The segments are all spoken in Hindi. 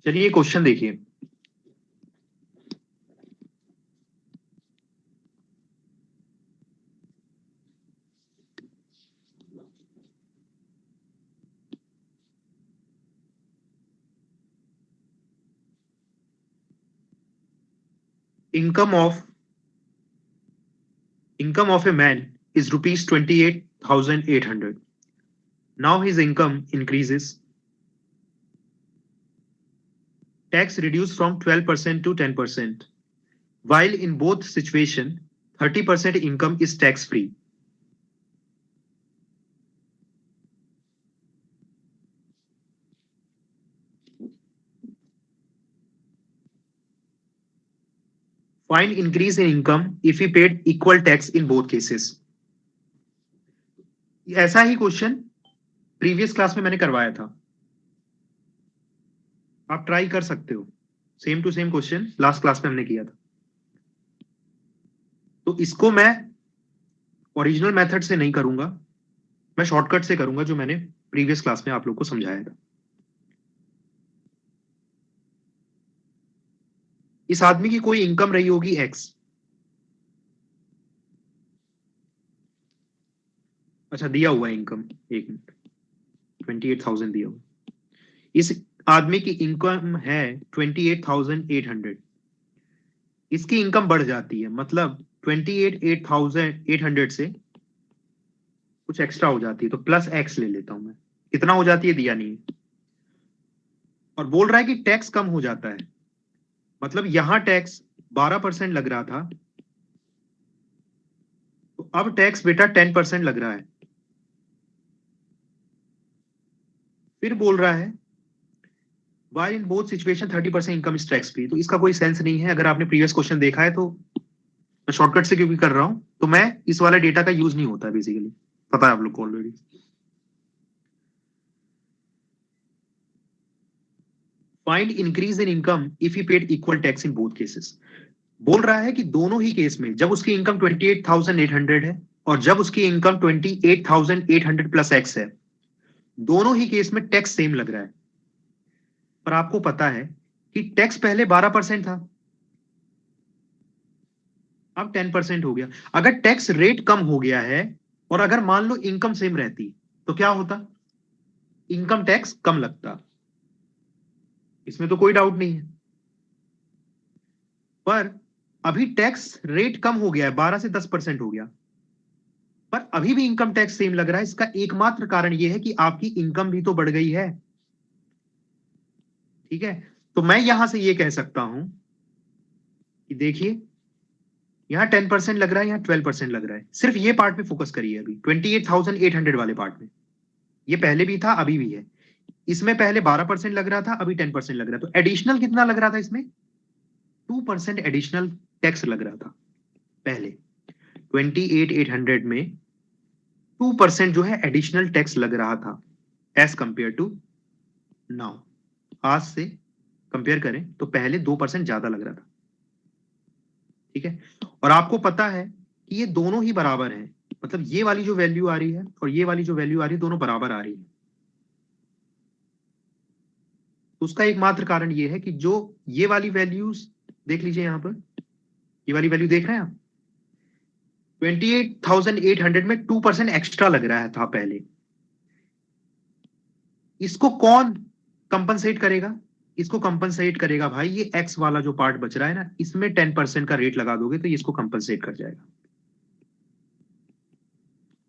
चलिए क्वेश्चन देखिए। income of a man is rupees 28,800. Now his income increases. Tax reduced from 12% to 10%. While in both situation, 30% income is tax free. Find increase in income if he paid equal tax in both cases. ऐसा ही क्वेश्चन प्रीवियस क्लास में मैंने करवाया था, आप ट्राई कर सकते हो। Same to same question last class में हमने किया था। तो इसको मैं ओरिजिनल मेथड से नहीं करूंगा, मैं शॉर्टकट से करूंगा जो मैंने प्रीवियस क्लास में आप लोग को समझाया था। इस आदमी की कोई इनकम रही होगी एक्स। अच्छा दिया हुआ है इनकम, एक मिनट, 28,000 दिया हुआ। इस आदमी की इनकम है 28,800। इसकी इनकम बढ़ जाती है, मतलब 28,800 से कुछ एक्स्ट्रा हो जाती है, तो प्लस एक्स ले लेता हूं मैं। कितना हो जाती है दिया नहीं है, और बोल रहा है कि टैक्स कम हो जाता है। मतलब यहां टैक्स 12% लग रहा था, तो अब टैक्स बेटा 10% लग रहा है। फिर बोल रहा है why in both situation 30% income is tax free. तो इसका कोई सेंस नहीं है। अगर आपने प्रीवियस क्वेश्चन देखा है तो मैं शॉर्टकट से क्योंकि कर रहा हूं, तो मैं इस वाला डेटा का यूज नहीं होता बेसिकली, पता है आप लोग को already. Find increase in income if he paid equal tax in both cases. बोल रहा है कि दोनों ही केस में, जब उसकी इनकम 28,800 है और जब उसकी इनकम 28,800 प्लस एक्स है, दोनों ही केस में टैक्स सेम लग रहा है। पर आपको पता है कि टैक्स पहले 12% था, अब 10% हो गया। अगर टैक्स रेट कम हो गया है और अगर मान लो इनकम सेम रहती तो क्या होता? इनकम टैक्स कम लगता, इसमें तो कोई डाउट नहीं है। पर अभी टैक्स रेट कम हो गया है, 12 से 10% हो गया, पर अभी भी इनकम टैक्स सेम लग रहा है। इसका एकमात्र कारण यह है कि आपकी इनकम भी तो बढ़ गई है। ठीक है, तो मैं यहां से यह कह सकता हूं कि देखिए यहां 10% लग रहा है, यहां 12% लग रहा है। सिर्फ ये पार्ट पे फोकस करिए, अभी 28,800 वाले पार्ट में। ये पहले भी था, अभी भी है। इसमें पहले 12% लग रहा था, अभी 10% लग रहा है। तो एडिशनल कितना लग रहा था इसमें? 2% एडिशनल टैक्स लग रहा था पहले। 28,800 में 2% जो है एडिशनल टैक्स लग रहा था एज कंपेयर टू नाउ। आज से कंपेयर करें तो पहले 2% ज्यादा लग रहा था। ठीक है, और आपको पता है कि ये दोनों ही बराबर हैं, मतलब ये वाली जो वैल्यू आ रही है और ये वाली जो वैल्यू आ रही है, दोनों बराबर आ रही है। तो उसका एकमात्र कारण ये है कि जो ये वाली वैल्यूज देख लीजिए, यहां पर ये वाली वैल्यू देख रहे हैं आप, 28,800 में 2% एक्स्ट्रा लग रहा था पहले। इसको कौन कंपनसेट करेगा? इसको कंपनसेट करेगा भाई ये एक्स वाला जो पार्ट बच रहा है ना, इसमें 10% का रेट लगा दोगे तो ये इसको कंपनसेट कर जाएगा।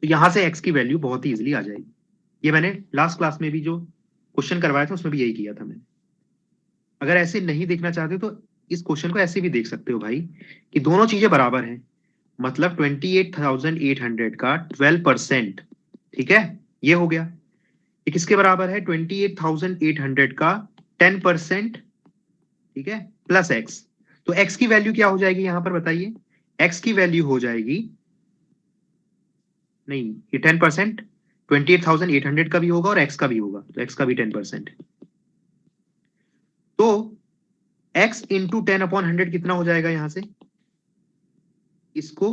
तो यहां से एक्स की वैल्यू बहुत ही इजीली आ जाएगी। ये मैंने लास्ट क्लास में भी जो क्वेश्चन करवाया था उसमें भी यही किया था मैंने। अगर ऐसे नहीं देखना चाहते तो इस क्वेश्चन को ऐसे भी देख सकते हो भाई, कि दोनों चीजें बराबर हैं। मतलब 28,800 का 12%, ठीक है, ये हो गया। ये किसके बराबर है? 28,800 का 10%, ठीक है, प्लस एक्स। तो एक्स की वैल्यू क्या हो जाएगी यहां पर बताइए? एक्स की वैल्यू हो जाएगी, नहीं ये 10%, 28,800 का भी होगा और एक्स का भी होगा, तो एक्स का भी 10%। तो x इंटू 10/100 कितना हो जाएगा? यहां से इसको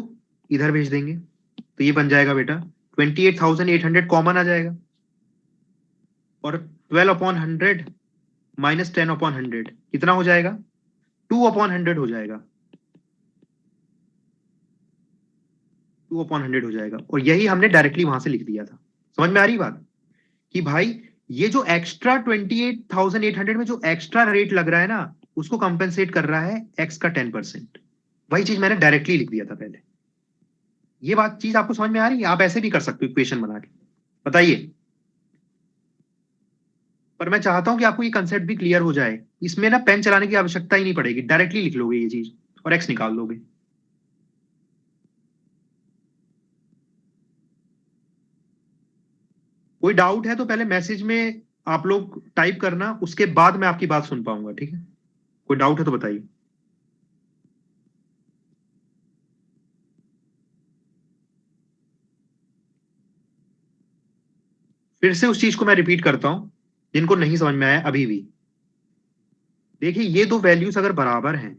इधर भेज देंगे तो ये बन जाएगा बेटा 28,800 कॉमन आ जाएगा, और 12/100 माइनस 10/100 कितना हो जाएगा? 2/100 हो जाएगा, 2/100 हो जाएगा। और यही हमने डायरेक्टली वहां से लिख दिया था। समझ में आ रही बात कि भाई ये जो एक्स्ट्रा 28,800 में जो एक्स्ट्रा रेट लग रहा है ना, उसको कंपेंसेट कर रहा है एक्स का 10%। वही चीज मैंने डायरेक्टली लिख दिया था पहले। ये बात चीज आपको समझ में आ रही है? आप ऐसे भी कर सकते हो इक्वेशन बना के। बताइए। पर मैं चाहता हूं कि आपको ये कंसेप्ट भी क्लियर हो जाए। इसमें ना पेन चलाने की आवश्यकता ही नहीं पड़ेगी, डायरेक्टली लिख लोगे ये चीज और एक्स निकाल लोगे। कोई डाउट है तो पहले मैसेज में आप लोग टाइप करना, उसके बाद मैं आपकी बात सुन पाऊंगा, ठीक है? कोई डाउट है तो बताइए। फिर से उस चीज को मैं रिपीट करता हूं, जिनको नहीं समझ में आया अभी भी। देखिए, ये दो वैल्यूज अगर बराबर हैं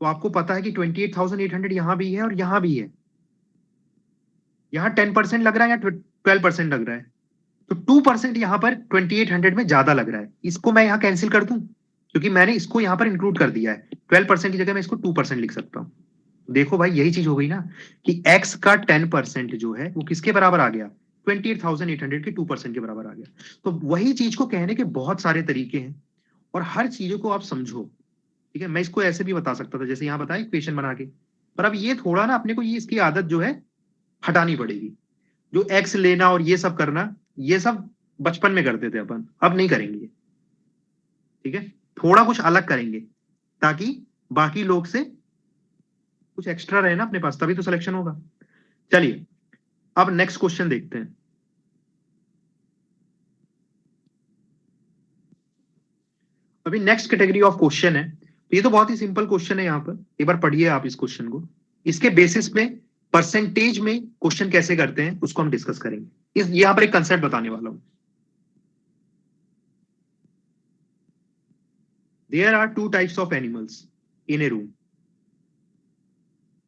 तो आपको पता है कि 28,800 यहां भी है और यहां भी है। यहां 10% लग रहा है या 12% लग रहा है? तो 2% यहां पर 2800 में ज्यादा लग रहा है। इसको मैं यहां कैंसिल कर दूं, क्योंकि मैंने इसको यहां पर इंक्लूड कर दिया है। 12% की जगह मैं इसको 2% लिख सकता हूं। देखो भाई, यही चीज हो गई ना कि x का 10% जो है वो किसके बराबर आ गया? 28,800 के 2% के बराबर आ गया। तो वही चीज को कहने के बहुत सारे तरीके हैं, और हर चीजों को आप समझो। ठीक है, मैं इसको ऐसे भी बता सकता था जैसे यहां बताया इक्वेशन बना के। पर अब ये थोड़ा ना अपने को ये इसकी आदत जो है हटानी पड़ेगी। जो एक्स लेना और ये सब करना, ये सब बचपन में करते थे अपन, अब नहीं करेंगे। ठीक है, थोड़ा कुछ अलग करेंगे ताकि बाकी लोग से कुछ एक्स्ट्रा रहे ना अपने पास, तभी तो सिलेक्शन होगा। चलिए, अब नेक्स्ट क्वेश्चन देखते हैं। अभी नेक्स्ट कैटेगरी ऑफ क्वेश्चन है, तो ये तो बहुत ही सिंपल क्वेश्चन है। यहाँ पर एक बार पढ़िए आप इस क्वेश्चन को। इसके बेसिस पे परसेंटेज में क्वेश्चन कैसे करते हैं उसको हम डिस्कस करेंगे। इस यहाँ पर एक कंसेप्ट बताने वाला हूं। There are two types of animals in a room.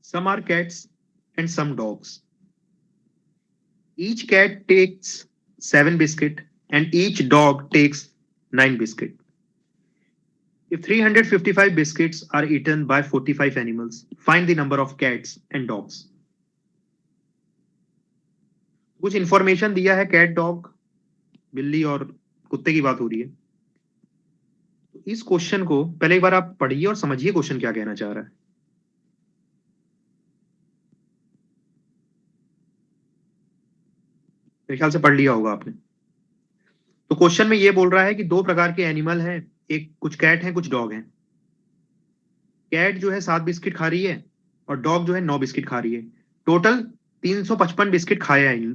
Some are cats and some dogs. Each cat takes 7 biscuit and each dog takes 9 biscuit. If 355 biscuits are eaten by 45 animals, find the number of cats and dogs. कुछ इंफॉर्मेशन दिया है, कैट, डॉग, बिल्ली और कुत्ते की बात हो रही है। तो इस क्वेश्चन को पहले एक बार आप पढ़िए और समझिए क्वेश्चन क्या कहना चाह रहा है। मेरे ख्याल से पढ़ लिया होगा आपने। तो क्वेश्चन में ये बोल रहा है कि दो प्रकार के एनिमल हैं, एक कुछ कैट हैं कुछ डॉग हैं। कैट जो है 7 बिस्किट खा रही है और डॉग जो है 9 बिस्किट खा रही है। टोटल 355 बिस्किट खाया है।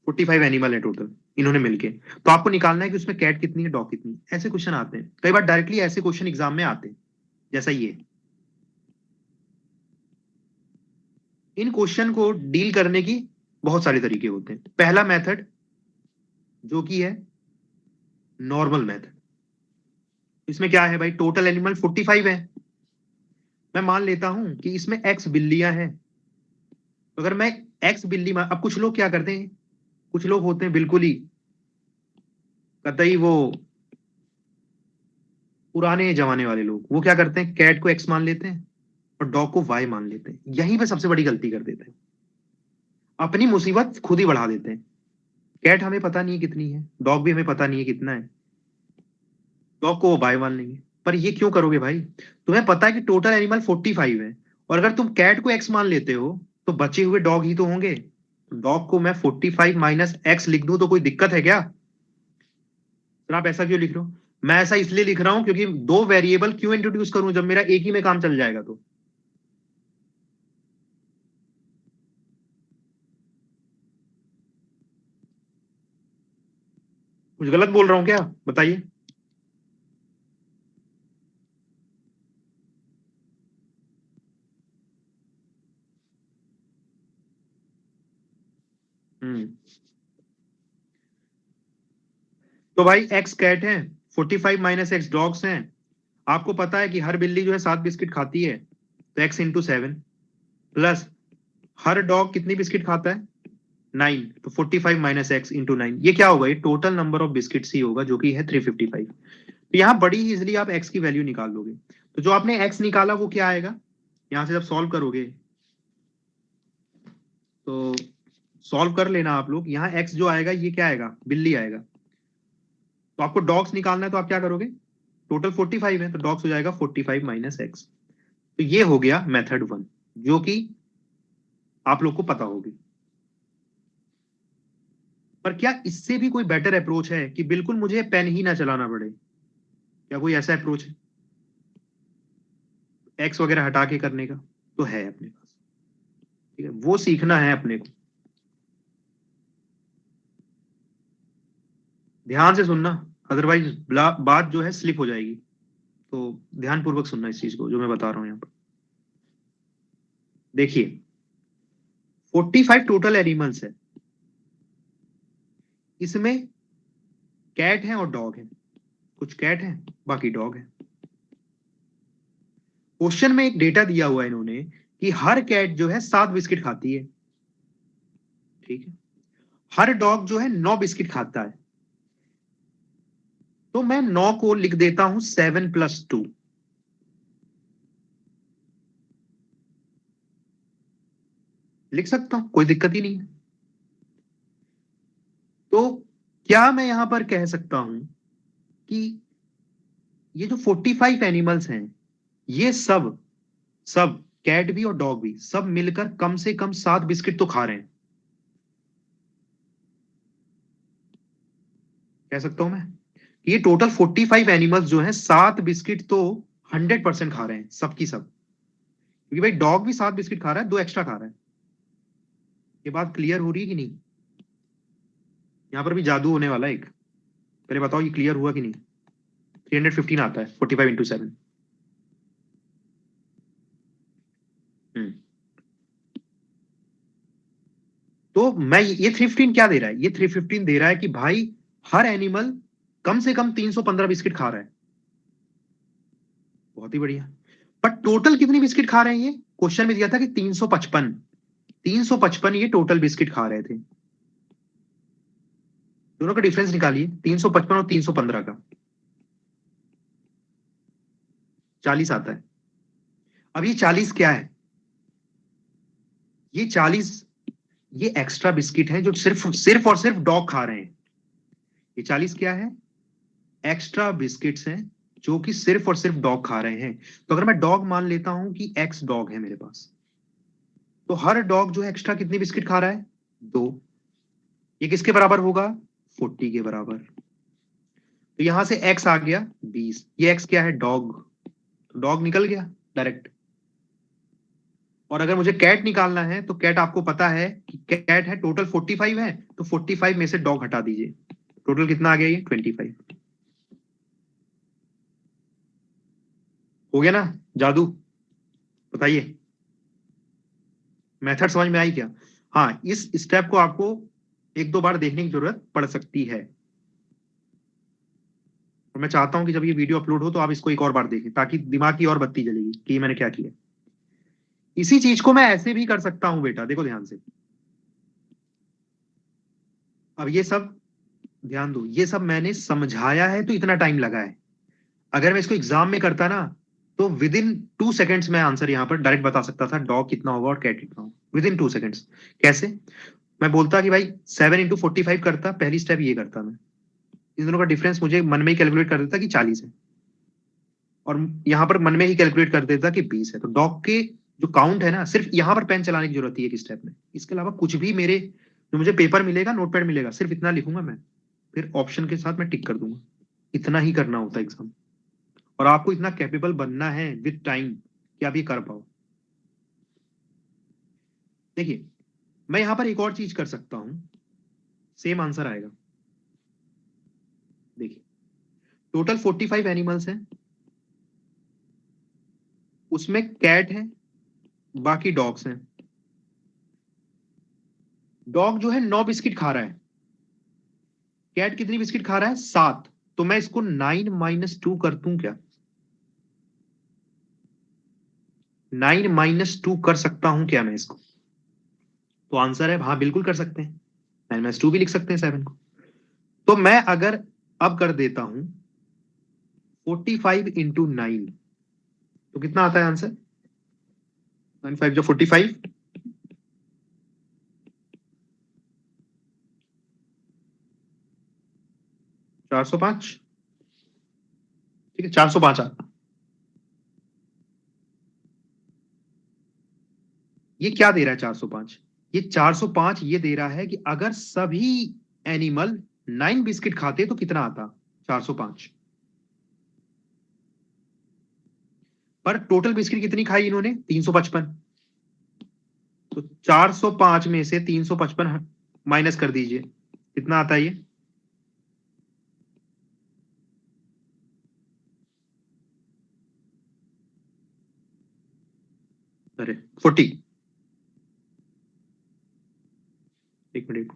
45 एनिमल है टोटल इन्होंने मिलके। तो आपको निकालना है कि उसमें कैट कितनी है डॉग कितनी है। ऐसे क्वेश्चन आते हैं कई बार, डायरेक्टली ऐसे क्वेश्चन एग्जाम में आते हैं जैसा ये। इन क्वेश्चन को डील करने की बहुत सारे तरीके होते हैं। पहला मेथड जो कि है नॉर्मल मेथड। इसमें क्या है भाई, टोटल एनिमल 45 है। मैं मान लेता हूं कि इसमें एक्स बिल्लियां हैं। तो अगर मैं एक्स बिल्ली अब कुछ लोग क्या करते हैं, कुछ लोग होते हैं बिल्कुल ही कतई वो पुराने जमाने वाले लोग, वो क्या करते हैं, कैट को एक्स मान लेते हैं और डॉग को वाई मान लेते हैं। यहीं पे सबसे बड़ी गलती कर देते हैं, अपनी मुसीबत खुद ही बढ़ा देते हैं। कैट हमें पता नहीं है कितनी है, डॉग भी हमें पता नहीं है कितना है, डॉग को वो बाय मान लेंगे। पर ये क्यों करोगे भाई? तुम्हें पता है कि टोटल एनिमल 45 है, और अगर तुम कैट को एक्स मान लेते हो तो बचे हुए डॉग ही तो होंगे। डॉग को मैं 45 माइनस एक्स लिख दूं तो कोई दिक्कत है क्या? सर आप ऐसा क्यों लिख रहे हो? मैं ऐसा इसलिए लिख रहा हूं क्योंकि दो वेरिएबल क्यों इंट्रोड्यूस करूं जब मेरा एक ही में काम चल जाएगा। तो कुछ गलत बोल रहा हूं क्या, बताइए। हम्म। तो भाई एक्स कैट है, 45 माइनस एक्स डॉग्स हैं। आपको पता है कि हर बिल्ली जो है 7 बिस्किट खाती है, तो एक्स इंटू 7 प्लस हर डॉग कितनी बिस्किट खाता है? 9, तो 45 माइनस एक्स इंटू 9, ये क्या होगा? ये टोटल नंबर ऑफ बिस्किट्स ही होगा, जो कि है 355। तो यहाँ बड़ी इजिली आप एक्स की वैल्यू निकाल लोगे। तो जो आपने एक्स निकाला वो क्या आएगा? यहाँ से जब सॉल्व करोगे तो सॉल्व कर लेना आप लोग। यहाँ एक्स जो आएगा ये क्या आएगा? बिल्ली आएगा। तो आपको डॉग्स निकालना है, तो आप क्या करोगे? टोटल 45 है, तो डॉग्स हो जाएगा 45 माइनस एक्स। तो ये हो गया मेथड 1, जो कि आप लोग को पता होगी। पर क्या इससे भी कोई बेटर अप्रोच है कि बिल्कुल मुझे पेन ही ना चलाना पड़े? क्या कोई ऐसा अप्रोच है एक्स वगैरह हटा के करने का? तो है अपने पास। ठीक है, वो सीखना है अपने को। ध्यान से सुनना, अदरवाइज बात जो है स्लिप हो जाएगी। तो ध्यान पूर्वक सुनना इस चीज को जो मैं बता रहा हूं यहाँ पर। देखिए, 45 टोटल एनिमल्स है, इसमें कैट है और डॉग है। कुछ कैट है, बाकी डॉग है। क्वेश्चन में एक डेटा दिया हुआ है इन्होंने कि हर कैट जो है 7 बिस्किट खाती है। ठीक है, हर डॉग जो है 9 बिस्किट खाता है। तो मैं 9 को लिख देता हूं 7 + 2। लिख सकता हूं, कोई दिक्कत ही नहीं है। तो क्या मैं यहां पर कह सकता हूं कि ये जो 45 एनिमल्स हैं, ये सब सब कैट भी और डॉग भी सब मिलकर कम से कम 7 बिस्किट तो खा रहे हैं? कह सकता हूं मैं ये टोटल 45 एनिमल्स जो हैं 7 बिस्किट तो 100% खा रहे हैं, सबकी सब। क्योंकि भाई डॉग भी 7 बिस्किट खा रहा है, 2 एक्स्ट्रा खा रहा है। ये बात क्लियर हो रही है कि नहीं? यहां पर भी जादू होने वाला है एक। पहले बताओ ये क्लियर हुआ कि नहीं? 315 आता है 45 × 7। तो मैं ये 315 क्या दे रहा है? ये 315 दे रहा है कि भाई हर एनिमल कम से कम 315 बिस्किट खा रहा है। बहुत ही बढ़िया। पर टोटल कितनी बिस्किट खा रहे हैं? ये क्वेश्चन में दिया था कि 355। 355 ये टोटल बिस्किट खा रहे थे। दोनों का डिफरेंस निकालिए, 355 और 315 का। 40 आता है। अब ये 40 क्या है? ये 40 ये एक्स्ट्रा बिस्किट है जो सिर्फ सिर्फ और सिर्फ डॉग खा रहे हैं। ये 40 क्या है? एक्स्ट्रा बिस्किट्स हैं जो कि सिर्फ और सिर्फ डॉग खा रहे हैं। तो अगर मैं डॉग मान लेता हूं कि एक्स डॉग है मेरे पास, तो हर डॉग जो है एक्स्ट्रा कितनी बिस्किट खा रहा है? 2। ये किसके बराबर होगा? 40 के बराबर। तो यहां से एक्स आ गया 20। ये एक्स क्या है? डॉग। तो डॉग निकल गया डायरेक्ट। और अगर मुझे कैट निकालना है, तो कैट आपको पता है कि कैट है टोटल 45 है, तो 45 में से डॉग हटा दीजिए। टोटल कितना आ गया? ये 25। हो गया ना जादू? बताइए, मेथड समझ में आई क्या? हाँ, इस स्टेप को आपको 1-2 बार देखने की जरूरत पड़ सकती है। और मैं चाहता हूं कि जब ये वीडियो अपलोड हो तो आप इसको एक और बार देखें, ताकि दिमाग की और बत्ती जलेगी कि मैंने क्या किया। इसी चीज को मैं ऐसे भी कर सकता हूं बेटा, देखो ध्यान से। अब ये सब ध्यान दो, ये सब मैंने समझाया है तो इतना टाइम लगा है। अगर मैं इसको एग्जाम में करता ना, तो विद इन 2 सेकेंड्स में आंसर यहाँ पर डायरेक्ट बता सकता था, डॉग कितना होगा और कैट कितना होगा, विद इन 2 सेकेंड्स। कैसे? मैं बोलता कि भाई 7 × 45 करता, पहली स्टेप ये करता मैं। इन दोनों का डिफरेंस मुझे मन में ही कैलकुलेट कर देता कि 40 है, और यहाँ पर मन में ही कैलकुलेट कर देता कि 20 है। तो डॉग के जो काउंट है ना, सिर्फ यहाँ पर पेन चलाने की जरूरत है एक स्टेप में। इसके अलावा कुछ भी मेरे जो मुझे पेपर मिलेगा, नोटपैड मिलेगा, सिर्फ इतना लिखूंगा मैं, फिर ऑप्शन के साथ मैं टिक कर दूंगा। इतना ही करना होता है एग्जाम। और आपको इतना कैपेबल बनना है विद टाइम कि आप ये कर पाओ। देखिए, मैं यहां पर एक और चीज कर सकता हूं, सेम आंसर आएगा। देखिए, टोटल 45 एनिमल्स हैं, उसमें कैट है, बाकी डॉग्स हैं। डॉग जो है 9 बिस्किट खा रहा है। कैट कितनी बिस्किट खा रहा है? 7। तो मैं इसको 9 - 2 कर दूं क्या? 9 - 2 कर सकता हूं क्या मैं इसको? तो आंसर है हाँ, बिल्कुल कर सकते हैं, 9 - 2 भी लिख सकते हैं 7 को। तो मैं अगर अब कर देता हूं 45 इंटू 9, तो कितना आता है आंसर? 95 जो 45, 405, ठीक है 405 आता। ये क्या दे रहा है 405? ये 405 ये दे रहा है कि अगर सभी एनिमल 9 बिस्किट खाते तो कितना आता? 405। पर टोटल बिस्किट कितनी खाई इन्होंने? 355। तो 405 में से 355 माइनस कर दीजिए, कितना आता है ये? अरे 40। एक मिनट,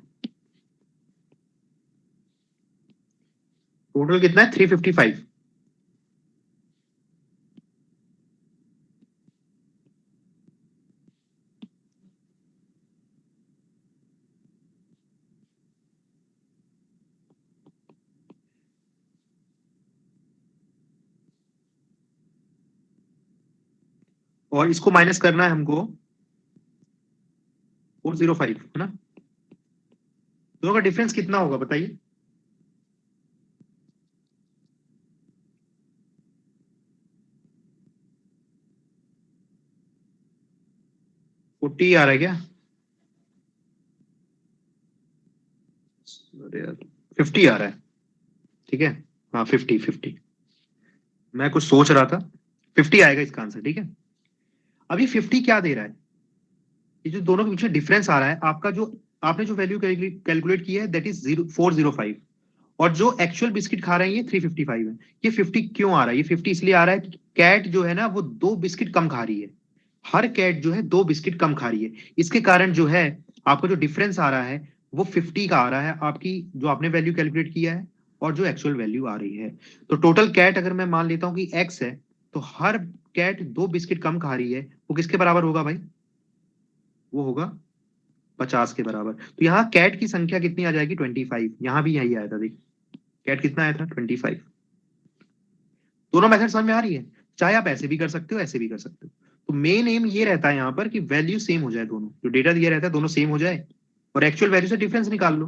टोटल कितना है? 355। और इसको माइनस करना है हमको 405, है ना? दोनों का डिफरेंस कितना होगा बताइए? 40 आ रहा है क्या? अरे यार 50 आ रहा है, ठीक है। हाँ 50। मैं कुछ सोच रहा था, 50 आएगा इसका आंसर, ठीक है। अब ये 50 क्या दे रहा है? ये जो दोनों के बीच में डिफरेंस आ रहा है, आपका जो आपने जो वैल्यू कैलकुलेट की है दैट इज 405, और जो एक्चुअल बिस्किट खा रहे हैं ये 355 है। ये 50 क्यों आ रहा है? ये 50 इसलिए आ रहा है कि कैट जो है ना वो 2 बिस्किट कम खा रही है। हर कैट जो है 2 बिस्किट कम खा रही है। इसके कारण जो है आपका जो डिफरेंस आ रहा है वो 50 का आ रहा है, आपकी जो आपने वैल्यू कैलकुलेट किया है और जो एक्चुअल वैल्यू आ रही है। तो टोटल कैट अगर मैं मान लेता हूं कि एक्स है, तो हर कैट 2 बिस्किट कम खा रही है, वो किसके बराबर होगा भाई? वो होगा 50 के बराबर। तो यहाँ कैट की संख्या कितनी आ जाएगी? 25। यहाँ भी यही आया था, देख कैट कितना आया था? 25। दोनों मेथड समझ में आ रही है? चाहे आप ऐसे भी कर सकते हो, ऐसे भी कर सकते हो। तो मेन एम ये रहता है यहाँ पर कि वैल्यू सेम हो जाए, दोनों जो डेटा दिया रहता है दोनों सेम हो जाए, और एक्चुअल वैल्यू से डिफरेंस निकाल लो।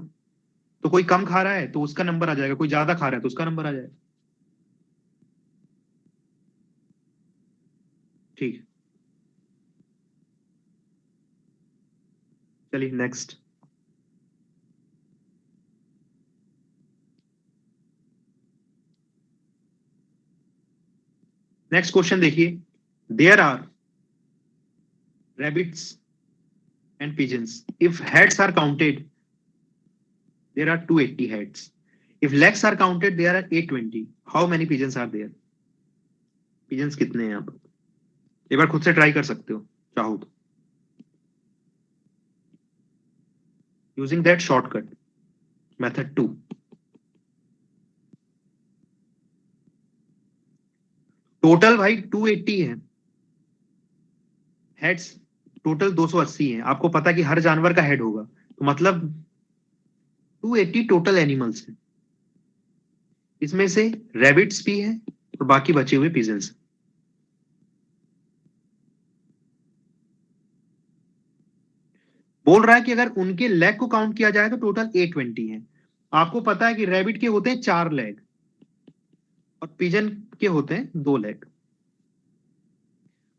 तो कोई कम खा रहा है तो उसका नंबर आ जाएगा, कोई ज्यादा खा रहा है तो उसका नंबर आ जाएगा। ठीक है, चलिए नेक्स्ट। नेक्स्ट क्वेश्चन देखिए। There are rabbits and pigeons. If heads are counted, there are 280 heads. If legs are counted, there are 820. How many pigeons are there? pigeons कितने हैं यहाँ पर? एक बार खुद से ट्राई कर सकते हो चाहो तो, using that shortcut method 2। Total भाई 280 है, हेड्स टोटल 280 है। आपको पता है कि हर जानवर का हेड होगा, तो मतलब 280 टोटल एनिमल्स है। इसमें से रैबिट्स भी है और बाकी बचे हुए पिजन्स। बोल रहा है कि अगर उनके लेग को काउंट किया जाए तो टोटल 820 है। आपको पता है कि रैबिट के होते हैं 4 लेग और पिजन के होते हैं 2 लेग।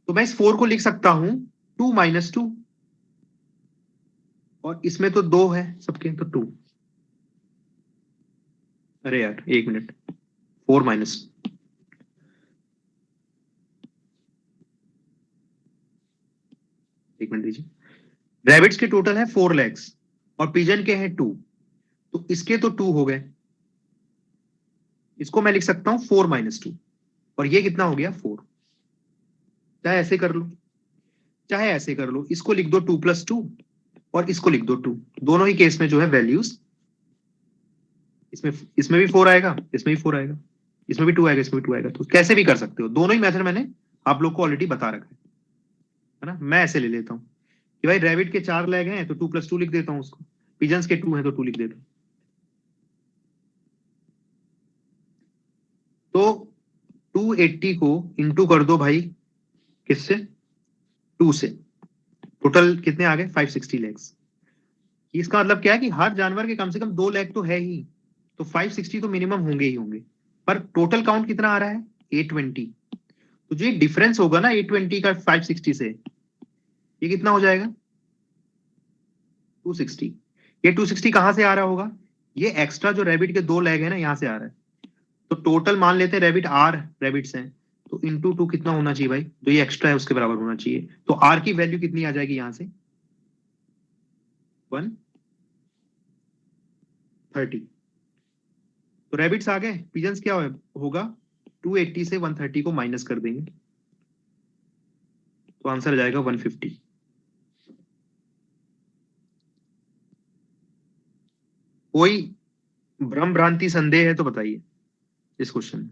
तो मैं इस 4 को लिख सकता हूं 2 - 2, और इसमें तो 2 है सबके, तो 2। अरे यार एक मिनट, 4 माइनस, एक मिनट दीजिए। रैबिट्स के टोटल है 4 लेग्स और पिजन के हैं 2, तो इसके तो 2 हो गए। इसको मैं लिख सकता हूं 4 - 2, और ये कितना हो गया? 4। चाहे ऐसे कर लो, चाहे ऐसे कर लो, इसको लिख दो 2 + 2 और इसको लिख दो 2। दोनों ही केस में जो है वैल्यूज, इसमें इसमें भी 4 आएगा, इसमें भी 4 आएगा, इसमें भी 2 आएगा, इसमें भी 2 आएगा। तो कैसे भी कर सकते हो, दोनों ही मेथड मैंने आप लोग को ऑलरेडी बता रखा है ना। मैं ऐसे ले लेता हूं कि भाई रैबिट के 4 लेग हैं तो 2+2 लिख देता हूं उसको, पिजन्स के 2 हैं तो 2 लिख देता हूं। तो 280 को इंटू कर दो भाई किससे, 2 से, टोटल कितने आ गए 560 लेग्स। इसका मतलब क्या है कि हर जानवर के कम से कम 2 लेग तो है ही, तो 560 तो मिनिमम होंगे ही होंगे, पर टोटल काउंट कितना आ रहा है 820। तो जो ये डिफरेंस होगा ना 820 का 560 से, ये कितना हो जाएगा 260। ये 260 कहां से आ रहा होगा, ये एक्स्ट्रा जो रैबिट के 2 लेग है ना यहां से आ रहा है। तो टोटल मान लेते हैं रैबिट आर रैबिट्स हैं, तो इंटू 2 कितना होना चाहिए भाई, तो ये एक्स्ट्रा है उसके बराबर होना चाहिए। तो आर की वैल्यू कितनी आ जाएगी यहां से 130। तो रैबिट्स आ गए, पिजन्स क्या होगा 280 से 130 को माइनस कर देंगे, तो आंसर आ जाएगा 150। कोई भ्रम भ्रांति संदेह है तो बताइए इस क्वेश्चन में।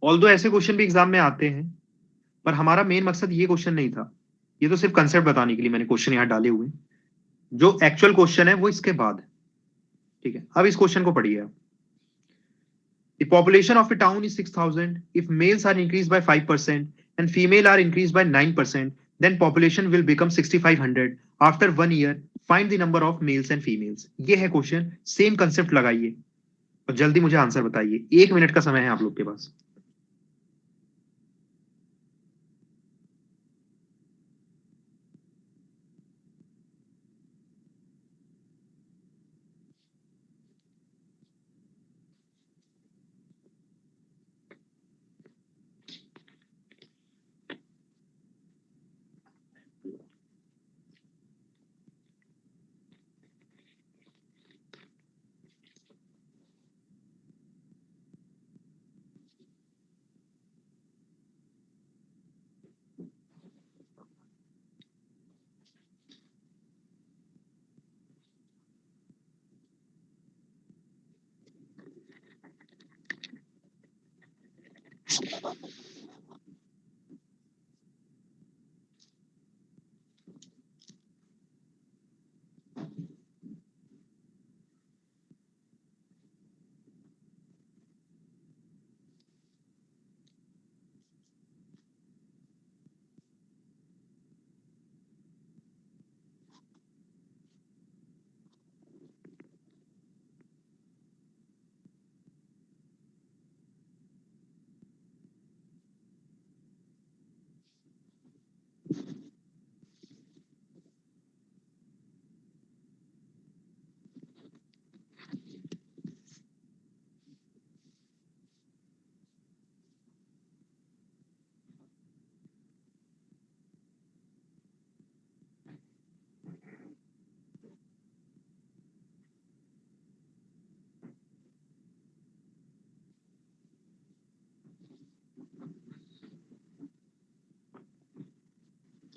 ऑल्दो ऐसे क्वेश्चन भी एग्जाम में आते हैं, पर हमारा मेन मकसद ये क्वेश्चन नहीं था, ये तो सिर्फ कंसेप्ट बताने के लिए मैंने क्वेश्चन यहाँ डाले हुए। जो एक्चुअल क्वेश्चन है वो इसके बाद, ठीक है। अब इस क्वेश्चन को पढ़िए आप। The population of a town is 6,000. If males are increased by 5% and female are increased by 9%, then population will become 6,500. After 1 year, find the number of males and females. ये है क्वेश्चन, सेम कंसेप्ट लगाइए और जल्दी मुझे आंसर बताइए, 1 मिनट का समय है आप लोग के पास।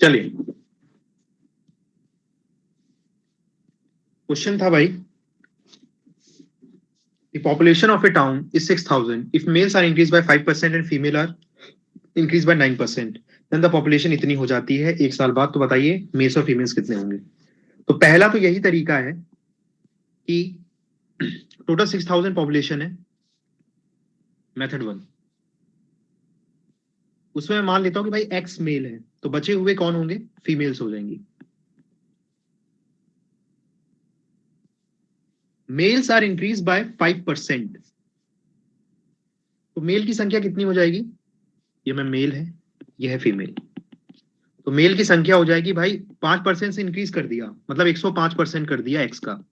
चलिए, क्वेश्चन था भाई, the population of a town is 6,000. If males are increased by 5% and female are increased by 9%, then the population इतनी हो जाती है 1 साल बाद। तो बताइए मेल्स और फीमेल्स कितने होंगे। तो पहला तो यही तरीका है कि टोटल 6,000 पॉपुलेशन है, मेथड 1, उसमें मैं मान लेता हूं कि भाई एक्स मेल है, तो बचे हुए कौन होंगे, फीमेल्स हो जाएंगी। मेल्स आर इंक्रीज बाय 5%, तो मेल की संख्या कितनी हो जाएगी, ये में मेल है, ये है फीमेल, तो मेल की संख्या हो जाएगी भाई 5% से इंक्रीज कर दिया, मतलब 105% कर दिया एक्स का,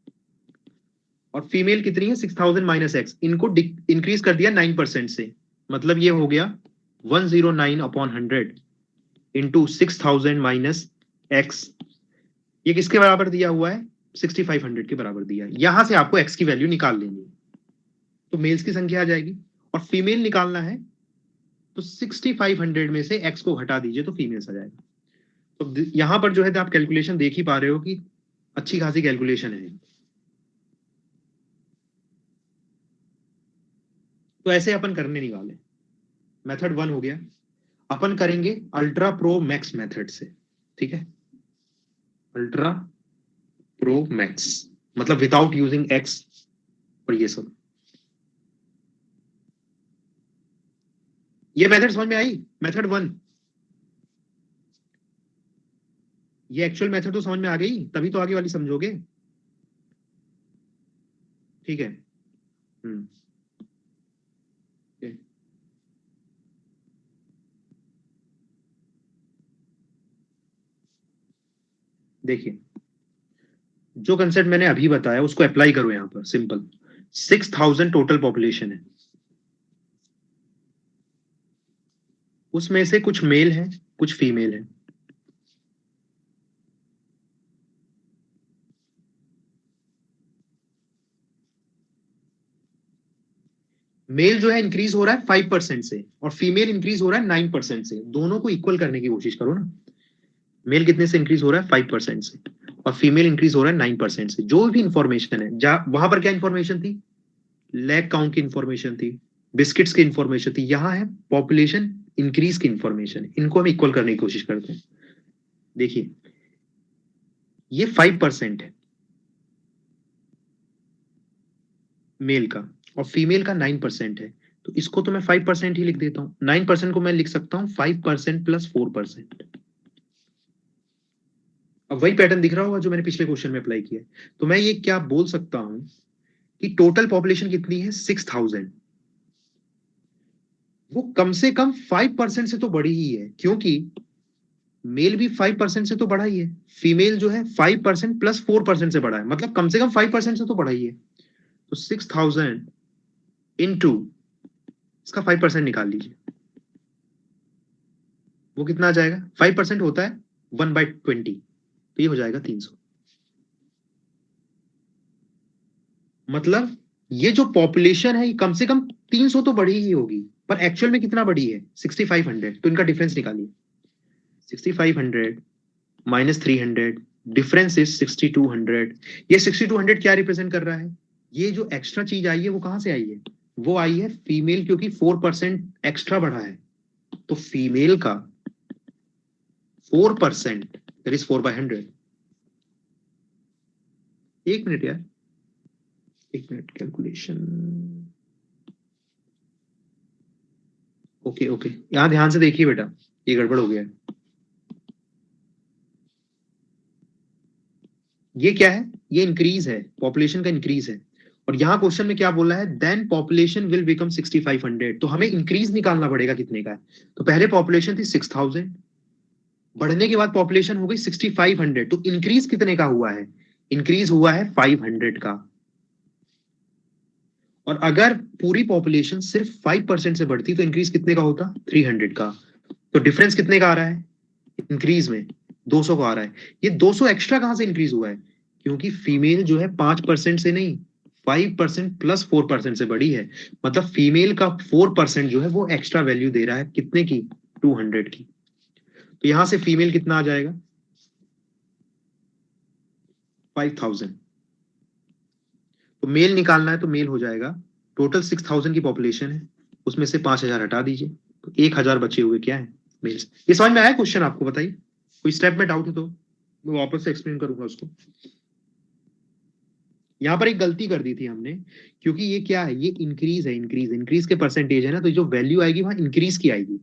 और फीमेल कितनी है 6,000 माइनस एक्स, इनको इंक्रीज कर दिया 9% से, मतलब ये हो गया 109/100 इंटू 6,000 माइनस एक्स। ये किसके बराबर दिया हुआ है, 6,500 के बराबर दिया है। यहां से आपको एक्स की वैल्यू निकाल लेनी है, तो मेल्स की संख्या आ जाएगी, और फीमेल निकालना है तो 6,500 में से एक्स को हटा दीजिए तो फीमेल्स आ जाएगा। तो यहां पर जो है आप कैलकुलेशन देख ही पा रहे हो कि अच्छी खासी कैलकुलेशन है। तो ऐसे अपन करने नहीं वाले। मेथड 1 हो गया। अपन करेंगे अल्ट्रा प्रो मैक्स मेथड से, ठीक है। अल्ट्रा प्रो मैक्स मतलब विदाउट यूजिंग एक्स और ये सब। ये मेथड समझ में आई, मेथड 1। ये एक्चुअल मेथड तो समझ में आ गई, तभी तो आगे वाली समझोगे। ठीक है। हम्म। okay। देखिए, जो कंसेप्ट मैंने अभी बताया उसको अप्लाई करो यहां पर, सिंपल। 6,000 टोटल पॉपुलेशन है, उसमें से कुछ मेल है कुछ फीमेल है। मेल जो है इंक्रीज हो रहा है 5% से, और फीमेल इंक्रीज हो रहा है 9% से। दोनों को इक्वल करने की कोशिश करो ना। मेल कितने से इंक्रीज हो रहा है? 5% से, और फीमेल इंक्रीज हो रहा है 9% से। जो भी इंफॉर्मेशन है, वहां पर क्या इंफॉर्मेशन थी? लैग काउंट की इंफॉर्मेशन थी, बिस्किट्स की इंफॉर्मेशन थी। यहाँ है पॉपुलेशन इंक्रीज की इंफॉर्मेशन। इनको हम इक्वल करने की कोशिश करते हैं। देखिए, ये 5% है मेल का, और फीमेल का 9% है। तो इसको तो मैं 5% ही लिख देता हूँ। 9% को मैं लिख सकता हूँ 5% प्लस 4%। अब वही पैटर्न दिख रहा होगा जो मैंने पिछले क्वेश्चन में अप्लाई किया है। तो मैं ये क्या बोल सकता हूं कि टोटल पॉपुलेशन कितनी है? 6,000। वो कम से कम 5% से तो बड़ी ही है, क्योंकि मेल भी 5% से तो बड़ा ही है। फीमेल जो है 5% प्लस 4% से बड़ा है, मतलब कम से कम 5% से तो बड़ा ही है। तो 6,000 इंटू इसका 5% निकाल लीजिए। वो कितना आ जाएगा? 5% होता है 1/20, तो ये हो जाएगा 300। मतलब ये जो पॉपुलेशन है ये कम से कम 300 तो बड़ी ही होगी, पर एक्चुअल में कितना बड़ी है? 6,500। तो इनका डिफरेंस निकालिए। 6,500 माइनस 300, डिफरेंस इज 6,200। ये 6,200 क्या रिप्रेजेंट कर रहा है? ये जो एक्स्ट्रा चीज आई है वो कहां से आई है? वो आई है फीमेल, क्योंकि 4% एक्स्ट्रा बढ़ा है। तो फीमेल का 4% दैट इज 4/100। एक मिनट यार, एक मिनट, कैलकुलेशन। ओके ओके, यहां ध्यान से देखिए बेटा, ये गड़बड़ हो गया है। ये क्या है? ये इंक्रीज है, पॉपुलेशन का इंक्रीज है। और यहां क्वेश्चन में क्या बोला है? Then population will become 6,500। तो हमें इंक्रीज निकालना पड़ेगा कितने का है। तो पहले पॉपुलेशन थी 6,000, बढ़ने के बाद पॉपुलेशन हो गई 6,500। तो इंक्रीज कितने का हुआ है? इंक्रीज हुआ है 500 का। और अगर पूरी पॉपुलेशन सिर्फ 5% से बढ़ती तो इंक्रीज कितने का होता? 300 का। तो डिफरेंस कितने का आ रहा है इंक्रीज में? 200 का आ रहा है। ये 200 एक्स्ट्रा कहां से इंक्रीज हुआ है? क्योंकि फीमेल जो है 5% से नहीं, 5% प्लस 4% से बड़ी है। मतलब फीमेल का 4% जो है वो एक्स्ट्रा वैल्यू दे रहा है, कितने की? 200 की। तो यहां से फीमेल कितना आ जाएगा? 5,000। तो मेल निकालना है तो मेल हो जाएगा, टोटल 6,000 की पॉपुलेशन है, उसमें से 5,000 हटा दीजिए, तो 1,000 बचे हुए क्या है? मेल्स। ये समझ में आया क्वेश्चन आपको? बताइए, कोई स्टेप में डाउट है तो मैं वापस से एक्सप्लेन करूंगा उसको। यहाँ पर एक गलती कर दी थी हमने, क्योंकि ये क्या है? ये इंक्रीज है, इंक्रीज इंक्रीज के परसेंटेज है ना, तो जो वैल्यू आएगी वहां इंक्रीज की आएगी।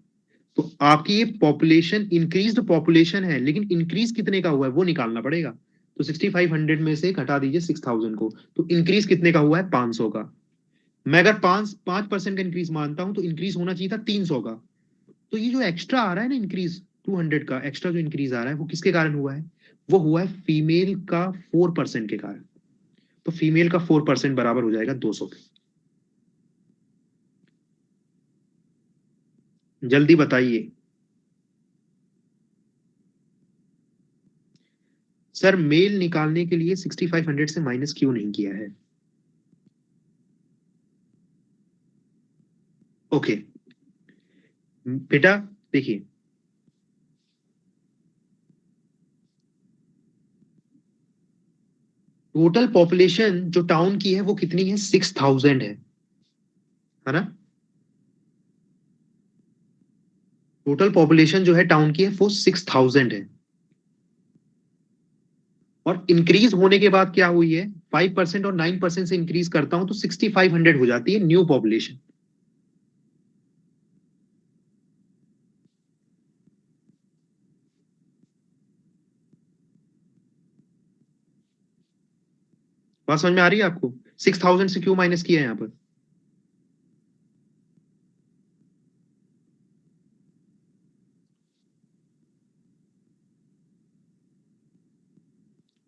तो आपकी ये पॉपुलेशन इंक्रीज्ड पॉपुलेशन है, लेकिन इंक्रीज कितने का हुआ है वो निकालना पड़ेगा। तो 6,500 में से घटा दीजिए 6,000 को, तो इंक्रीज कितने का हुआ है? 500 का। मैं अगर 5% का इंक्रीज मानता हूं तो इंक्रीज होना चाहिए था 300 का। तो ये जो एक्स्ट्रा आ रहा है ना इंक्रीज, 200 का एक्स्ट्रा जो इंक्रीज आ रहा है वो किसके कारण हुआ है? वो हुआ है फीमेल का 4% के कारण। तो फीमेल का 4% बराबर हो जाएगा 200 के। जल्दी बताइए सर, मेल निकालने के लिए 6,500 से माइनस क्यों नहीं किया है? ओके बेटा, देखिए, टोटल पॉपुलेशन जो टाउन की है वो कितनी है? 6,000 है ना। टोटल पॉपुलेशन जो है टाउन की है वो 6000 है, और इंक्रीज होने के बाद क्या हुई है, 5% और 9% से इंक्रीज करता हूं तो 6500 हो जाती है न्यू पॉपुलेशन। बात समझ में आ रही है आपको? 6000 से क्यों माइनस किया है यहाँ पर?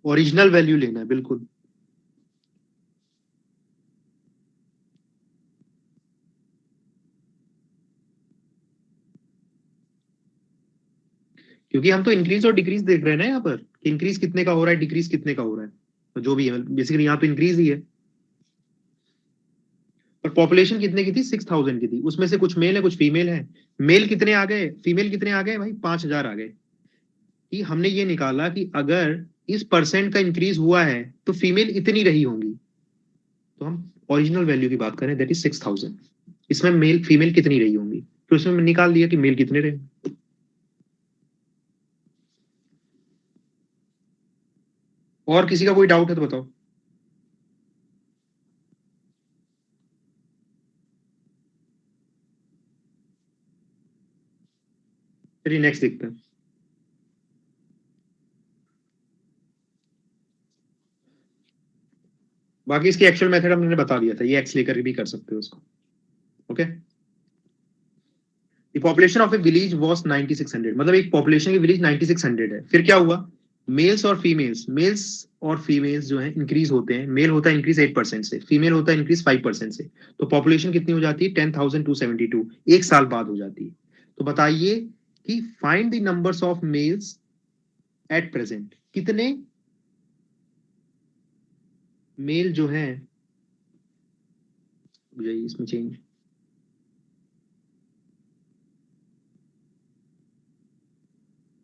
ओरिजिनल वैल्यू लेना है बिल्कुल। क्योंकि हम तो इंक्रीज और डिक्रीज देख रहे हैं ना यहाँ पर, कि इंक्रीज कितने का हो रहा है, डिक्रीज कितने का हो रहा है, तो जो भी है बेसिकली यहाँ तो इंक्रीज ही है। पर पॉपुलेशन कितने की थी, 6000 की थी, उसमें से कुछ मेल है कुछ फीमेल है। मेल कितने आ गए, फीमेल कितने आ गए भाई, 5000 आ गए। कि हमने ये निकाला कि अगर इस परसेंट का इंक्रीज हुआ है तो फीमेल इतनी रही होंगी, तो हम ओरिजिनल वैल्यू की बात करें दैट इज 6000, इसमें मेल फीमेल कितनी रही होंगी, तो इसमें निकाल दिया कि मेल कितने रहे। और किसी का कोई डाउट है तो बताओ। चलिए नेक्स्ट देखते हैं। बाकी इसकी एक्चुअल मेथड हमने बता दिया था, ये एक्स लेकर भी कर सकते हो उसको। Okay, the population of A village was 9600, मतलब एक पॉपुलेशन की विलेज 9600 है। फिर क्या हुआ, मेल्स और फीमेल्स जो है इंक्रीज होते हैं, मेल होता है इंक्रीज 8% से, फीमेल होता है इंक्रीज 5% से, तो पॉपुलेशन कितनी हो जाती है 10272, एक साल बाद हो जाती है। तो बताइए कि find the numbers of males at present, कितने मेल जो है, इसमें change,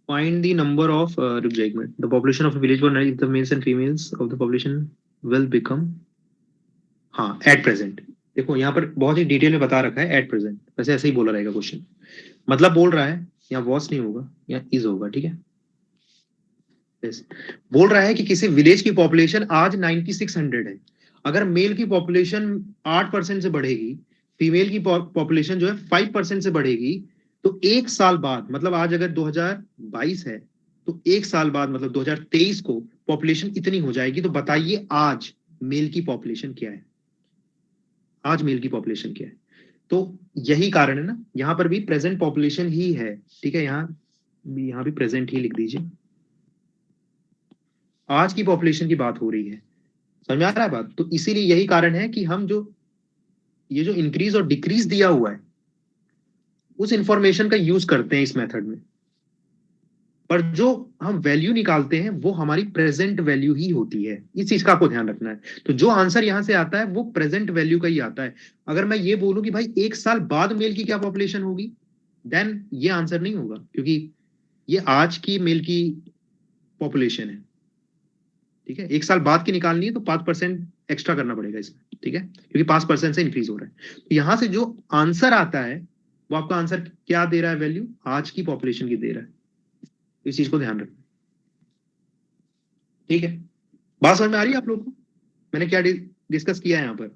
find the number of रुक जाइए एक minute, the population of a village for if the males and females of the population will become, हाँ एट प्रेजेंट। देखो यहाँ पर बहुत ही डिटेल में बता रखा है एट प्रेजेंट, वैसे ऐसे ही बोला रहेगा क्वेश्चन, मतलब बोल रहा है यहाँ वॉस नहीं होगा, यहाँ इज होगा, ठीक है। yes. बोल रहा है कि किसी विलेज की पॉपुलेशन आज 9600 है, अगर मेल की पॉपुलेशन 8% से बढ़ेगी, फीमेल की पॉपुलेशन जो है 5% से बढ़ेगी, तो एक साल बाद, मतलब आज अगर 2022 है, तो एक साल बाद मतलब 2023 को पॉपुलेशन इतनी हो जाएगी। तो बताइए आज मेल की पॉपुलेशन क्या है, आज मेल की पॉपुलेशन क्या है। तो यही कारण है ना, यहां पर भी प्रेजेंट पॉपुलेशन ही है, ठीक है, यहाँ भी प्रेजेंट ही लिख दीजिए, आज की पॉपुलेशन की बात हो रही है। समझ में आ रहा है बात? तो इसीलिए यही कारण है कि हम जो ये जो इंक्रीज और डिक्रीज दिया हुआ है उस इंफॉर्मेशन का यूज करते हैं इस मेथड में, पर जो हम वैल्यू निकालते हैं वो हमारी प्रेजेंट वैल्यू ही होती है, इस चीज का आपको ध्यान रखना है। तो जो आंसर यहां से आता है वो प्रेजेंट वैल्यू का ही आता है। अगर मैं ये बोलूं कि भाई एक साल बाद मेल की क्या पॉपुलेशन होगी, देन ये आंसर नहीं होगा, क्योंकि ये आज की मेल की पॉपुलेशन है, ठीक है। एक साल बाद की निकालनी है तो 5% एक्स्ट्रा करना पड़ेगा इसमें, ठीक है, क्योंकि 5% से इंक्रीज हो रहा है। तो यहां से जो आंसर आता है वो आपका आंसर क्या दे रहा है, वैल्यू आज की पॉपुलेशन की दे रहा है, इस चीज को ध्यान रखना, ठीक है। बात समझ में आ रही है आप लोग को, मैंने क्या डिस्कस किया है यहाँ पर?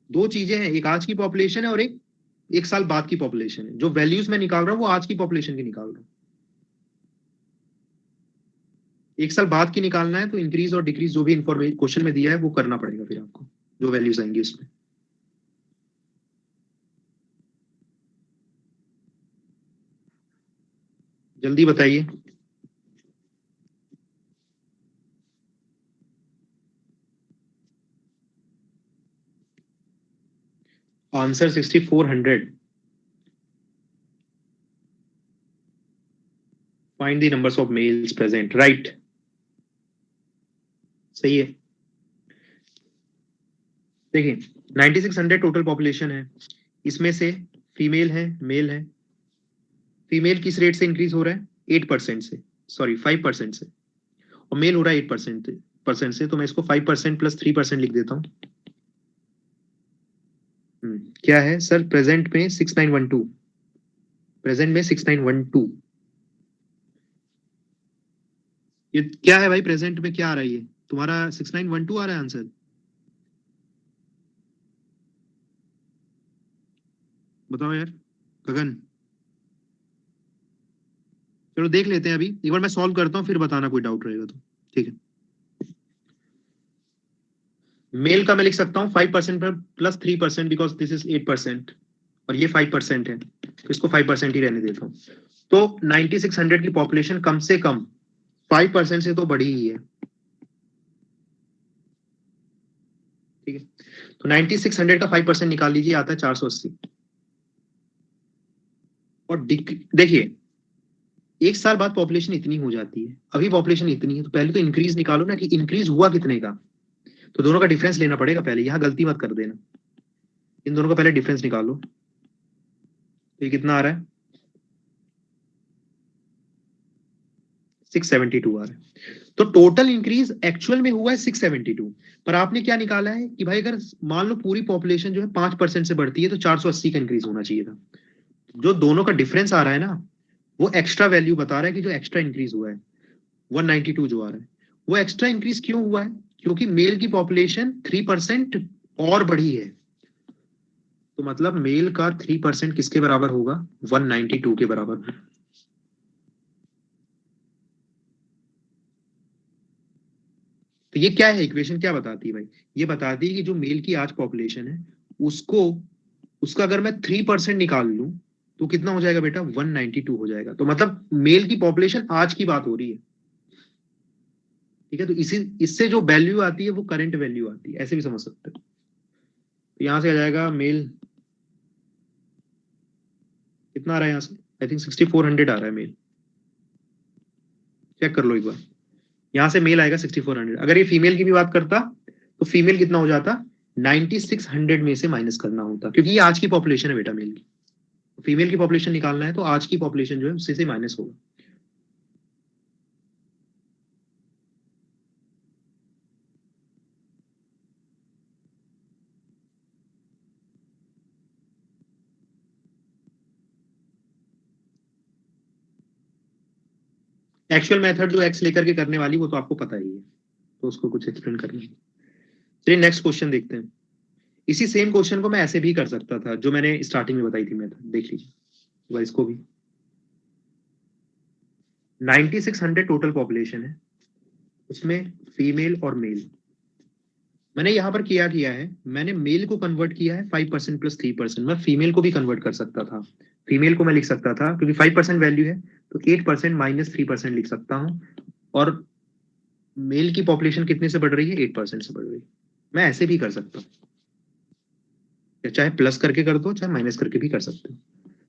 दो चीजें हैं, एक आज की पॉपुलेशन है और एक साल बाद की पॉपुलेशन है। जो वैल्यूज मैं निकाल रहा हूँ वो आज की पॉपुलेशन की निकाल रहा हूँ। एक साल बाद की निकालना है तो इंक्रीज और डिक्रीज जो भी इंफॉर्मेशन क्वेश्चन में दिया है वो करना पड़ेगा फिर आपको, जो वैल्यूज आएंगी उसमें। जल्दी बताइए। Answer 6400। Find the numbers of males present, right, सही है। देखिए 9600 टोटल पॉपुलेशन है, इसमें से फीमेल है मेल है। फीमेल किस रेट से इंक्रीज हो रहा है, 8% से, सॉरी 5% से, और मेल हो रहा है 8% से, तो मैं इसको 5% प्लस 3% लिख देता हूँ। क्या है सर प्रेजेंट में 6912, प्रेजेंट में 6912। ये क्या है भाई, प्रेजेंट में क्या आ रहा है? ये तुम्हारा 6912 आ रहा है आंसर? बताओ यार गगन। चलो देख लेते हैं, अभी एक बार मैं सॉल्व करता हूँ, फिर बताना कोई डाउट रहेगा तो। ठीक है, मेल का मैं लिख सकता हूँ 5% पर प्लस 3%, बिकॉज दिस इज 8% और ये 5% है, तो इसको 5% ही रहने देता हूँ। तो 9600 की पॉपुलेशन कम से कम 5% से तो बड़ी ही है। ठीक है, तो 9600 का 5% निकाल लीजिए, आता है 480। और देखिए, एक साल बाद पॉपुलेशन इतनी हो जाती है, अभी पॉपुलेशन इतनी है, तो पहले तो इंक्रीज निकालो ना कि इंक्रीज हुआ कितने का। तो दोनों का डिफरेंस लेना पड़ेगा पहले, यहां गलती मत कर देना। इन दोनों का पहले डिफरेंस निकालो, तो ये कितना आ रहा है? 672 आ रहा है। तो टोटल इंक्रीज एक्चुअल में हुआ है 672, पर आपने क्या निकाला है कि भाई अगर मान लो पूरी पॉपुलेशन जो है 5% से बढ़ती है तो 480 का इंक्रीज होना चाहिए था। जो दोनों का डिफरेंस आ रहा है ना, वो एक्स्ट्रा वैल्यू बता रहा है कि जो एक्स्ट्रा इंक्रीज हुआ है 192 जो आ रहा है, वो एक्स्ट्रा इंक्रीज क्यों हुआ है? क्योंकि मेल की पॉपुलेशन 3% और बढ़ी है। तो मतलब मेल का 3% किसके बराबर होगा? 192 के बराबर। तो ये क्या है, इक्वेशन क्या बताती है भाई? ये बताती है कि जो मेल की आज पॉपुलेशन है, उसको उसका अगर मैं 3% निकाल लूं तो कितना हो जाएगा बेटा? 192 हो जाएगा। तो मतलब मेल की पॉपुलेशन आज की बात हो रही है। ठीक है, तो इसी इससे जो वैल्यू आती है वो करंट वैल्यू आती है, ऐसे भी समझ सकते हो। तो यहां से आ जाएगा मेल कितना आ रहा है यहाँ से? आई थिंक 6400 आ रहा है मेल। चेक कर लो एक बार, यहाँ से मेल आएगा 6400। अगर ये फीमेल की भी बात करता तो फीमेल कितना हो जाता? 9600 में से माइनस करना होता, क्योंकि ये आज की पॉपुलेशन है बेटा मेल की। फीमेल की पॉपुलेशन निकालना है तो आज की पॉपुलेशन जो है उससे से माइनस होगा। एक्चुअल मेथड जो एक्स लेकर के करने वाली वो तो आपको पता ही है, तो उसको कुछ एक्सप्लेन करना है। चलिए नेक्स्ट क्वेश्चन देखते हैं। इसी सेम क्वेश्चन को मैं ऐसे भी कर सकता था, जो मैंने स्टार्टिंग में बताई थी मेथड, देख लीजिए एक बार इसको भी। 9600 टोटल पॉपुलेशन है, उसमें फीमेल और मेल। मैंने यहां पर किया है, मैंने मेल को कन्वर्ट किया है 5% प्लस 3%। मैं फीमेल को भी कन्वर्ट कर सकता था। फीमेल को मैं लिख सकता था, क्योंकि 5% वैल्यू है तो 8% माइनस 3% लिख सकता हूँ। और मेल की पॉपुलेशन कितने से बढ़ रही है? 8% से बढ़ रही है। मैं ऐसे भी कर सकता हूँ, या चाहे प्लस करके कर दो, चाहे माइनस करके भी कर सकते हो।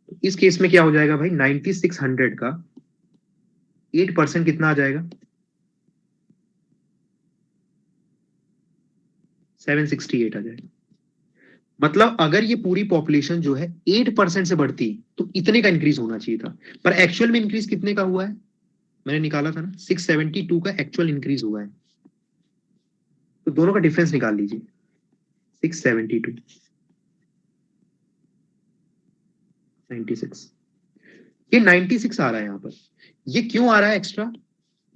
तो इस केस में क्या हो जाएगा भाई? 9600 का 8% कितना आ जाएगा? 768 आ जाएगा। मतलब अगर ये पूरी पॉपुलेशन जो है 8% से बढ़ती तो इतने का इंक्रीज होना चाहिए था, पर एक्चुअल में इंक्रीज कितने का हुआ है? मैंने निकाला था ना, 672 का एक्चुअल इंक्रीज हुआ है। तो दोनों का डिफरेंस निकाल लीजिए, 672 96। ये 96 आ रहा है यहाँ पर। ये क्यों आ रहा है एक्स्ट्रा?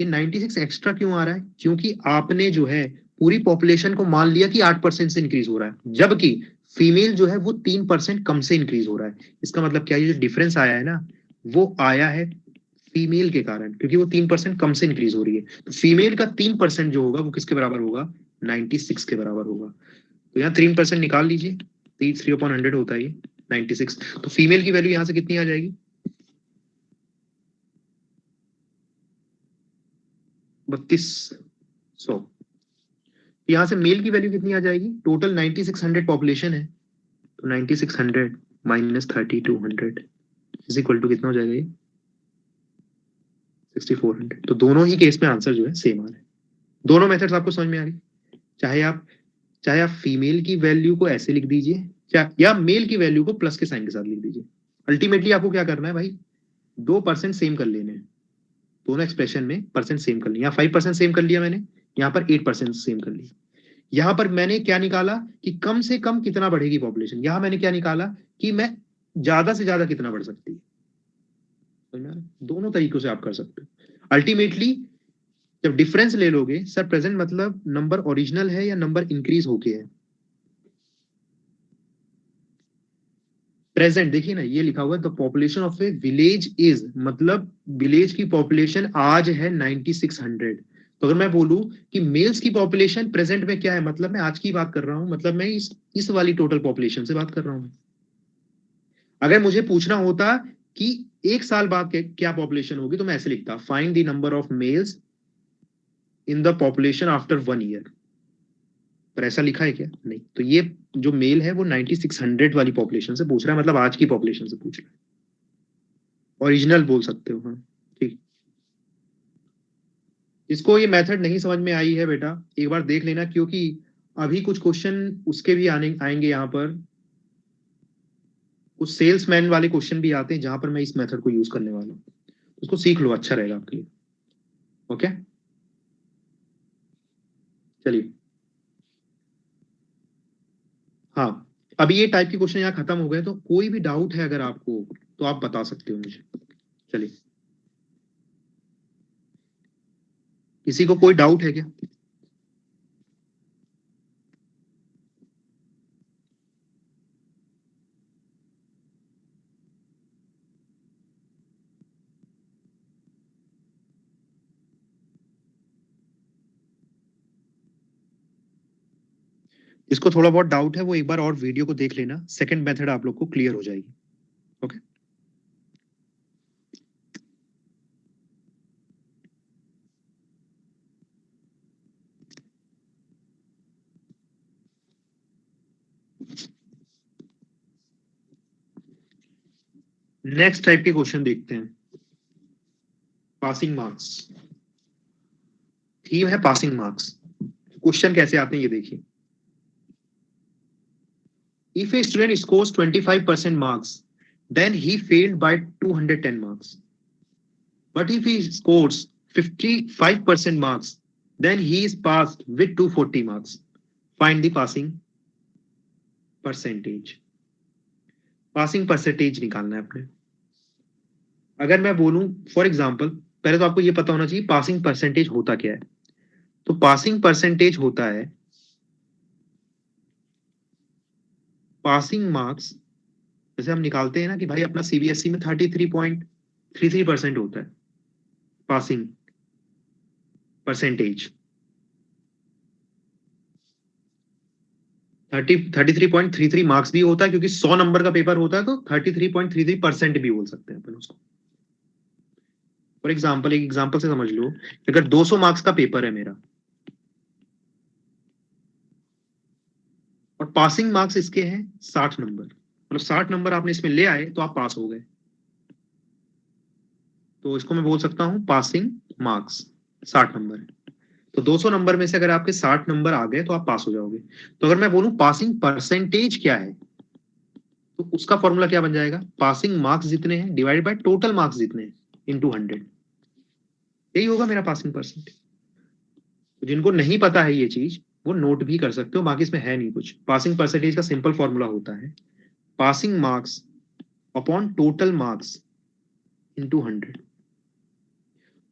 ये 96 एक्स्ट्रा क्यों आ रहा है? क्योंकि आपने जो है पूरी पॉपुलेशन को मान लिया कि 8% से इंक्रीज हो रहा है, जबकि फीमेल जो है वो 3% कम से इंक्रीज हो रहा है। इसका मतलब क्या, ये जो डिफरेंस आया है ना, वो आया है फीमेल के कारण, क्योंकि वो 3% कम से इंक्रीज हो रही है। तो फीमेल का 3% जो होगा वो किसके बराबर होगा? 96 के बराबर होगा। तो यहाँ 3% निकाल लीजिए, 3/100 होता है ये 96। तो फीमेल की वैल्यू यहाँ से कितनी आ जाएगी? 3200। यहाँ से मेल की वैल्यू कितनी आ जाएगी? टोटल 9600 पॉपुलेशन है, तो 9600 माइनस 3200 इज इक्वल टू कितना हो जाएगा? ये 6400। तो दोनों ही केस में आंसर जो है सेम आ रहा है। दोनों मेथड्स आपको समझ में आ रही? चाहे आप चाहे आप फीमेल की वैल्यू को ऐसे लिख दीजिए, या मेल की वैल्यू को प्लस के साइन के साथ लिख दीजिए। अल्टीमेटली आपको क्या करना है भाई? 2% सेम कर लेने हैं, दोनों एक्सप्रेशन में परसेंट सेम कर लिया। यहाँ 5% सेम कर लिया मैंने, यहाँ पर 8% सेम कर लिया। यहाँ पर मैंने क्या निकाला कि कम से कम कितना बढ़ेगी पॉपुलेशन। यहाँ मैंने क्या निकाला कि मैं ज्यादा से ज्यादा कितना बढ़ सकती है। दोनों तरीकों से आप कर सकते हो। अल्टीमेटली जब डिफरेंस ले लोगे, सर प्रेजेंट मतलब नंबर ओरिजिनल है या नंबर इंक्रीज होके है। प्रेजेंट देखिए ना, ये लिखा हुआ है the population of A village is, मतलब विलेज की पॉपुलेशन आज है 9600। तो अगर मैं बोलूं कि मेल्स की पॉपुलेशन प्रेजेंट में क्या है, मतलब मैं आज की बात कर रहा हूं, मतलब मैं इस वाली टोटल पॉपुलेशन से बात कर रहा हूं। अगर मुझे पूछना होता कि एक साल बाद क्या पॉपुलेशन होगी, तो मैं ऐसे लिखता, find the number of males in the population after 1 year. पर ऐसा लिखा है क्या? नहीं। तो ये जो मेल है वो 9600 वाली पॉपुलेशन से पूछ रहा है, मतलब आज की पॉपुलेशन से पूछ रहा है। ओरिजिनल बोल सकते हो, हाँ ठीक। इसको ये मेथड नहीं समझ में आई है बेटा, एक बार देख लेना, क्योंकि अभी कुछ क्वेश्चन उसके भी आएंगे यहाँ पर, कुछ सेल्समैन वाले क्वेश्चन भी आते हैं जहां पर मैं इस मेथड को यूज करने वाला हूँ। उसको सीख लो, अच्छा रहेगा आपके लिए। ओके, चलिए। हाँ, अभी ये टाइप के क्वेश्चन यहाँ खत्म हो गए, तो कोई भी डाउट है अगर आपको तो आप बता सकते हो मुझे। चलिए, किसी को कोई डाउट है क्या? इसको थोड़ा बहुत डाउट है वो एक बार और वीडियो को देख लेना, सेकंड मेथड आप लोग को क्लियर हो जाएगी। ओके, नेक्स्ट टाइप के क्वेश्चन देखते हैं। पासिंग मार्क्स, थीम है पासिंग मार्क्स। क्वेश्चन कैसे आते हैं ये देखिए। If a student scores 25% marks, then he failed by 210 marks. But if he scores 55% marks, then he is passed with 240 marks. Find the passing percentage. Passing percentage निकालना है अपने। अगर मैं बोलूं फॉर एग्जांपल, पहले तो आपको ये पता होना चाहिए पासिंग परसेंटेज होता क्या है। तो पासिंग परसेंटेज होता है पासिंग मार्क्स, जैसे हम निकालते हैं ना कि भाई अपना सीबीएसई में 33.33% होता है पासिंग परसेंटेज। 33.33 मार्क्स भी होता है, क्योंकि 100 नंबर का पेपर होता है, तो 33.33% भी बोल सकते हैं अपन उसको। फॉर एग्जाम्पल, एक एग्जाम्पल से समझ लो, अगर 200 मार्क्स का पेपर है मेरा और पासिंग मार्क्स इसके हैं 60 नंबर, मतलब 60 नंबर आपने इसमें ले आए तो आप पास हो गए, तो इसको मैं बोल सकता हूं पासिंग मार्क्स 60 नंबर है। तो 200 नंबर में से अगर आपके 60 नंबर आ गए तो आप पास हो जाओगे। तो अगर मैं बोलूं पासिंग परसेंटेज क्या है, तो उसका फॉर्मूला क्या बन जाएगा, पासिंग मार्क्स जितने हैं डिवाइड बाय टोटल मार्क्स जितने हैं इनटू 100, यही होगा मेरा पासिंग परसेंटेज। तो जिनको नहीं पता है ये चीज वो नोट भी कर सकते हो, बाकी इसमें है नहीं कुछ। पासिंग परसेंटेज का सिंपल फॉर्मूला होता है passing marks upon total marks into 100।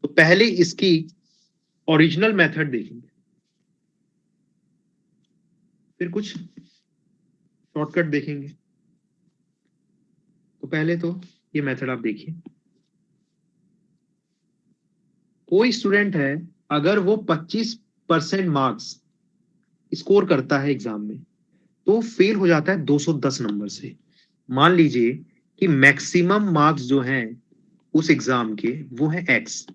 तो पहले इसकी ओरिजिनल मेथड देखेंगे, फिर कुछ शॉर्टकट देखेंगे। तो पहले तो ये मेथड आप देखिए। कोई स्टूडेंट है, अगर वो 25% मार्क्स स्कोर करता है एग्जाम में, तो फेल हो जाता है 210 नंबर से। मान लीजिए कि मैक्सिमम मार्क्स जो हैं उस एग्जाम के वो है एक्स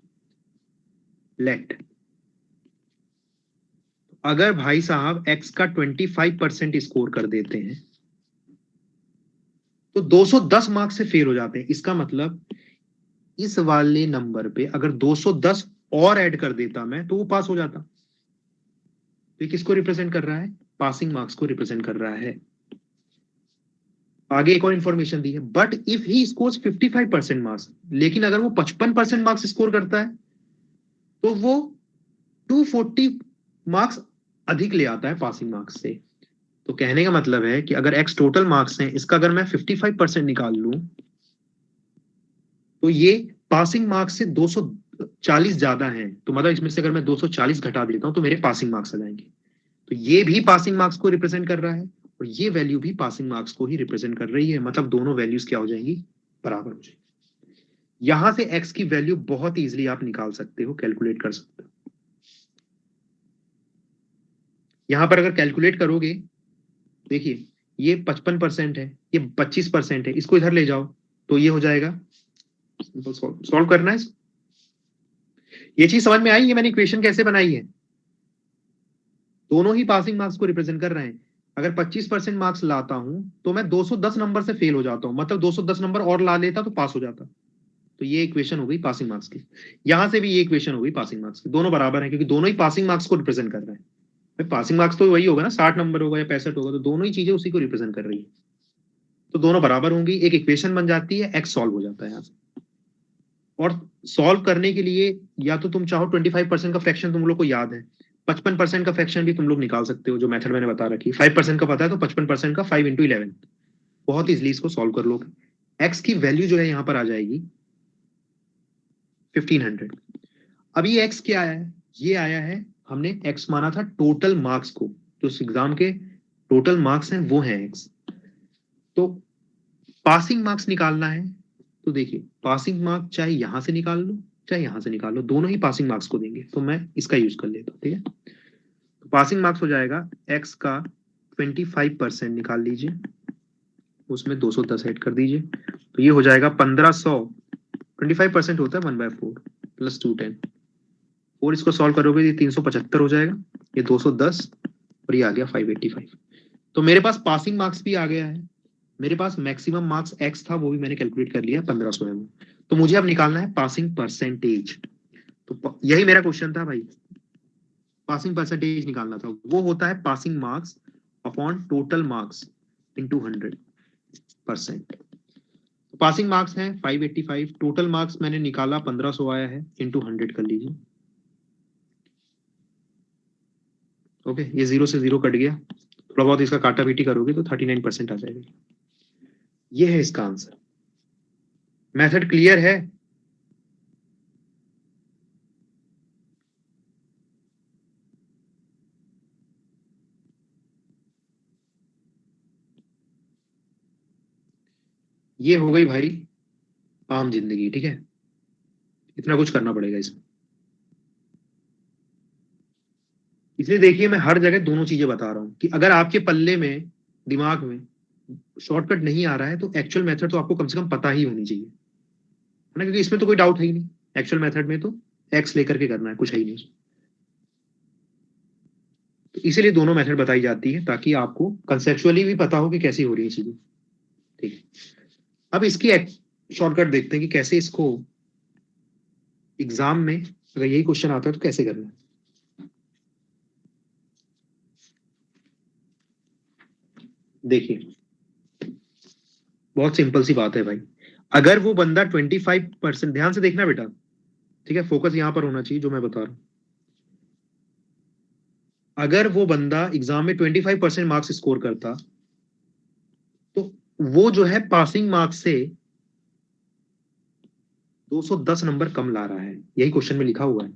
लेट। अगर भाई साहब एक्स का 25% स्कोर कर देते हैं तो 210 मार्क्स से फेल हो जाते हैं। इसका मतलब इस वाले नंबर पे अगर 210 और ऐड कर देता मैं तो वो पास हो जाता। तो किसको रिप्रेजेंट कर रहा है, पासिंग मार्क्स को रिप्रेजेंट कर रहा है। आगे एक और इंफॉर्मेशन दी है, but if he scores 55% marks, लेकिन अगर वो 55% मार्क्स स्कोर करता है तो वो 240 मार्क्स अधिक ले आता है पासिंग मार्क्स से। तो कहने का मतलब है कि अगर एक्स टोटल मार्क्स हैं, इसका अगर मैं 55% निकाल लूं तो ये पासिंग मार्क्स से 240 ज्यादा है, तो मतलब इसमें से अगर मैं 240 घटा देता हूं तो मेरे पासिंग मार्क्स आ जाएंगे। तो ये भी पासिंग मार्क्स को रिप्रेजेंट कर रहा है और ये वैल्यू भी पासिंग मार्क्स को ही रिप्रेजेंट कर रही है, मतलब दोनों वैल्यूज क्या हो जाएंगी, बराबर हो जाएंगी। यहां से x की वैल्यू बहुत इजीली आप निकाल सकते हो, कैलकुलेट कर सकते हो। यहां पर अगर कैलकुलेट करोगे, देखिए ये 55% है, ये 25% है, इसको इधर ले जाओ तो ये हो जाएगा, सॉल्व करना है। ये चीज समझ में आई, ये मैंने इक्वेशन कैसे बनाई है, दोनों ही पासिंग मार्क्स को रिप्रेजेंट कर रहे हैं। अगर 25% मार्क्स लाता हूं तो मैं 210 नंबर से फेल हो जाता हूं, मतलब 210 नंबर और ला लेता तो पास हो जाता। तो ये इक्वेशन हो गई पासिंग मार्क्स की। यहां से भी ये इक्वेशन हो गई पासिंग मार्क्स की, दोनों बराबर है क्योंकि दोनों ही पासिंग मार्क्स को रिप्रेजेंट कर रहे हैं। पासिंग मार्क्स तो वही होगा ना, 60 नंबर होगा या 65 होगा, तो दोनों ही चीजें उसी को रिप्रेजेंट कर रही है, तो दोनों बराबर होंगी, एक इक्वेशन बन जाती है, एक्स सॉल्व हो जाता है यहाँ से। और सॉल्व करने के लिए या तो तुम चाहो 25% का फ्रैक्शन तुम लोग को याद है, 55% का फ्रैक्शन भी तुम लोग निकाल सकते हो, जो मेथड मैंने बता रखी है। 5% का पता है तो 55% का 5 इंटू 11, बहुत इजिली इसको सॉल्व कर लोगे। एक्स की वैल्यू जो है यहाँ पर आ जाएगी 1500। अब ये एक्स क्या आया है, ये आया है, हमने एक्स माना था टोटल मार्क्स को, जो एग्जाम के टोटल मार्क्स हैं वो है एक्स। तो पासिंग मार्क्स निकालना है, तो देखिए पासिंग मार्क्स चाहे यहां से निकाल लो चाहे यहां से निकाल लो, दोनों ही पासिंग मार्क्स को देंगे, तो मैं इसका यूज कर लेता हूँ, ठीक है। तो पासिंग मार्क्स हो जाएगा एक्स का 25% निकाल लीजिए, उसमें 210 ऐड कर दीजिए, तो ये हो जाएगा 1500। 25% होता है 1/4 प्लस 210, और इसको सॉल्व करोगे ये 375 हो जाएगा, ये 210 और ये आ गया 585। तो मेरे पास पासिंग मार्क्स भी आ गया है, मेरे पास मैक्सिमम मार्क्स एक्स था वो भी मैंने कैलकुलेट कर लिया 1500 है वो। तो मुझे अब निकालना है पासिंग परसेंटेज, तो यही मेरा क्वेश्चन था भाई, पासिंग परसेंटेज निकालना था, वो होता है passing marks upon total marks into 100%। Passing marks है 585, टोटल मार्क्स मैंने निकाला 1500 आया है, इनटू 100 कर लीजिए। ओके, ये 0 से 0 कट गया, थोड़ा बहुत इसका काटा पीटी करोगे तो 39% आ जाएगा। ये है इसका आंसर। मेथड क्लियर है? ये हो गई भाई आम जिंदगी, ठीक है, इतना कुछ करना पड़ेगा इसमें। इसलिए देखिए मैं हर जगह दोनों चीजें बता रहा हूं कि अगर आपके पल्ले में, दिमाग में शॉर्टकट नहीं आ रहा है तो एक्चुअल मेथड तो आपको कम से कम पता ही होनी चाहिए, है ना, क्योंकि इसमें तो कोई डाउट है ही नहीं, एक्चुअल मेथड में तो एक्स लेकर के करना है, कुछ है ही नहीं। तो इसीलिए दोनों मेथड बताई जाती है ताकि आपको कंसेप्चुअली भी पता हो कि कैसी हो रही है चीजें, ठीक है। अब इसकी शॉर्टकट देखते हैं कि कैसे इसको एग्जाम में अगर यही क्वेश्चन आता है तो कैसे करना है। देखिए बहुत सिंपल सी बात है भाई, अगर वो बंदा 25%, ध्यान से देखना बेटा, ठीक है, फोकस यहां पर होना चाहिए जो मैं बता रहा हूं। अगर वो बंदा एग्जाम में 25% मार्क्स स्कोर करता तो वो जो है पासिंग मार्क्स से 210 नंबर कम ला रहा है, यही क्वेश्चन में लिखा हुआ है,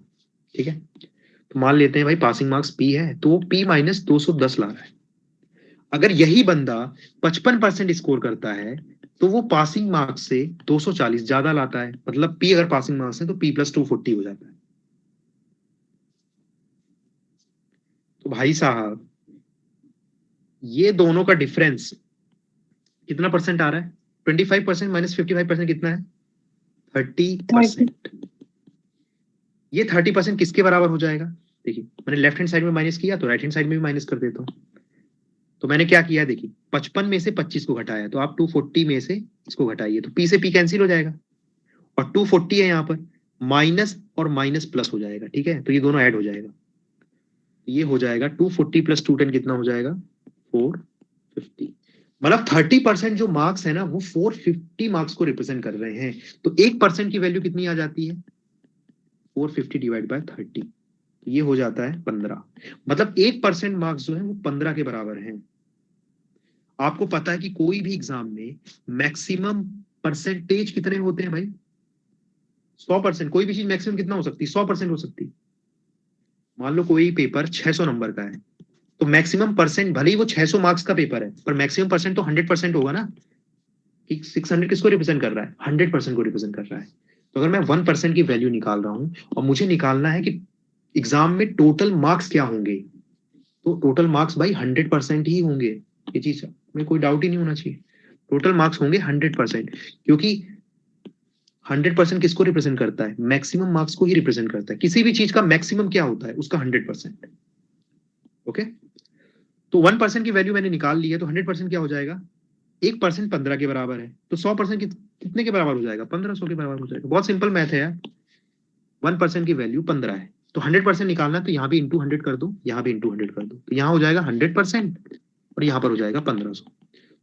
ठीक है। तो मान लेते हैं भाई पासिंग मार्क्स पी है, तो वो पी माइनस 210 ला रहा है। अगर यही बंदा 55% स्कोर करता है तो वो पासिंग मार्क्स से 240 ज्यादा लाता है, मतलब पी अगर पासिंग मार्क्स है तो पी प्लस 240 हो जाता है। तो भाई साहब ये दोनों का डिफरेंस कितना परसेंट आ रहा है, 25% माइनस 55% कितना है, 30%। ये 30% किसके बराबर हो जाएगा, देखिए मैंने लेफ्ट हैंड साइड में माइनस किया तो राइट हैंड साइड में भी माइनस कर देता हूँ। तो मैंने क्या किया, देखिए 55 में से 25 को घटाया, तो आप 240 में से इसको घटाइए, तो पी से पी कैंसिल हो जाएगा, और 240 है यहाँ पर, माइनस और माइनस प्लस हो जाएगा, ठीक है, तो ये दोनों ऐड हो जाएगा, ये हो जाएगा 240 प्लस 210 कितना हो जाएगा, 450। मतलब 30% जो मार्क्स है ना वो 450 मार्क्स को रिप्रेजेंट कर रहे हैं। तो 1% की वैल्यू कितनी आ जाती है, 450 डिवाइड बाय 30, ये हो जाता है 15। मतलब 1% मार्क्स जो है वो 15 के बराबर है। आपको पता है कि कोई भी एग्जाम में मैक्सिमम परसेंटेज कितने होते हैं भाई, 100%। कोई भी चीज मैक्सिमम कितना हो सकती है? 100% हो सकती है। मान लो कोई पेपर 600 नंबर का है, तो मैक्सिमम परसेंट, भले ही वो 600 मार्क्स का पेपर है, पर मैक्सिमम परसेंट तो 100% होगा ना। कि 600 किसको रिप्रेजेंट कर रहा है? 100% को रिप्रेजेंट कर रहा है। तो अगर मैं 1% की वैल्यू निकाल रहा हूं और मुझे निकालना है कि एग्जाम में टोटल मार्क्स क्या होंगे, तो टोटल मार्क्स भाई 100% ही होंगे। ये चीज में कोई डाउट ही नहीं होना चाहिए। टोटल मार्क्स होंगे 100%, क्योंकि 100% किसको रिप्रेजेंट करता है? मैक्सिमम मार्क्स को ही रिप्रेजेंट करता है। किसी भी चीज का मैक्सिमम क्या होता है? उसका 100%। ओके, तो 1% की वैल्यू मैंने निकाल ली है, तो 100% क्या हो जाएगा? 1% 15 के बराबर है, तो 100% कितने के बराबर हो जाएगा? 1500 के बराबर हो जाएगा। बहुत सिंपल मैथ है यार। 1% की वैल्यू 15 है, तो 100% निकालना, तो यहाँ भी इंटू 100 कर दो, यहाँ भी इंटू 100 कर दो, तो यहाँ हो जाएगा 100% और यहाँ पर हो जाएगा 1500।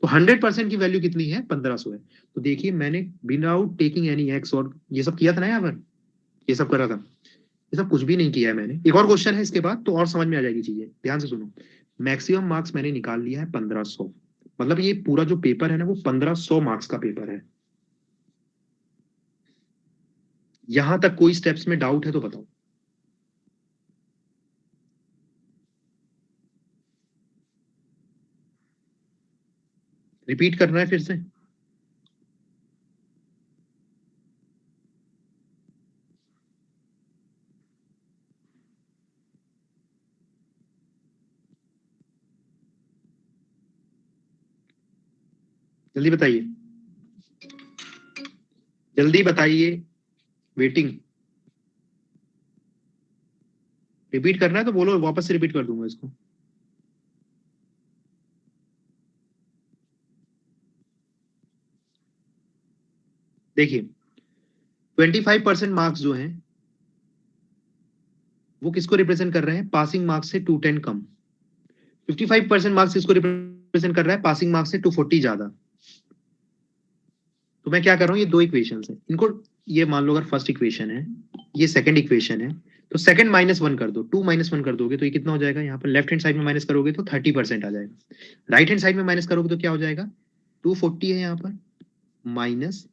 तो 100% की वैल्यू कितनी है? 1500 है। तो देखिए मैंने विदाउट टेकिंग एनी एक्स और ये सब किया था ना यहाँ पर, ये सब करा था, ये सब कुछ भी नहीं किया है मैंने। एक और क्वेश्चन है इसके बाद, तो और समझ में आ जाएगी चीजें, ध्यान से सुनो। मैक्सिमम मार्क्स मैंने निकाल लिया है 1500, मतलब ये पूरा जो पेपर है ना, वो 1500 मार्क्स का पेपर है। यहां तक कोई स्टेप्स में डाउट है तो बताओ। रिपीट करना है फिर से? जल्दी बताइए, जल्दी बताइए, वेटिंग। रिपीट करना है तो बोलो, वापस से रिपीट कर दूंगा इसको। देखिए 25% मार्क्स जो हैं वो किसको रिप्रेजेंट कर रहे हैं? पासिंग मार्क्स से 210 कम। 55% मार्क्स किसको रिप्रेजेंट कर रहा है? पासिंग मार्क्स से 240 ज्यादा। तो मैं क्या कर रहा हूँ, ये दो इक्वेशन है, इनको, ये मान लो अगर फर्स्ट इक्वेशन है, ये सेकंड इक्वेशन है, तो सेकंड -1 कर दो, 2 - 1 कर दोगे तो ये कितना हो जाएगा? यहाँ पर लेफ्ट हैंड साइड में माइनस करोगे तो 30% आ जाएगा, राइट हैंड साइड में माइनस करोगे तो क्या हो जाएगा? 240 है यहाँ पर माइनस,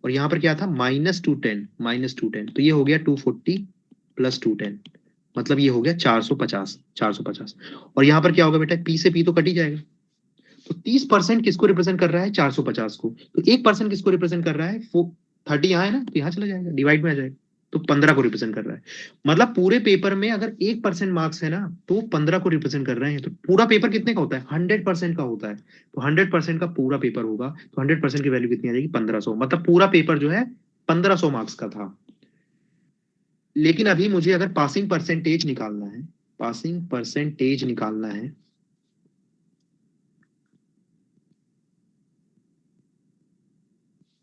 और यहाँ पर क्या था? -210, -210, तो ये हो गया 240 + 210, मतलब ये हो गया 450, 450। और यहाँ पर क्या होगा बेटा? पी से पी तो कट ही जाएगा। तो 30% किसको रिप्रेजेंट कर रहा है? 450 को। तो 1% किसको रिप्रेजेंट कर रहा है? 30 यहाँ है ना, तो यहाँ चला जाएगा, डिवाइड में आ जाएगा, तो 15 को रिप्रेजेंट कर रहा है। मतलब पूरे पेपर में अगर 1% मार्क्स है ना, तो 15 को रिप्रेजेंट कर रहे हैं। तो पूरा पेपर कितने का होता है? 100% का होता है। तो 100% का पूरा पेपर होगा, तो 100% की वैल्यू कितनी आ जाएगी? 1500। मतलब पूरा पेपर जो है 1500 मार्क्स का था। लेकिन अभी मुझे अगर पासिंग परसेंटेज निकालना है, पासिंग परसेंटेज निकालना है,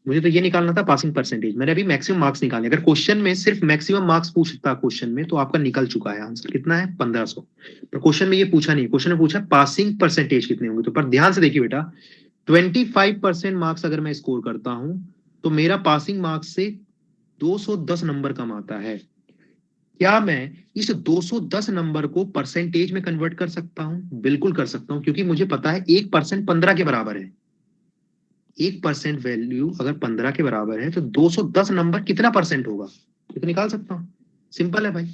मुझे तो ये निकालना था पासिंग परसेंटेज। मैंने अभी मैक्सिमम मार्क्स निकाले। अगर क्वेश्चन में सिर्फ मैक्सिमम मार्क्स पूछता क्वेश्चन में, तो आपका निकल चुका है आंसर। कितना है? 1500। पर क्वेश्चन में ये पूछा नहीं, क्वेश्चन में पूछा पासिंग परसेंटेज कितने होंगे। तो पर ध्यान से देखिए बेटा, 25% मार्क्स अगर मैं स्कोर करता हूं, तो मेरा पासिंग मार्क्स से 210 नंबर कम आता है। क्या मैं इस 210 नंबर को परसेंटेज में कन्वर्ट कर सकता हूं? बिल्कुल कर सकता हूं, क्योंकि मुझे पता है 1% 15 के बराबर है। 1% वैल्यू अगर 15 के बराबर है, तो 210 नंबर कितना परसेंट होगा, ये तो निकाल सकता हूं। सिंपल है भाई।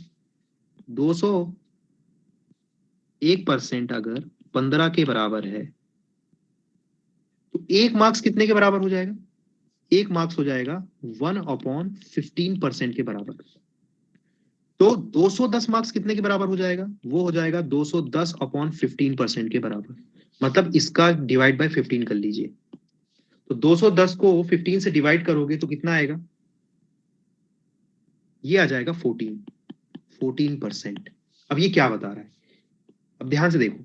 201% अगर 15 के बराबर है, तो एक मार्क्स कितने के बराबर हो जाएगा? एक मार्क्स हो जाएगा 1/15% के बराबर। तो 210 मार्क्स कितने के बराबर हो जाएगा? वो हो जाएगा 210/15% के बराबर। मतलब इसका डिवाइड बाय 15 कर लीजिए। तो 210 को 15 से डिवाइड करोगे तो कितना आएगा? ये आ जाएगा 14%। अब ये क्या बता रहा है? अब ध्यान से देखो,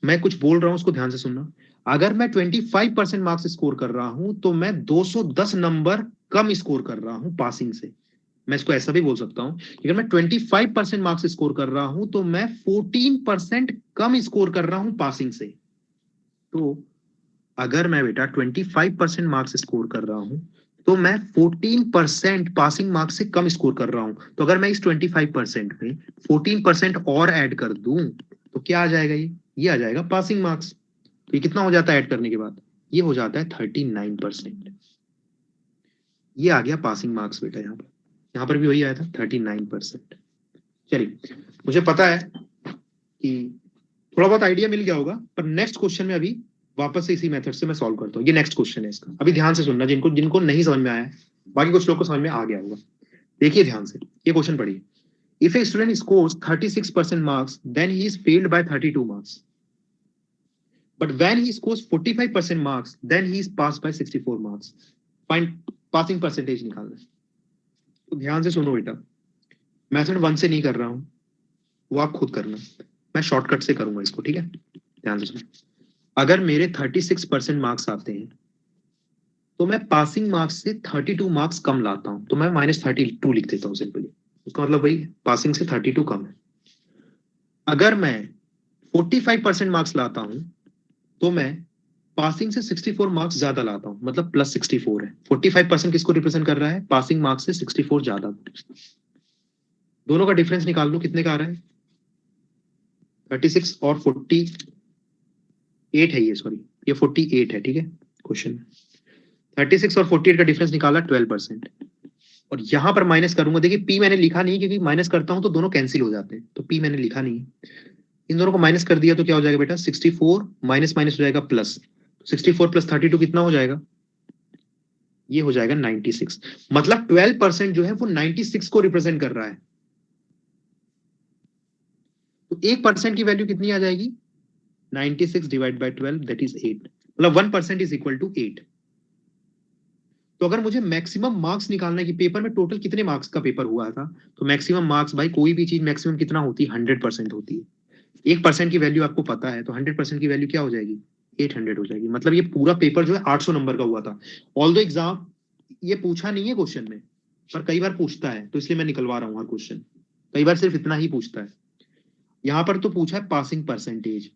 मैं कुछ बोल रहा हूं, उसको ध्यान से सुनना। अगर मैं 25% मार्क्स स्कोर कर रहा हूं, तो मैं 210 नंबर कम स्कोर कर रहा हूं पासिंग से। मैं इसको ऐसा भी बोल सकता हूं कि अगर मैं 25% मार्क्स स्कोर कर रहा हूं, तो मैं 14% कम स्कोर कर रहा हूं पासिंग से। तो अगर मैं बेटा 25% मार्क्स स्कोर कर रहा हूं, तो मैं 14% पासिंग मार्क्स से कम स्कोर कर रहा हूं। तो अगर मैं इस 25% में 14% और ऐड कर दूं, तो क्या आ जाएगा? ये आ जाएगा पासिंग मार्क्स। तो ये कितना हो जाता है ऐड करने के बाद? ये हो जाता है 39%। ये आ गया पासिंग मार्क्स बेटा यहाँ पर। यहाँ पर भी वही आया था 39%। चलिए, मुझे पता है कि थोड़ा बहुत आइडिया मिल गया होगा, पर नेक्स्ट क्वेश्चन में अभी वापस से इसी मेथड से मैं सॉल्व करता हूँ। ये नेक्स्ट क्वेश्चन है इसका, अभी ध्यान से सुनना, जिनको जिनको नहीं समझ में आया है, बाकी कुछ लोग को समझ में आ गया होगा। देखिए ध्यान से, ये क्वेश्चन पढ़िए। If a student scores 36% marks, then he is failed by 32 marks. But when he scores 45% marks, then he is passed by 64 marks. Find passing percentage निकालना है। तो ध्यान से सुनो बेटा, मेथड 1 से नहीं कर रहा हूं, वो आप खुद करना, मैं शॉर्टकट से करूंगा इसको, ठीक है? ध्यान से सुनो। अगर मेरे 36% मार्क्स आते हैं तो मैं पासिंग मार्क्स से 32 मार्क्स कम लाता हूं, तो मैं -32 लिख देता हूं सिंपली। उसका मतलब वही, पासिंग से 32 कम है। अगर मैं 45% मार्क्स लाता हूं तो मैं पासिंग से 64 मार्क्स ज्यादा लाता हूं, मतलब +64 है। 45% किसको रिप्रेजेंट कर रहा है? पासिंग मार्क्स से 64 ज्यादा। दोनों का डिफरेंस निकाल लो, कितने का आ रहा है? 36 और 48 है ये, सॉरी ये 48 है, ठीक है? क्वेश्चन 36 और 48 का डिफरेंस निकाला 12%। और यहां पर माइनस करूंगा, देखिए पी मैंने लिखा नहीं क्योंकि माइनस करता हूं तो दोनों कैंसिल हो जाते हैं, तो पी मैंने लिखा नहीं। इन दोनों को माइनस कर दिया तो क्या हो जाएगा बेटा? 64 माइनस माइनस हो जाएगा प्लस, 64 + 32 कितना हो जाएगा? ये हो जाएगा 96। मतलब 12% जो है वो 96 को रिप्रेजेंट कर रहा है। तो 1% की वैल्यू कितनी आ जाएगी? 96 डिवाइड बाय 12 दैट इज 8। मतलब 1% इज इक्वल टू 8। तो अगर मुझे मैक्सिमम मार्क्स निकालना है कि पेपर में टोटल कितने मार्क्स का पेपर हुआ था, तो मैक्सिमम मार्क्स, भाई कोई भी चीज मैक्सिमम कितना होती है? 100% होती है। 1% की वैल्यू आपको पता है, तो 100% की वैल्यू क्या हो जाएगी? 800 हो जाएगी। मतलब ये पूरा पेपर जो है 800 नंबर का हुआ था। ऑल्दो एग्जाम ये पूछा नहीं है क्वेश्चन में, पर कई बार पूछता है, तो इसलिए मैं निकलवा रहा हूँ हर क्वेश्चन। कई बार सिर्फ इतना ही पूछता है। यहाँ पर तो पूछा है पासिंग परसेंटेज।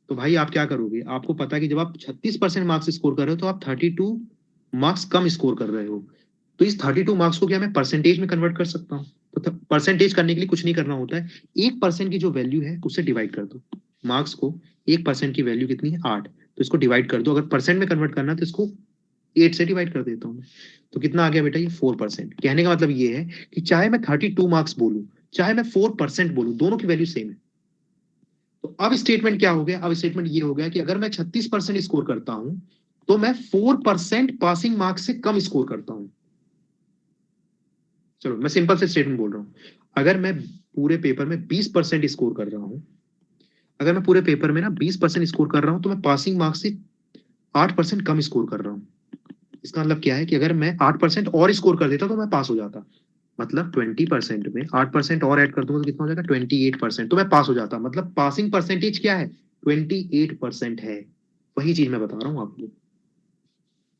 तो भाई आप क्या करोगे? आपको पता है कि जब आप 36% मार्क्स स्कोर कर रहे हो तो आप 32 मार्क्स कम स्कोर कर रहे हो। तो इस 32 मार्क्स को क्या मैं परसेंटेज में कन्वर्ट कर सकता हूँ? तो परसेंटेज करने के लिए कुछ नहीं करना होता है, 1% की जो वैल्यू है उससे डिवाइड कर दो। मार्क्स को 1% की वैल्यू कितनी है? 8। तो इसको डिवाइड कर दो। अगर परसेंट में कन्वर्ट करना तो इसको 8 से डिवाइड कर देता हूँ। तो कितना आ गया बेटा? ये 4%। कहने का मतलब ये है कि चाहे मैं 32 मार्क्स बोलूं, चाहे मैं 4% बोलूं, दोनों की वैल्यू सेम है। तो अब स्टेटमेंट क्या हो गया? अब स्टेटमेंट ये हो गया कि अगर मैं 36% स्कोर करता हूं तो मैं 4% पासिंग मार्क्स से कम स्कोर करता हूं। चलो मैं सिंपल से स्टेटमेंट बोल रहा हूं। अगर मैं पूरे पेपर में 20% स्कोर कर रहा हूं, अगर मैं पूरे पेपर में ना 20% स्कोर कर रहा हूं, तो मैं पासिंग मार्क्स से 8% कम स्कोर कर रहा हूं। इसका मतलब क्या है कि अगर मैं 8% और स्कोर कर देता तो मैं पास हो जाता। मतलब 20% में 8% और ऐड कर दूंगा तो कितना हो जाएगा? 28%। तो मैं पास हो जाता। मतलब पासिंग परसेंटेज क्या है? 28% है। वही चीज मैं बता रहा हूं आपको।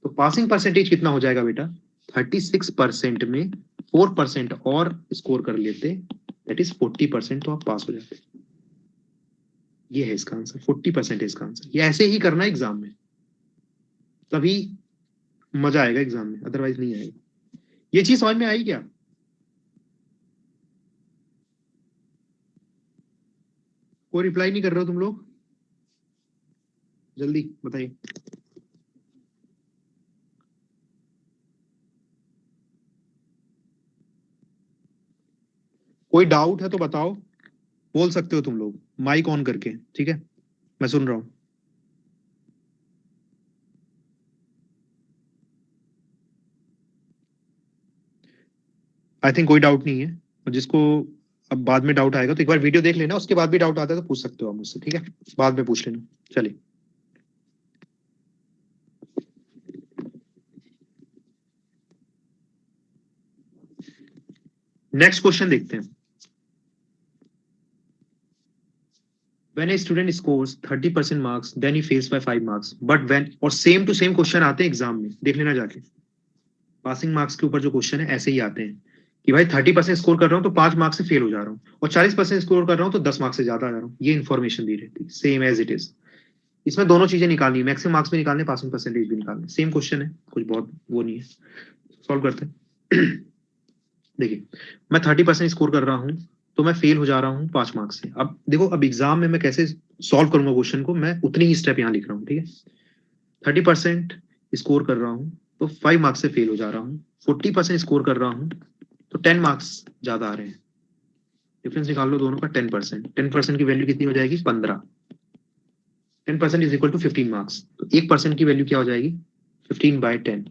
तो पासिंग परसेंटेज कितना हो जाएगा बेटा? 36% में 4% और स्कोर कर लेते, दैट इज 40%, तो आप पास हो जाते। ये है इसका आंसर, 40% है इसका आंसर। ये ऐसे ही करना है एग्जाम में, तभी मजा आएगा एग्जाम में, अदरवाइज नहीं आएगा। ये चीज समझ में आई क्या? कोई रिप्लाई नहीं कर रहे हो तुम लोग? जल्दी बताइए। कोई डाउट है तो बताओ, बोल सकते हो तुम लोग माइक ऑन करके, ठीक है? मैं सुन रहा हूं। आई थिंक कोई डाउट नहीं है। और जिसको अब बाद में डाउट आएगा तो एक बार वीडियो देख लेना, उसके बाद भी डाउट आता है तो पूछ सकते हो आप मुझसे, ठीक है? बाद में पूछ लेना। चलिए नेक्स्ट क्वेश्चन देखते हैं। When a student scores 30% marks, then he fails by 5 marks. But when, और सेम टू सेम क्वेश्चन आते हैं एग्जाम में, देख लेना जाके। पासिंग मार्क्स के ऊपर जो क्वेश्चन है ऐसे ही आते हैं कि भाई 30% स्कोर कर रहा हूँ तो 5 मार्क्स से फेल हो जा रहा हूँ, और 40% स्कोर कर रहा हूँ तो 10 मार्क्स से ज्यादा आ जा रहा हूँ। ये इन्फॉर्मेशन दी रहती है, सेम एज इट इज। इसमें दोनों चीजें निकालनी है, मैक्सिमम मार्क्स भी निकालने, पासिंग परसेंटेज भी निकालने। सेम क्वेश्चन है, कुछ बहुत वो नहीं है। सॉल्व करते हैं। देखिए, मैं 30% स्कोर कर रहा हूँ तो मैं फेल हो जा रहा हूँ 5 मार्क्स से। अब देखो, अब एग्जाम में मैं कैसे सॉल्व करूंगा क्वेश्चन को, मैं उतनी ही स्टेप यहाँ लिख रहा हूँ, ठीक है? 30% स्कोर कर रहा हूँ तो 5 मार्क्स से फेल हो जा रहा हूँ। 40% स्कोर कर रहा हूँ तो 10 मार्क्स ज्यादा आ रहे हैं। डिफरेंस निकाल लो दोनों का 10%। 10% की वैल्यू कितनी हो जाएगी? 15। 10% इज इक्वल टू 15 मार्क्स। तो 1% की वैल्यू क्या हो जाएगी? 15/10,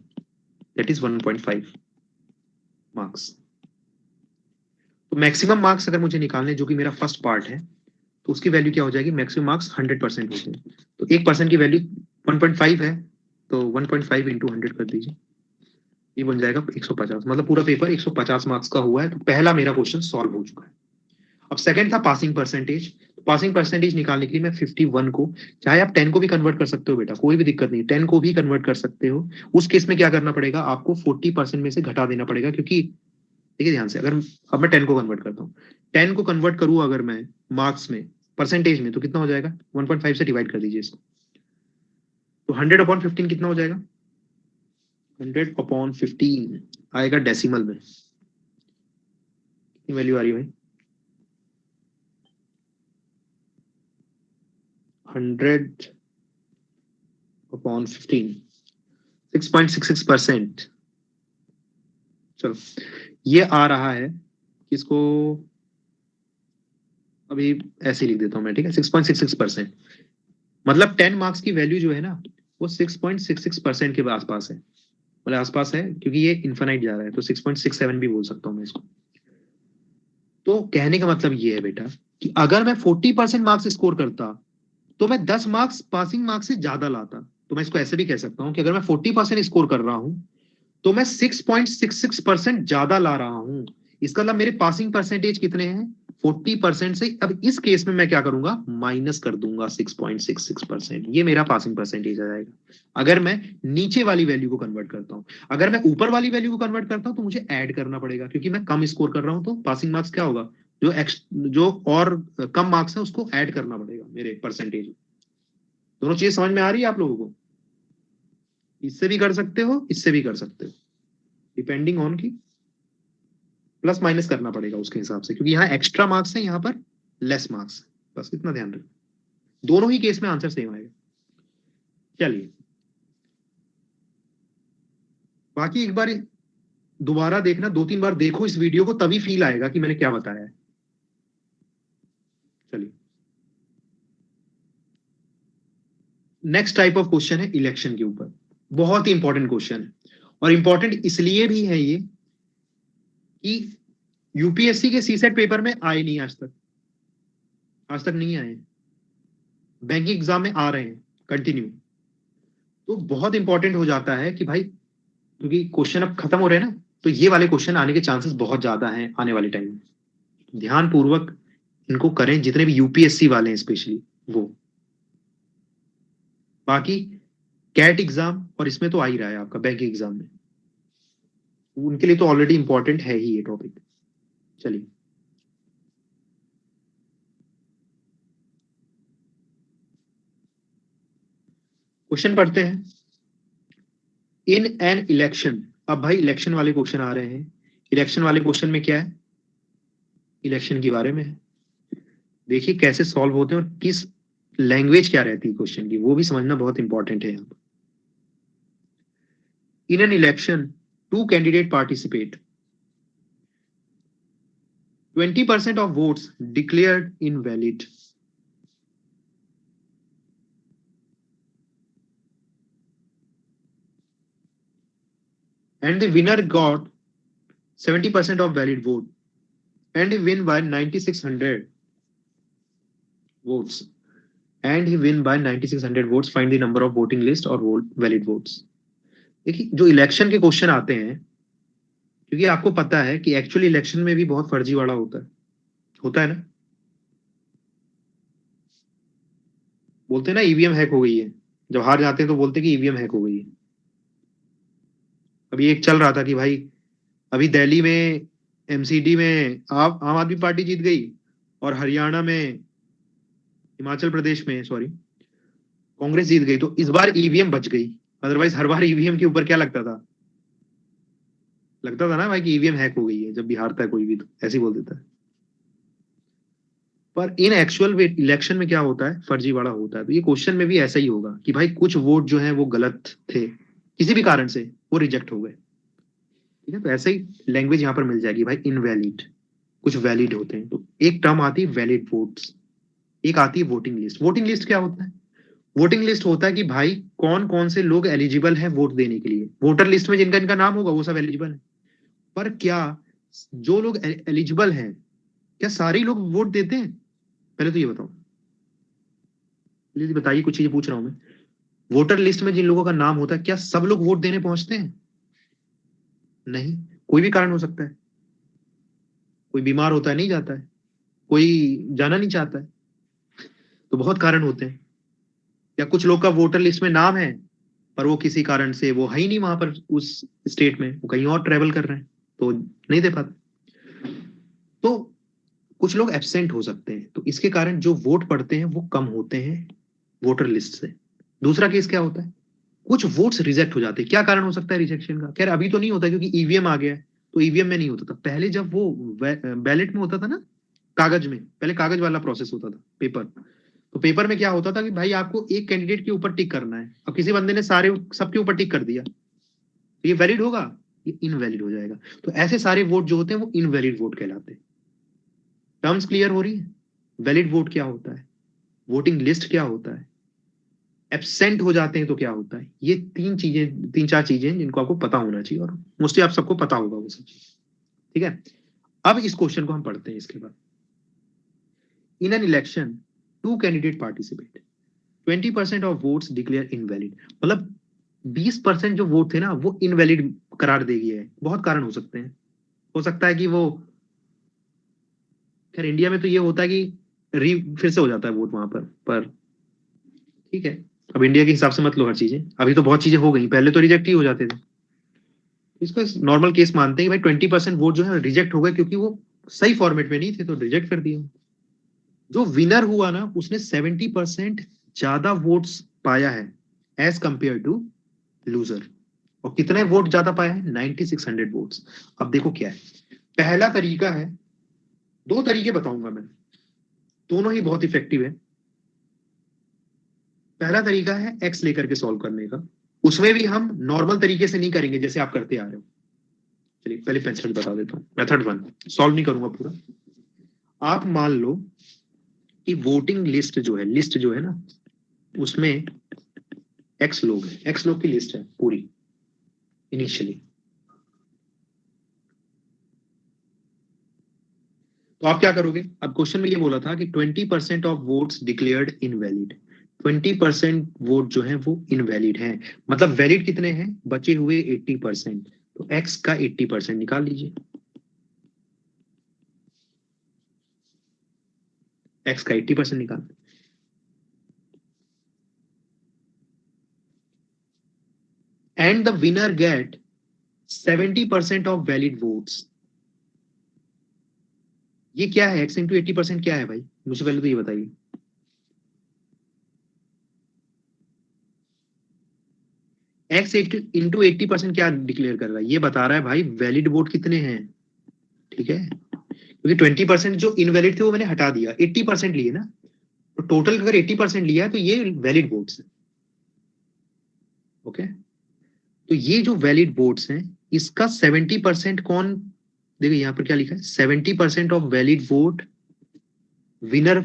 दैट इज 1.5 मार्क्स। तो मैक्सिमम मार्क्स अगर मुझे निकालने, जो कि मेरा फर्स्ट पार्ट है, तो उसकी वैल्यू क्या हो जाएगी? मैक्सिमम मार्क्स 100% होते हैं। तो 1% की वैल्यू 1.5 है, तो 1.5 इंटू 100 कर दीजिए, ये बन जाएगा 150। मतलब पूरा पेपर 150 मार्क्स का हुआ है। तो पहला मेरा क्वेश्चन सॉल्व हो चुका है। अब सेकंड था पासिंग परसेंटेज। पासिंग परसेंटेज निकालने के लिए मैं 51 को, चाहे आप 10 को भी कन्वर्ट कर सकते हो बेटा, कोई भी दिक्कत नहीं, 10 को भी कन्वर्ट कर सकते हो। उस केस में क्या करना पड़ेगा? आपको 40% में से घटा देना पड़ेगा, क्योंकि देखिए ध्यान से, अगर अब मैं 10 को कन्वर्ट करता हूँ, 10 को कन्वर्ट करूँ अगर मैं मार्क्स में, परसेंटेज में, तो कितना हो जाएगा? 1.5 से डिवाइड कर दीजिए इसको। तो 100/15 कितना हो जाएगा? 100/15 आएगा डेसिमल में। कितनी वैल्यू आ रही है भाई? 100/15, 6.66%। चलो, ये आ रहा है, किसको अभी ऐसे ही लिख देता हूं मैं, ठीक है? 6.66%। मतलब 10 मार्क्स की वैल्यू जो है ना, वो 6.66% के आसपास है। मतलब आसपास है, क्योंकि ये इन्फाइनाइट जा रहा है, तो 6.67 भी बोल सकता हूँ मैं इसको। तो कहने का मतलब ये है बेटा, कि अगर मैं 40% मार्क्स स्कोर करता, तो मैं 10 मार्क्स पासिंग मार्क्स से ज्यादा लाता। तो मैं इसको ऐसे भी कह सकता हूँ कि अगर मैं 40% स्कोर कर रहा हूं, तो मैं 6.66% ज्यादा ला रहा हूं। इसका मतलब मेरे पासिंग परसेंटेज कितने हैं? 40% से। अब इस केस में मैं क्या करूंगा? माइनस कर दूंगा 6.66%। ये मेरा पासिंग परसेंटेज आ जाएगा, अगर मैं नीचे वाली वैल्यू को कन्वर्ट करता हूं। अगर मैं ऊपर वाली वैल्यू को कन्वर्ट करता हूं, तो मुझे ऐड करना पड़ेगा, क्योंकि मैं कम स्कोर कर रहा हूं, तो पासिंग मार्क्स क्या होगा? जो और कम मार्क्स है उसको ऐड करना पड़ेगा मेरे परसेंटेज। दोनों चीज समझ में आ रही है आप लोगों को? इससे भी कर सकते हो, इससे भी कर सकते हो, डिपेंडिंग ऑन की प्लस माइनस करना पड़ेगा उसके हिसाब से, क्योंकि यहाँ एक्स्ट्रा मार्क्स है, यहाँ पर लेस मार्क्स। बस इतना ध्यान रखो, दोनों ही केस में आंसर सेम आएगा। चलिए, बाकी एक बार दोबारा देखना, 2-3 बार देखो इस वीडियो को, तभी फील आएगा कि मैंने क्या बताया है। चलिए, नेक्स्ट टाइप ऑफ क्वेश्चन है इलेक्शन के ऊपर। बहुत ही इंपॉर्टेंट क्वेश्चन है, और इंपॉर्टेंट इसलिए भी है ये कि यूपीएससी के सीसेट पेपर में आए नहीं आज तक, आज तक नहीं आए। बैंकिंग एग्जाम में आ रहे हैं कंटिन्यू। तो बहुत इंपॉर्टेंट हो जाता है कि भाई, क्योंकि क्वेश्चन अब खत्म हो रहे हैं ना, तो ये वाले क्वेश्चन आने के चांसेस बहुत ज्यादा हैं आने वाले टाइम में। ध्यान पूर्वक इनको करें, जितने भी यूपीएससी वाले हैं स्पेशली वो। बाकी कैट एग्जाम और इसमें तो आ ही रहा है आपका बैंक एग्जाम में, उनके लिए तो ऑलरेडी इंपॉर्टेंट है ही ये टॉपिक। चलिए, क्वेश्चन पढ़ते हैं। इन एन इलेक्शन, अब भाई इलेक्शन वाले क्वेश्चन आ रहे हैं। इलेक्शन वाले क्वेश्चन में क्या है? इलेक्शन के बारे में है। देखिए कैसे सॉल्व होते हैं, और किस लैंग्वेज क्या रहती है क्वेश्चन की, वो भी समझना बहुत इंपॉर्टेंट है यहाँ पर। In an election, two candidates participate. 20% of votes declared invalid. And the winner got 70% of valid vote. And he win by 9600 votes. And he win by 9600 votes. Find the number of voting list or valid votes. देखिए, जो इलेक्शन के क्वेश्चन आते हैं, क्योंकि आपको पता है कि एक्चुअली इलेक्शन में भी बहुत फर्जीवाड़ा होता है ना। बोलते हैं ना ईवीएम हैक हो गई है, जब हार जाते हैं तो बोलते हैं कि ईवीएम हैक हो गई है। अभी एक चल रहा था कि भाई, अभी दिल्ली में एमसीडी में आप आम आदमी पार्टी जीत गई, और हरियाणा में, हिमाचल प्रदेश में सॉरी, कांग्रेस जीत गई। तो इस बार ईवीएम बच गई, अदरवाइज हर बार ईवीएम के ऊपर क्या लगता था? लगता था ना भाई कि ईवीएम हैक हो गई है, जब भी हारता है कोई भी तो ऐसे ही बोल देता है। पर इन एक्चुअल इलेक्शन में क्या होता है? फर्जीवाड़ा होता है। तो ये क्वेश्चन में भी ऐसा ही होगा कि भाई कुछ वोट जो है वो गलत थे, किसी भी कारण से वो रिजेक्ट हो गए। ठीक है, तो ऐसे ही लैंग्वेज यहाँ पर मिल जाएगी भाई, इनवैलिड, कुछ वैलिड होते हैं। तो एक टर्म आती है वैलिड वोट्स, एक आती है वोटिंग लिस्ट। वोटिंग लिस्ट क्या होता है? वोटिंग लिस्ट होता है कि भाई कौन कौन से लोग एलिजिबल है वोट देने के लिए। वोटर लिस्ट में जिनका इनका नाम होगा वो सब एलिजिबल है, पर क्या जो लोग एलिजिबल हैं क्या सारे लोग वोट देते हैं? पहले तो ये बताओ, प्लीज बताइए, कुछ चीजें पूछ रहा हूं मैं। वोटर लिस्ट में जिन लोगों का नाम होता है क्या सब लोग वोट देने पहुंचते हैं? नहीं, कोई भी कारण हो सकता है। कोई बीमार होता है नहीं जाता है, कोई जाना नहीं चाहता है, तो बहुत कारण होते हैं। या कुछ लोग का वोटर लिस्ट में नाम है पर वो किसी कारण से वो है ही नहीं वहां पर उस स्टेट में, वो कहीं और ट्रेवल कर रहे हैं, तो नहीं दे पाते। तो कुछ लोग एब्सेंट हो सकते हैं, तो इसके कारण जो वोट पड़ते हैं वो कम होते हैं वोटर लिस्ट से। दूसरा केस क्या होता है? कुछ वोट्स रिजेक्ट हो जाते हैं। क्या कारण हो सकता है रिजेक्शन का? खैर अभी तो नहीं होता क्योंकि ईवीएम आ गया है, तो ईवीएम में नहीं होता था। पहले जब वो बैलेट में होता था ना, कागज में, पहले कागज वाला प्रोसेस होता था, पेपर। तो पेपर में क्या होता था कि भाई आपको एक कैंडिडेट के ऊपर टिक करना है, अब किसी बंदे ने सारे सबके ऊपर टिक कर दिया, तो ये वैलिड होगा? ये इनवैलिड हो जाएगा। तो ऐसे सारे वोट जो होते हैं वो इनवैलिड वोट कहलाते हैं। टर्म्स क्लियर हो रही है? वैलिड वोट क्या होता है, वोटिंग लिस्ट क्या होता है, एब्सेंट हो जाते हैं तो क्या होता है, ये तीन चीजें, तीन चार चीजें जिनको आपको पता होना चाहिए, और मोस्टली आप सबको पता होगा वो सब चीज। ठीक है, अब इस क्वेश्चन को हम पढ़ते हैं इसके बाद। In an election two candidate participate, 20% of votes declare invalid. मतलब 20% जो वोट थे ना वो इनवैलिड करार दे गया है। बहुत कारण हो सकते हैं। हो सकता है कि वो, खैर इंडिया में तो ये होता है कि फिर से हो जाता है वोट वहां पर ठीक है, अब इंडिया के हिसाब से मत लो हर चीजें, अभी तो बहुत चीजें हो गई, पहले तो रिजेक्ट ही हो जाते थे। इसको नॉर्मल केस मानते हैं कि भाई 20% वोट जो है रिजेक्ट हो गए क्योंकि वो सही फॉर्मेट में नहीं थे, तो रिजेक्ट कर दिया। जो विनर हुआ ना उसने 70% ज्यादा वोट्स पाया है एज कंपेयर टू लूजर। और कितने वोट ज्यादा पाया है? 9600 वोट्स। अब देखो क्या है, पहला तरीका है, दो तरीके बताऊंगा मैं, दोनों ही बहुत इफेक्टिव है। पहला तरीका है एक्स लेकर के सॉल्व करने का, उसमें भी हम नॉर्मल तरीके से नहीं करेंगे जैसे आप करते आ रहे हो। चलिए पहले मेथड बता देता हूँ। मेथड 1, सॉल्व नहीं करूंगा पूरा। आप मान लो कि वोटिंग लिस्ट जो है, लिस्ट जो है ना उसमें एक्स लोग हैं, एक्स लोग की लिस्ट है पूरी इनिशियली। तो आप क्या करोगे? अब क्वेश्चन में ये बोला था कि 20% of votes declared invalid, 20% vote जो है वो इनवैलिड है। मतलब वैलिड कितने हैं? बचे हुए 80%। तो एक्स का 80% निकाल लीजिए, एक्स का 80% निकाल। And the winner get 70% of valid votes. ये क्या है? एक्स इंटू 80% क्या है भाई? मुझे पहले तो ये बताइए। एक्स इंटू 80% क्या डिक्लेयर कर रहा है? ये बता रहा है भाई वैलिड वोट कितने हैं। ठीक है, क्योंकि 20% जो इनवैलिड थे वो मैंने हटा दिया, 80% लिए ना, तो टोटल अगर 80% लिया है तो ये वैलिड वोट्स है। ओके, तो ये जो वैलिड वोट्स हैं इसका 70% कौन, देखिए यहाँ पर क्या लिखा है, 70% ऑफ वैलिड वोट विनर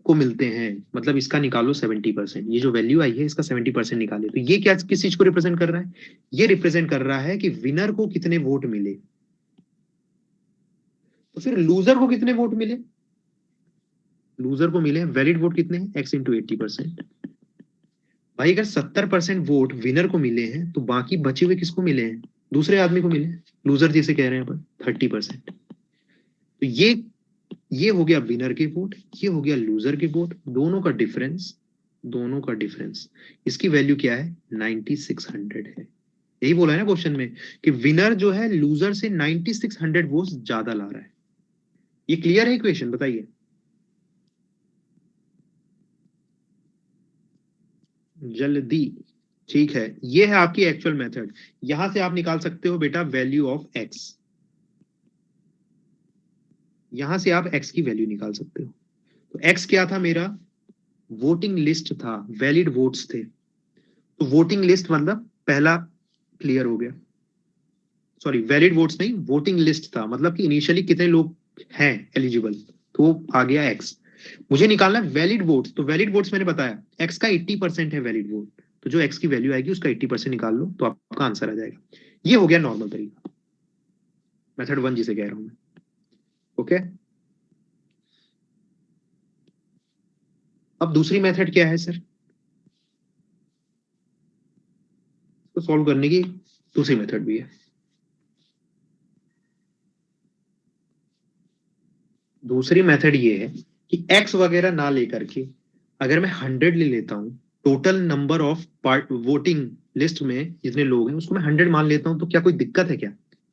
को मिलते हैं। मतलब इसका निकालो 70%, ये जो वैल्यू आई है इसका 70% निकाले, तो ये क्या किस चीज को रिप्रेजेंट कर रहा है? ये रिप्रेजेंट कर रहा है कि विनर को कितने वोट मिले। तो फिर लूजर को कितने वोट मिले? लूजर को मिले वैलिड वोट कितने हैं? X into 80%। भाई अगर 70% वोट विनर को मिले हैं तो बाकी बचे हुए किसको मिले हैं? दूसरे आदमी को मिले, लूजर जिसे कह रहे हैं अपन, 30%। तो ये हो गया विनर के वोट, ये हो गया लूजर के वोट, दोनों का डिफरेंस, दोनों का डिफरेंस, इसकी वैल्यू क्या है? 9600 है। यही बोला है ना क्वेश्चन में कि विनर जो है लूजर से 9600 वोट ज्यादा ला रहा है। ये क्लियर है इक्वेशन? बताइए जल्दी। ठीक है, ये है आपकी एक्चुअल मेथड। यहां से आप निकाल सकते हो बेटा वैल्यू ऑफ एक्स, यहां से आप एक्स की वैल्यू निकाल सकते हो। तो एक्स क्या था मेरा? वोटिंग लिस्ट था, वैलिड वोट्स थे। तो वोटिंग लिस्ट मतलब पहला क्लियर हो गया, सॉरी वैलिड वोट्स नहीं, वोटिंग लिस्ट था, मतलब कि इनिशियली कितने लोग हैं एलिजिबल, तो वो आ गया एक्स। मुझे निकालना है वैलिड वोट्स, तो वैलिड वोट्स मैंने बताया एक्स का 80% है वैलिड वोट, तो जो एक्स की वैल्यू आएगी उसका 80% निकाल लो तो आपका आंसर आ जाएगा। ये हो गया नॉर्मल तरीका, मेथड 1 जिसे कह रहा हूं मैं। ओके, अब दूसरी मेथड क्या है सर, तो सॉल्व करने की दूसरी मेथड भी है। दूसरी मेथड ये है कि एक्स वगैरह ना लेकर के अगर मैं 100 ले लेता हूं, total number of part voting list में जितने लोग हैं उसको मैं 100 मान लेता हूं, तो क्या कोई दिक्कत है क्या?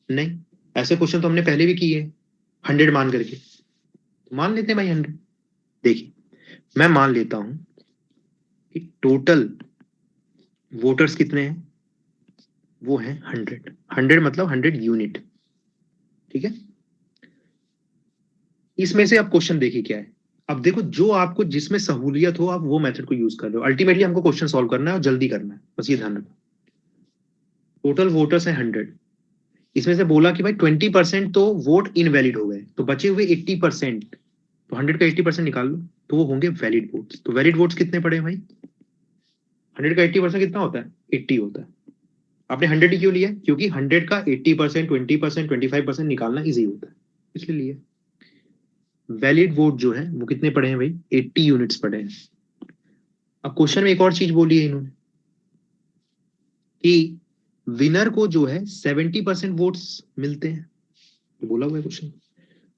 नहीं, ऐसे क्वेश्चन तो हमने पहले भी किए हैं 100 मान करके, तो मान लेते हैं भाई 100। देखिए मैं मान लेता हूं कि टोटल वोटर्स कितने हैं, वो है 100, 100 मतलब 100 यूनिट, ठीक है। इसमें से अब क्वेश्चन देखिए क्या है। अब देखो जो आपको जिसमें सहूलियत हो आप वो मेथड को यूज कर रहे हो, अल्टीमेटली हमको क्वेश्चन सॉल्व करना है और जल्दी करना है, बस ये ध्यान रखो। टोटल वोटर्स है 100, इसमें से बोला कि भाई 20% तो वोट इनवैलिड हो गए, तो बचे हुए 80%, तो 100 का 80% निकाल लो तो वो होंगे वैलिड वोट्स। तो वैलिड वोट्स कितने पड़े भाई, 100 का 80% कितना होता है, 80 होता है। आपने 100 ही क्यों लिया, क्योंकि 100 का 80%, 20%, 25% निकालना इजी होता है, इसलिए लिया। वैलिड वोट जो है वो कितने पड़े हैं भाई, 80 यूनिट्स पड़े हैं। अब क्वेश्चन में एक और चीज बोली है इन्होंने कि विनर को जो है 70% वोट्स मिलते हैं, तो बोला हुआ है क्वेश्चन।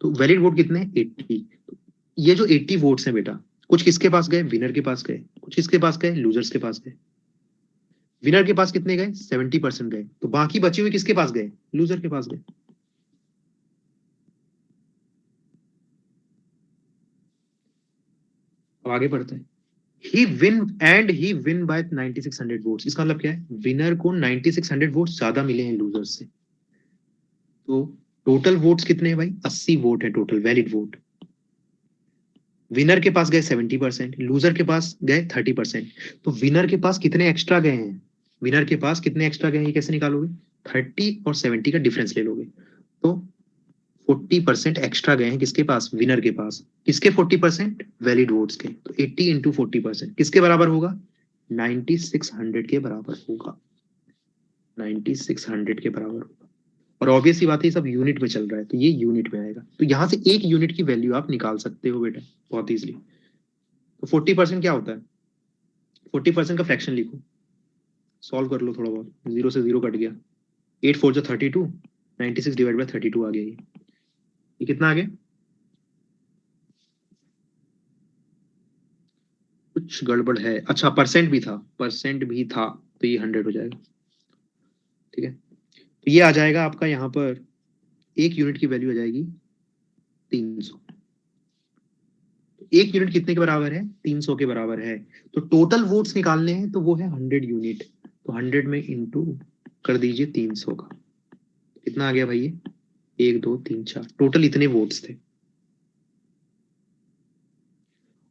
तो वैलिड वोट कितने हैं, 80। ये जो 80 वोट्स हैं बेटा, कुछ किसके पास गए, विनर के पास गए, कुछ किसके पास गए, लूजर्स के पास गए। विनर के पास कितने गए, 70% गए, तो बाकी बचे हुए किसके पास गए, लूजर के पास गए। अब आगे बढ़ते हैं। ही विन बाय 9600 वोट्स, इसका मतलब क्या है, विनर को 9600 वोट्स ज्यादा मिले हैं लूजर्स से। तो टोटल वोट्स कितने हैं भाई, 80 वोट है टोटल वैलिड वोट। विनर के पास गए 70%, लूजर के पास गए 30%, तो विनर के पास कितने एक्स्ट्रा गए हैं, विनर के पास कितने एक्स्ट्रा गए हैं ये कैसे निकालोगे, 30 और 70 का डिफरेंस ले लोगे, तो 40% एक्स्ट्रा गए हैं किसके पास, विनर के पास। किसके 40%, वैलिड वोट्स के, तो 80 इंटू 40% किसके बराबर होगा, 9600 के बराबर होगा, 9600 के बराबर होगा। और ऑब्वियस सी बात है सब यूनिट में चल रहा है तो ये यूनिट में आएगा, तो यहां से एक यूनिट की वैल्यू आप निकाल सकते हो बेटा बहुत इजीली। तो 40% क्या होता है, 40% का फ्रैक्शन लिखो, सॉल्व कर लो थोड़ा बहुत, 0 से 0 कट गया, 8 4 जो 32, 96 डिवाइड बाय 32 आ गया। ये कितना आ गया, कुछ गड़बड़ है, अच्छा परसेंट भी था, परसेंट भी था, तो ये 100 हो जाएगा, ठीक है। तो ये आ जाएगा आपका यहाँ पर एक यूनिट की वैल्यू आ जाएगी 300। एक यूनिट कितने के बराबर है, 300 के बराबर है। तो टोटल वोट्स निकालने हैं तो वो है 100 यूनिट, तो 100 में इंटू कर दीजिए 300 का, कितना आ गया भाई ये, 1 2 3 4, टोटल इतने वोट्स थे।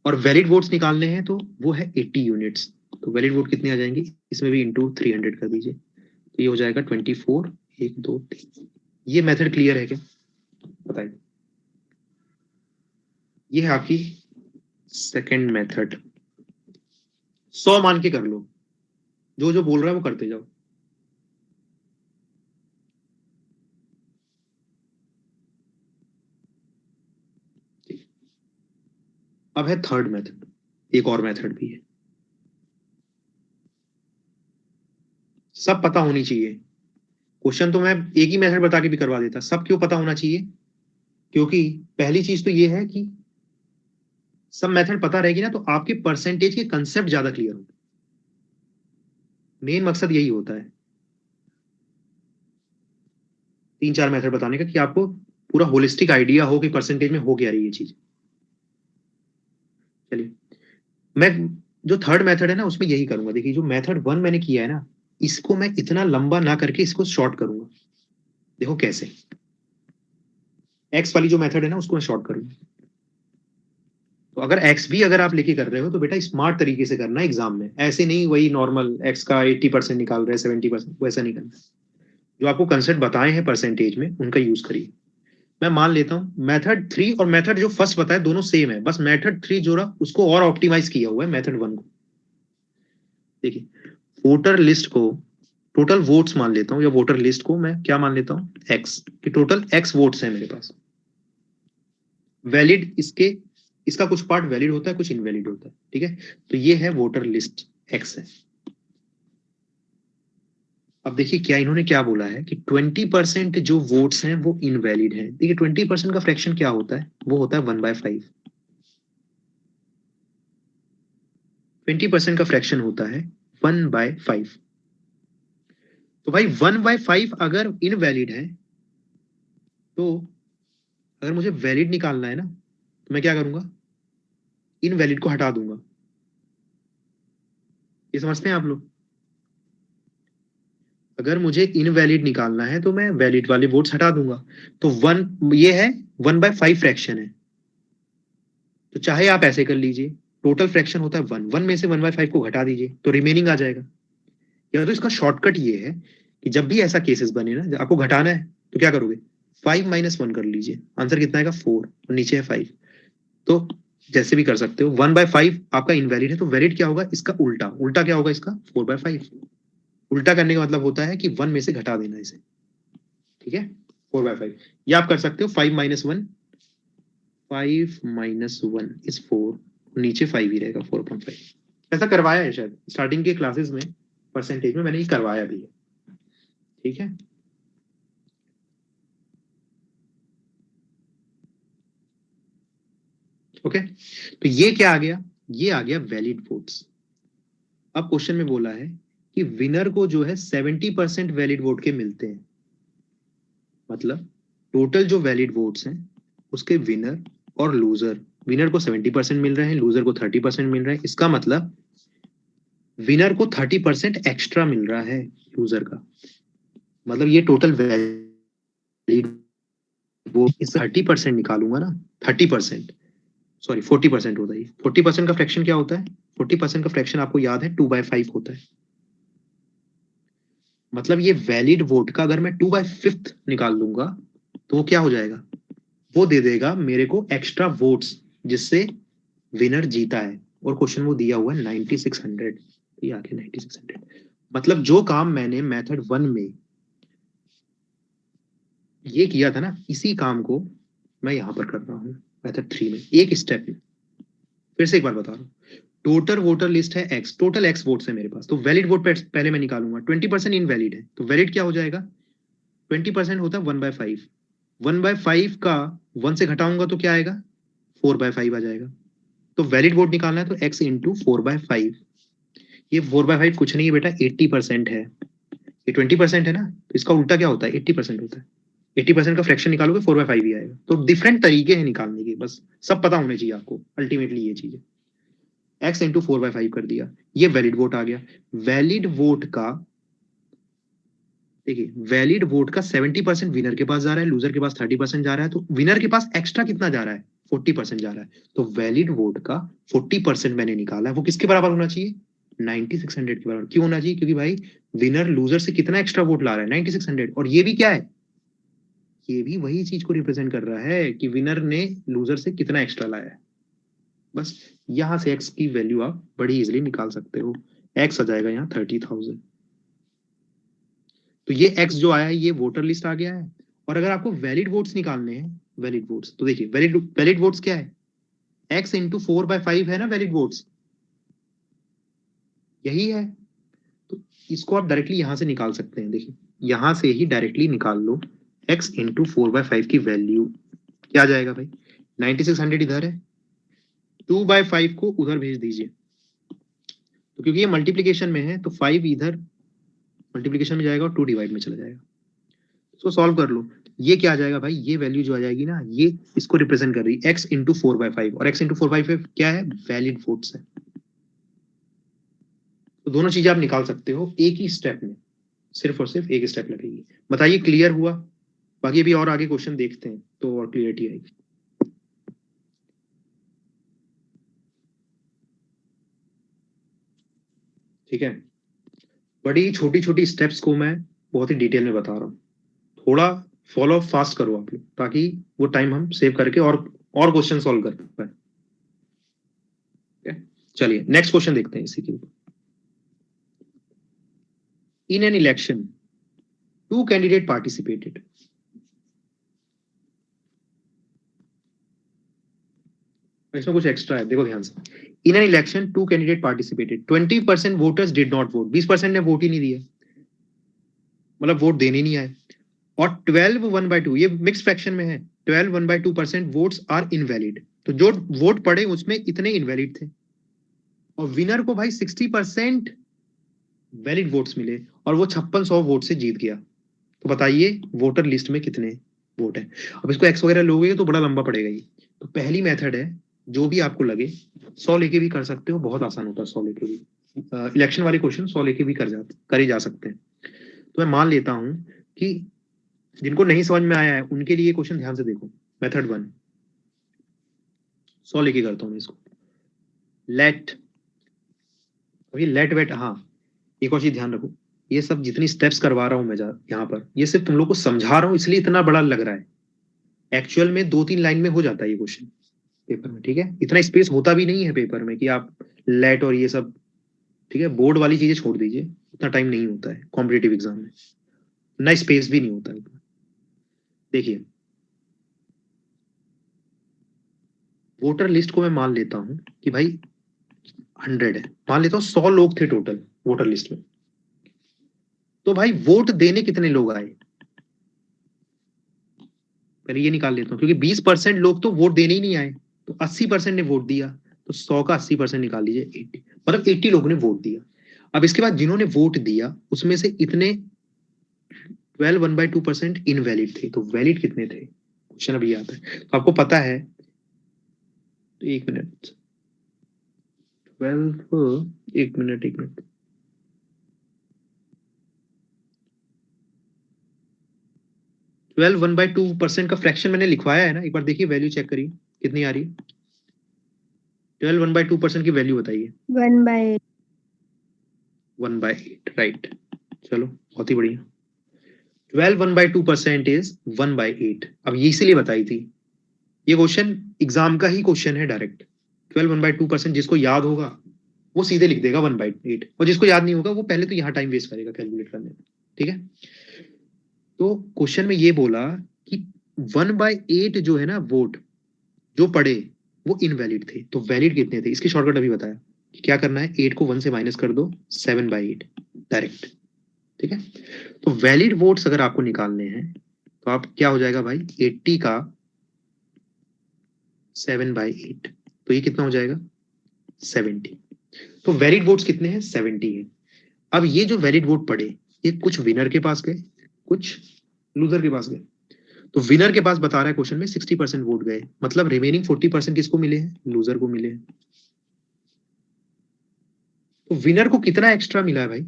और वैलिड वोट्स निकालने हैं तो वो है 80 यूनिट्स, तो वैलिड वोट कितने आ जाएंगे, इसमें भी इंटू 300 कर दीजिए, तो ये हो जाएगा 24, 1 2 3। ये मेथड क्लियर है क्या, बताइए। ये है आपकी सेकेंड मेथड। 100 मान के कर लो, जो जो बोल रहा है वो करते जाओ। अब है थर्ड मेथड, एक और मेथड भी है, सब पता होनी चाहिए। क्वेश्चन तो मैं एक ही मेथड बता के भी करवा देता, सब क्यों पता होना चाहिए, क्योंकि पहली चीज तो ये है कि सब मेथड पता रहेगी ना तो आपके परसेंटेज के कंसेप्ट ज्यादा क्लियर होंगे, मेन मकसद यही होता है 3 4 मेथड बताने का, कि आपको पूरा होलिस्टिक आइडिया हो कि परसेंटेज में हो क्या रही है चीज। चलिए मैं जो थर्ड मेथड है ना उसमें यही करूंगा, देखिए जो मेथड 1 मैंने किया है ना इसको मैं इतना लंबा ना करके इसको शॉर्ट करूंगा। देखो कैसे, एक्स वाली जो मेथड है ना उसको मैं शॉर्ट करूंगा। तो अगर एक्स भी अगर आप लेके कर रहे हो तो बेटा स्मार्ट तरीके से करना एग्जाम में, ऐसे नहीं वही नॉर्मल एक्स का 80% निकाल रहे हैं 70%, वैसा नहीं करना। जो आपको कंसेप्ट बताए हैं परसेंटेज में उनका यूज करिए। मैं मान लेता हूं मेथड 3 और मेथड जो फर्स्ट बताया दोनों सेम है, बस मेथड 3 जो रहा उसको और ऑप्टिमाइज किया हुआ है मेथड 1 को। देखिए वोटर लिस्ट को टोटल वोट्स मान लेता हूं, या वोटर लिस्ट को मैं क्या मान लेता हूं एक्स, कि टोटल एक्स वोट्स है मेरे पास। वैलिड इसका कुछ पार्ट वैलिड होता है, कुछ इनवैलिड होता है, ठीक है। तो ये है वोटर लिस्ट एक्स है। अब देखिए क्या इन्होंने क्या बोला है कि 20% जो वोट्स हैं वो इनवैलिड हैं। देखिए 20% का फ्रैक्शन क्या होता है, वो होता है 1/5। 20% का फ्रैक्शन होता है 1/5। तो भाई 1/5 अगर इनवैलिड है, तो अगर मुझे वैलिड निकालना है ना, तो मैं क्या करूंगा, इनवैलिड को हटा दूंगा। ये समझते हैं आप लोग? अगर मुझे इनवैलिड निकालना है तो मैं वैलिड वाले वोट्स हटा दूंगा। तो ये है 1/5 फ्रैक्शन है। तो चाहे आप ऐसे कर लीजिए, टोटल फ्रैक्शन होता है 1 में से 1/5 को घटा दीजिए तो रिमेनिंग आ जाएगा। या तो इसका शॉर्टकट ये है कि जब भी ऐसा केसेस बने ना, आपको घटाना है तो क्या करोगे, 5 - 1 कर लीजिए, आंसर कितना आएगा 4 और नीचे है 5। तो जैसे भी कर सकते हो। 1/5 आपका इनवैलिड है, तो वैलिड क्या होगा, इसका उल्टा। उल्टा क्या होगा इसका, 4/5। उल्टा करने का मतलब होता है कि 1 में से घटा देना इसे, ठीक है। 4/5 या आप कर सकते हो 5 - 1, 5 - 1 इज 4, नीचे 5 ही रहेगा 4.5। ऐसा करवाया है शायद स्टार्टिंग के क्लासेस में, परसेंटेज में मैंने ये करवाया भी है, ठीक है। ओके, तो ये क्या आ गया, ये आ गया वैलिड वोट्स। अब क्वेश्चन में बोला है कि विनर को जो है 70% वैलिड वोट के मिलते हैं। मतलब टोटल जो वैलिड वोट्स हैं उसके विनर और लूजर, विनर को 70% मिल रहे हैं, लूजर को 30% मिल रहे हैं। इसका मतलब विनर को 30% एक्स्ट्रा मिल रहा है लूजर का। मतलब ये टोटल वैलिड वोट, इस 30% निकालूंगा ना, 30%, सॉरी 40% होता है। 40% का फ्रैक्शन क्या होता है, 40% का फ्रैक्शन आपको याद है 2/5 होता है। मतलब ये वैलिड वोट का अगर मैं 2/5 निकाल लूंगा तो वो क्या हो जाएगा, वो दे देगा मेरे को एक्स्ट्रा वोट्स जिससे विनर जीता है। और क्वेश्चन वो दिया हुआ है 9600, ये आ गया 9600। मतलब जो काम मैंने मेथड 1 में ये किया था ना, इसी काम को मैं यहां पर कर रहा हूं मेथड 3 में, एक स्टेप में। फिर से एक बार बता रहा हूँ, टोटल वोटर लिस्ट है एक्स, टोटल एक्स वोट्स है मेरे पास, तो वैलिड वोट पहले मैं निकालूंगा। 20% इनवैलिड है, तो वैलिड क्या हो जाएगा, 20% होता है 1/5। 1/5 का 1 से घटाऊंगा तो क्या आएगा, 4/5 आ जाएगा। तो वैलिड वोट निकालना है तो x इंटू 4/5। ये 4/5 कुछ नहीं है बेटा, 80% है। ये 20% है ना, तो इसका उल्टा क्या होता है, 80% होता है। 80% का फ्रैक्शन निकालोगे 4/5 ही आएगा। तो डिफरेंट तरीके हैं निकालने के, बस सब पता होने चाहिए आपको। अल्टीमेटली ये चीज है, x इंटू 4/5 कर दिया, ये वैलिड वोट आ गया। वैलिड वोट का, देखिए वैलिड वोट का 70% विनर के पास जा रहा है, लूजर के पास 30% जा रहा है। तो विनर के पास एक्स्ट्रा कितना जा रहा है, 40% जा रहा है। तो वैलिड वोट का 40% मैंने निकाला है, वो किसके बराबर होना चाहिए, 9600 के बराबर। क्यों होना चाहिए, क्योंकि भाई विनर लूजर से कितना एक्स्ट्रा वोट ला रहा है, 9600। और ये भी क्या है, ये भी वही चीज को रिप्रेजेंट कर रहा है कि विनर ने लूजर से कितना एक्स्ट्रा लाया है। बस यहां से एक्स की वैल्यू आप बड़ी इजिली निकाल सकते हो। एक्स आ जाएगा यहाँ 30,000। तो ये एक्स जो आया है ये वोटर लिस्ट आ गया है। और अगर आपको वैलिड वोट्स निकालने हैं, वैलिड वोट्स, तो देखिए वैलिड वैलिड वोट्स क्या है, एक्स इंटू 4/5 है ना वैलिड वोट्स, यही है। तो इसको आप डायरेक्टली यहां से निकाल सकते हैं। देखिए यहां से ही डायरेक्टली निकाल लो, एक्स इंटू 4/5 की वैल्यू क्या आ जाएगा भाई, 9600 इधर है, 2/5 को उधर भेज दीजिए। तो क्योंकि ये मल्टीप्लीकेशन में है तो 5 इधर मल्टीप्लीकेशन में जाएगा और 2 डिवाइड में चला जाएगा। इसको सॉल्व कर लो, ये क्या आ जाएगा भाई, ये वैल्यू जो आ जाएगी ना, ये इसको रिप्रेजेंट कर रही है, एक्स इंटू 4/5। और एक्स इंटू 4/5 क्या है, वैलिड वोट्स है। तो दोनों चीजें आप निकाल सकते हो एक ही स्टेप में, सिर्फ और सिर्फ एक स्टेप लगेगी। बताइए क्लियर हुआ? बाकी अभी और आगे क्वेश्चन देखते हैं तो और क्लियरिटी आएगी। ठीक है, बड़ी छोटी छोटी स्टेप्स को मैं बहुत ही डिटेल में बता रहा हूँ, थोड़ा फॉलो फास्ट करो आप लोग, ताकि वो टाइम हम सेव करके और क्वेश्चन सॉल्व कर पाए। चलिए नेक्स्ट क्वेश्चन देखते हैं इसी के ऊपर। इन एन इलेक्शन 2 कैंडिडेट पार्टिसिपेटेड। इसमें कुछ एक्स्ट्रा है, देखो ध्यान से। इन an election 2 candidate participated, 20% voters did not vote, 20% ने वोट ही नहीं दिया, मतलब वोट देने नहीं आए। और 12 1/2, ये मिक्स फ्रैक्शन में है, 12 1/2% वोट्स आर इनवैलिड। तो जो वोट पड़े उसमें इतने इनवैलिड थे, और विनर को भाई 60% वैलिड वोट्स मिले, और वो 5600 वोट से जीत गया। तो बताइए वोटर लिस्ट में कितने वोट है। अब इसको एक्स वगैरह लोगे तो बड़ा लंबा पड़ेगा ये। तो पहली मेथड है, जो भी आपको लगे, 100 लेके भी कर सकते हो, बहुत आसान होता है 100 लेके भी। इलेक्शन वाले क्वेश्चन 100 लेके भी करे जा सकते हैं। तो मैं मान लेता हूं कि जिनको नहीं समझ में आया है उनके लिए क्वेश्चन ध्यान से देखो। मेथड 1 100 लेके करता हूं इसको। लेट, अभी लेट वेट, हाँ एक और चीज ध्यान रखो, ये सब जितनी स्टेप्स करवा रहा हूं मैं यहाँ पर, ये सिर्फ तुम लोग को समझा रहा हूं, इसलिए इतना बड़ा लग रहा है। एक्चुअल में 2-3 लाइन में हो जाता है ये क्वेश्चन पेपर में, ठीक है। इतना स्पेस होता भी नहीं है पेपर में कि आप लेट और ये सब, ठीक है, बोर्ड वाली चीजें छोड़ दीजिए, उतना टाइम नहीं होता है कॉम्पिटेटिव एग्जाम में, ना स्पेस भी नहीं होता है। देखिए वोटर लिस्ट को मैं मान लेता हूं कि भाई 100 है, मान लेता हूं 100 लोग थे टोटल वोटर लिस्ट में। तो भाई वोट देने कितने लोग आए, पहले ये निकाल लेता हूँ, क्योंकि 20% लोग तो वोट देने ही नहीं आए, तो 80% ने वोट दिया, तो 100 का 80% निकाल लीजिए, 80, मतलब 80 लोगों ने वोट दिया। अब इसके बाद जिन्होंने वोट दिया उसमें से इतने 12 1/2% इनवैलिड थे, तो वैलिड कितने थे, क्वेश्चन अभी आता है। तो आपको पता है, तो एक मिनट, 12, एक मिनट 12 1/2% का फ्रैक्शन मैंने लिखवाया है ना, एक बार देखिए वैल्यू चेक करिए कितनी आ रही है। 12 1/2% की वैल्यू बताइए। 1/8, राइट। चलो बहुत ही बढ़िया। 12 1/2% इज 1/8। अब ये इसीलिए बताई थी, ये क्वेश्चन एग्जाम का ही क्वेश्चन है डायरेक्ट। 12 1/2% जिसको याद होगा वो सीधे लिख देगा 1/8, और जिसको याद नहीं होगा वो पहले तो यहाँ टाइम वेस्ट करेगा कैलकुलेट करने में, ठीक है। तो क्वेश्चन में ये बोला कि 1/8 जो है ना वोट जो पड़े वो इनवैलिड थे, तो वैलिड कितने थे, इसकी शॉर्टकट अभी बताया कि क्या करना है, 8 को 1 से माइनस कर दो, 7/8 डायरेक्ट, ठीक है। तो वैलिड वोट्स अगर आपको निकालने हैं तो आप क्या हो जाएगा भाई, 80 का 7/8, तो ये कितना हो जाएगा 70। तो वैलिड वोट्स कितने हैं, 70 है। अब ये जो वैलिड वोट पड़े ये कुछ विनर के पास गए, कुछ लूजर के पास गए। तो विनर के पास बता रहा है क्वेश्चन में 60% वोट गए, मतलब रिमेनिंग 40% किसको मिले हैं, लूजर को मिले हैं। तो विनर को कितना एक्स्ट्रा मिला है भाई,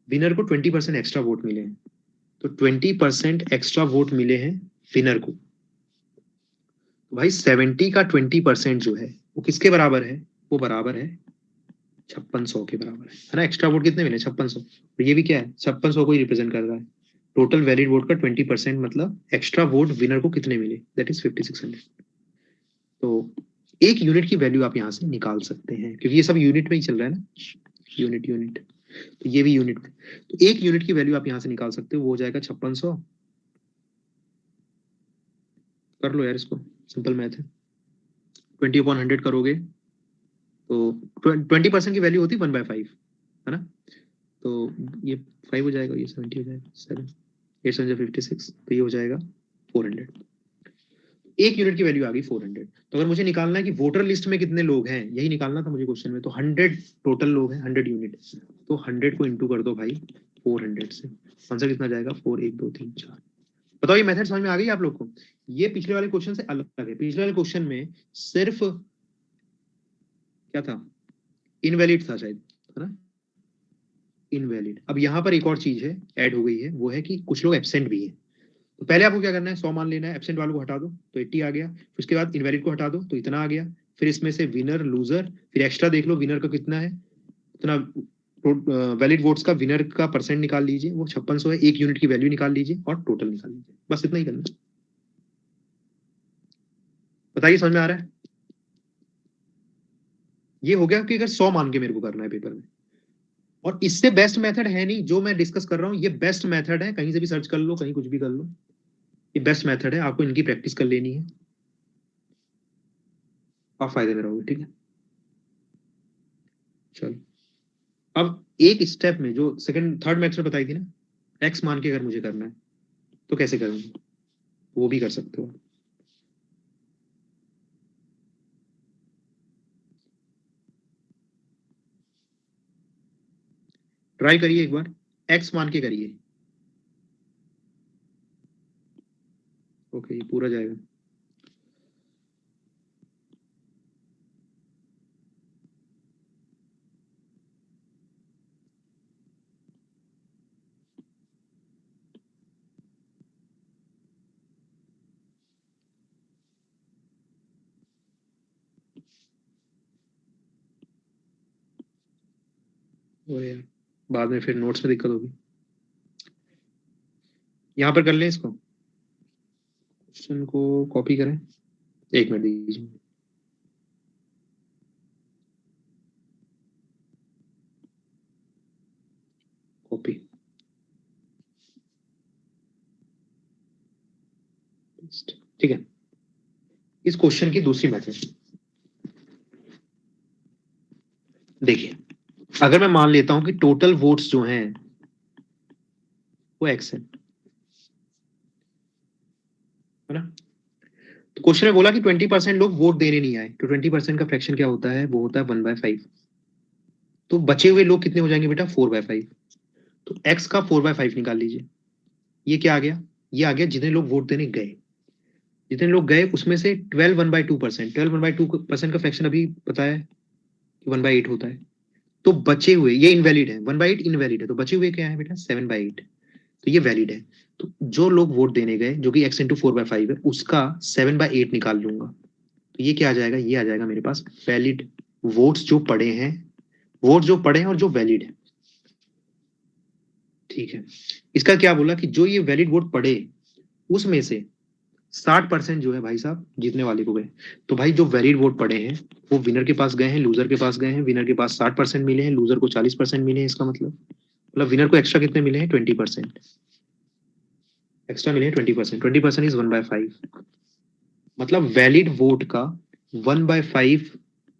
विनर को 20% एक्स्ट्रा वोट मिले हैं, तो 20% एक्स्ट्रा वोट मिले हैं विनर को। तो भाई 70 का 20% जो है वो किसके बराबर है, वो बराबर है 5600 के बराबर है ना। एक्स्ट्रा वोट कितने मिले, 5600, और ये भी क्या है 5600 को ही रिप्रेजेंट कर रहा है। टोटल वैलिड वोट का 20% मतलब एक्स्ट्रा वोट विनर को कितने मिले, दैट इज 5600। तो एक यूनिट की वैल्यू आप यहाँ से निकाल सकते हैं, क्योंकि ये सब यूनिट में ही चल रहा है ना, यूनिट, तो ये भी यूनिट में। तो एक यूनिट की वैल्यू आप यहाँ से निकाल सकते हो, वो हो जाएगा 5600। कर लो यार इसको, सिंपल मैथ है। 20/100 करोगे तो 20% की वैल्यू होती है 1/5, है ना। तो ये 5 हो जाएगा, ये 70 हो जाएगा, 7 8 7 56, तो ये हो जाएगा 400। एक यूनिट की वैल्यू आ गई 400। तो अगर मुझे निकालना है कि वोटर लिस्ट में कितने लोग हैं, यही निकालना था मुझे क्वेश्चन में, तो 100 टोटल लोग हैं, 100 यूनिट, तो 100 को इंटू कर दो भाई 400 से, आंसर कितना जाएगा 4 1 2 3 4। बताओ ये मेथड समझ में आ गई आप लोग को। ये पिछले वाले क्वेश्चन से अलग है, पिछले वाले क्वेश्चन में सिर्फ क्या था, इनवैलिड था शायद, है ना, इनवैलिड। अब यहाँ पर एक और चीज है ऐड हो गई है, वो है कि कुछ लोग एब्सेंट भी है। तो पहले आपको क्या करना है, 100 मान लेना है, एब्सेंट वालों को हटा दो तो 80 आ गया, फिर उसके बाद इनवैलिड को हटा दो तो इतना आ गया, फिर इसमें से विनर लूजर, फिर एक्स्ट्रा देख लो विनर का कितना है, उतना वैलिड वोट्स का विनर का परसेंट निकाल लीजिए, वो 5600 है, 1 यूनिट की वैल्यू निकाल लीजिए और टोटल निकाल लीजिए, बस इतना ही करना है। बताइए समझ में आ रहा है? ये हो गया कि अगर 100 मान के मेरे को करना है पेपर में, और इससे बेस्ट मेथड है नहीं जो मैं डिस्कस कर रहा हूँ, ये बेस्ट मेथड है, कहीं से भी सर्च कर लो, कहीं कुछ भी कर लो, ये बेस्ट मेथड है, आपको इनकी प्रैक्टिस कर लेनी है, आप फायदे में रहोगे। ठीक है, चलो अब एक स्टेप में जो सेकंड थर्ड मेथड बताई थी ना, एक्स मान के अगर मुझे करना है तो कैसे करूंगी, वो भी कर सकते हो। ट्राई करिए एक बार, एक्स मान के करिए। ओके, ये पूरा जाएगा। और यार बाद में फिर नोट्स में दिक्कत होगी। यहाँ पर कर लें इसको, क्वेश्चन को कॉपी करें, एक मिनट दीजिए, कॉपी, ठीक है। इस क्वेश्चन की दूसरी मेथड देखिए, अगर मैं मान लेता हूं कि टोटल वोट्स जो हैं वो एक्स है ना, तो क्वेश्चन में बोला कि 20% लोग वोट देने नहीं आए, तो 20% का फ्रैक्शन क्या होता है, वो होता है 1/5। तो बचे हुए लोग कितने हो जाएंगे बेटा, 4/5। तो एक्स का 4/5 निकाल लीजिए। ये क्या आ गया, ये आ गया जितने लोग वोट देने गए, जितने लोग गए उसमें से 12 1/2%, 12 1/2% का फ्रैक्शन अभी पता है कि 1/8 होता है। तो बचे हुए, ये इनवैलिड है, 1/8 इनवैलिड है, तो बचे हुए क्या है बेटा, 7/8। तो ये वैलिड है। तो जो लोग वोट देने गए जो कि x इंटू 4/5 है, उसका 7/8 निकाल लूंगा, तो ये क्या आ जाएगा, ये आ जाएगा मेरे पास वैलिड वोट्स जो पड़े हैं, वोट जो पड़े हैं और जो वैलिड है। ठीक है, इसका क्या बोला कि जो ये वैलिड वोट पड़े उसमें से 60% जो है भाई साहब जीतने वाले को गए। तो भाई जो वैलिड वोट पड़े हैं वो विनर के पास गए हैं, लूजर के पास गए हैं, विनर के पास 60% मिले हैं, लूजर को 40% मिले हैं। इसका मतलब विनर को एक्स्ट्रा कितने मिले हैं, 20% एक्स्ट्रा मिले हैं, 20%, 20% इज 1/5। मतलब वैलिड वोट का 1/5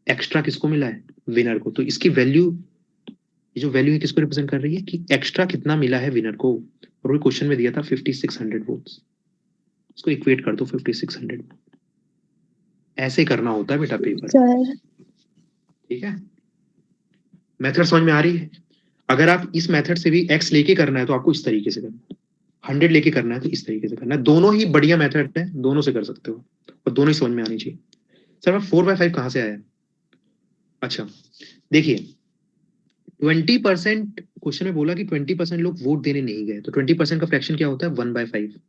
एक्स्ट्रा किसको मिला है, विनर को। तो इसकी वैल्यू, ये जो वैल्यू है किसको रिप्रेजेंट कर रही है कि एक्स्ट्रा कितना मिला है विनर को, और वो क्वेश्चन में दिया था 5600 वोट्स, उसको इक्वेट कर दो 5600। ऐसे करना होता है बेटा पेपर, ठीक है। मेथड समझ में आ रही है? अगर आप इस मेथड से भी एक्स लेके करना है तो आपको इस तरीके से करना है, 100 लेके करना है तो इस तरीके से करना है। दोनों ही बढ़िया मेथड है, दोनों से कर सकते हो और दोनों ही समझ में आनी चाहिए। सर मैं 4/5 कहाँ से आया, अच्छा देखिए, 20% क्वेश्चन में बोला कि 20% लोग वोट देने नहीं गए, तो 20% का फ्रैक्शन क्या होता है, 1/5।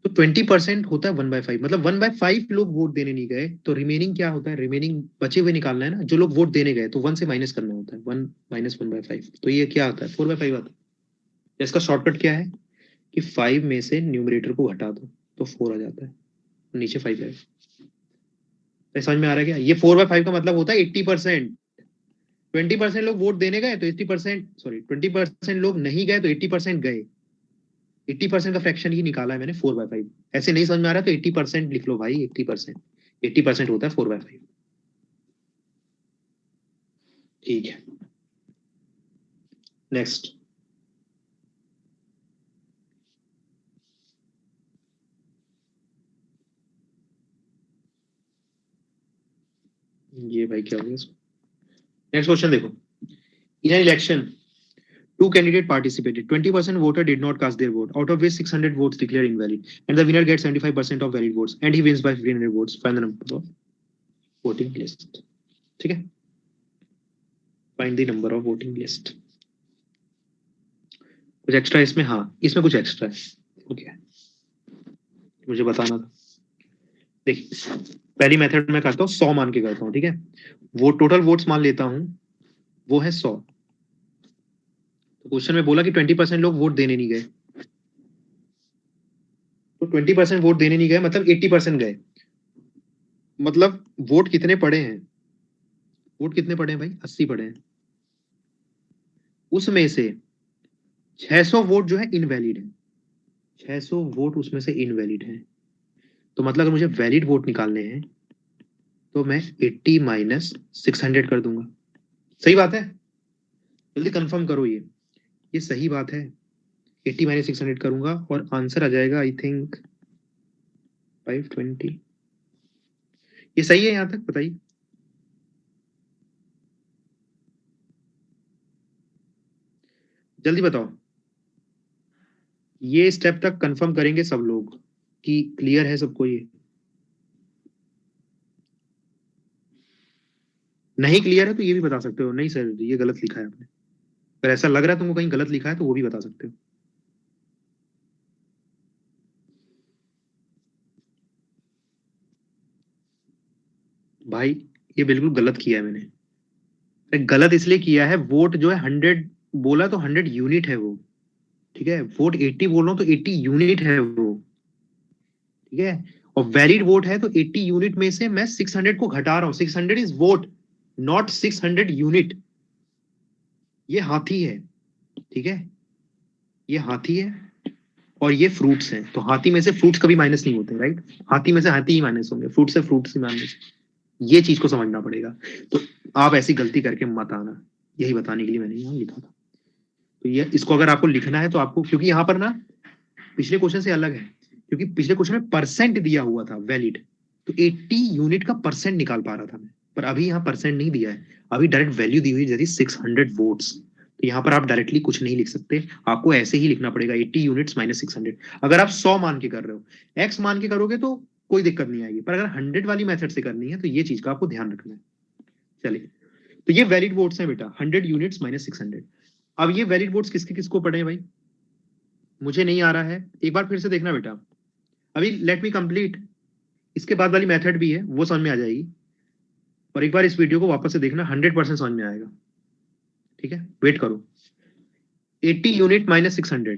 तो 20% होता है 1/5, मतलब 1/5 लोग वोट देने नहीं गए, तो रिमेनिंग क्या होता है, रिमेनिंग बचे हुए निकालना है ना, जो लोग वोट देने गए तो 1 से माइनस करना होता है, 1 माइनस 1/5, तो ये क्या आता है, 4/5 आता है। इसका शॉर्टकट क्या है कि 5 में से न्यूमरेटर को घटा दो तो 4 आ जाता है, नीचे 5 है। समझ में आ रहा है क्या, ये 4/5 का मतलब होता है 80%। 20% लोग वोट देने गए तो 80%, सॉरी 20% लोग नहीं गए तो 80% गए, 80% का फ्रैक्शन ही निकाला है मैंने 4/5। ऐसे नहीं समझ में आ रहा तो 80% लिख लो भाई, 80%, 80% होता है 4/5। ठीक है, नेक्स्ट। ये भाई क्या हो गया, नेक्स्ट क्वेश्चन देखो। इन an election two candidate participated, 20% voter did not cast their vote, out of which 600 votes declared invalid, and the winner gets 75% of valid votes and he wins by 300 votes. Find the number of voting list। ठीक है, find the number of voting list. कुछ एक्स्ट्रा इसमें, हाँ इसमें कुछ एक्स्ट्रा है, ओके मुझे बताना था। देखिए पहली मेथड में करता हूँ 100 मान के करता हूँ, ठीक है। वो टोटल वोट्स मान लेता हूँ, वो है 100। तो क्वेश्चन में बोला कि 20% लोग वोट देने नहीं गए, तो 20% वोट देने नहीं गए मतलब 80% गए। मतलब वोट कितने पड़े हैं, वोट कितने पड़े हैं भाई, 80 पड़े हैं। उसमें से 600 वोट जो है इनवैलिड है, 600 वोट उसमें से इनवैलिड है। तो मतलब अगर मुझे वैलिड वोट निकालने हैं तो मैं 80 माइनस 600 कर दूंगा। सही बात है, जल्दी कंफर्म करो ये सही बात है। 80 माइनस 600 करूंगा और आंसर आ जाएगा आई थिंक 520। ये सही है यहां तक, बताइए। जल्दी बताओ। ये स्टेप तक कंफर्म करेंगे सब लोग कि क्लियर है सबको ये। नहीं क्लियर है तो ये भी बता सकते हो, नहीं सर ये गलत लिखा है आपने। अगर ऐसा लग रहा है तुमको कहीं गलत लिखा है तो वो भी बता सकते हो। भाई ये बिल्कुल गलत किया है मैंने। अरे गलत इसलिए किया है, वोट जो है 100 बोला तो 100 यूनिट है वो, ठीक है। वोट 80 बोल रहा हूँ तो 80 यूनिट है वो, ठीक है। और वैलिड वोट है तो 80 यूनिट में से मैं 600 को घटा रहा हूँ। 600 इज वोट, नॉट 600 यूनिट। ये हाथी है, ठीक है, ये हाथी है और ये फ्रूट्स हैं। तो हाथी में से फ्रूट्स कभी माइनस नहीं होते, राइट। हाथी में से हाथी ही माइनस होंगे, फ्रूट से फ्रूट्स ही माइनस। ये चीज को समझना पड़ेगा। तो आप ऐसी गलती करके मत आना, यही बताने के लिए मैंने यहाँ लिखा था। तो ये इसको अगर आपको लिखना है तो आपको, क्योंकि यहाँ पर ना पिछले क्वेश्चन से अलग है, क्योंकि पिछले क्वेश्चन में परसेंट दिया हुआ था वैलिड, तो 80 यूनिट का परसेंट निकाल पा रहा था मैं। पर अभी यहाँ परसेंट नहीं दिया है, अभी डायरेक्ट वैल्यू दी हुई है 600 वोट्स। तो यहाँ पर आप डायरेक्टली कुछ नहीं लिख सकते, आपको ऐसे ही लिखना पड़ेगा 80 यूनिट्स माइनस 600। अगर आप 100 मान के कर रहे हो, एक्स मान के करोगे तो कोई दिक्कत नहीं आएगी, पर अगर 100 वाली मेथड से करनी है तो ये चीज का आपको ध्यान रखना है। चलिए, तो ये वैलिड वोट्स हैं बेटा, 100 यूनिट्स माइनस 600। अब ये वैलिड वोट्स किसके किसको पड़े हैं भाई, मुझे नहीं आ रहा है, एक बार फिर से देखना बेटा। अभी लेट मी कंप्लीट, इसके बाद वाली मेथड भी है वो समझ में आ जाएगी। और एक बार इस वीडियो को वापस से देखना, 100% समझ में आएगा, ठीक है। वेट करो। 80 यूनिट माइनस 600,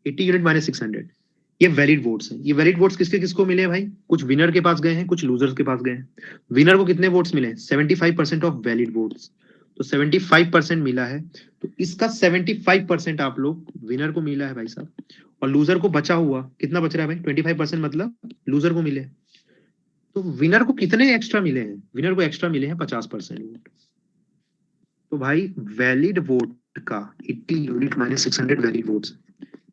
80 यूनिट माइनस 600, ये वैलिड वोट्स हैं। ये वैलिड वोट्स किसके किसको मिले हैं भाई, कुछ विनर के पास गए हैं, कुछ लूजर्स के पास गए हैं। विनर को कितने वोट्स मिले हैं, 75% ऑफ वैलिड वोट्स। तो 75% मिला है, तो इसका 75% आप लोग विनर को मिला है भाई साहब। और लूजर को बचा हुआ कितना बच रहा है भाई, 25% मतलब लूजर को मिले। तो विनर को कितने एक्स्ट्रा मिले हैं, विनर को एक्स्ट्रा मिले हैं 50% वोट। तो भाई वैलिड वोट का 80 यूनिट माइनस 600 वैलिड वोट्स,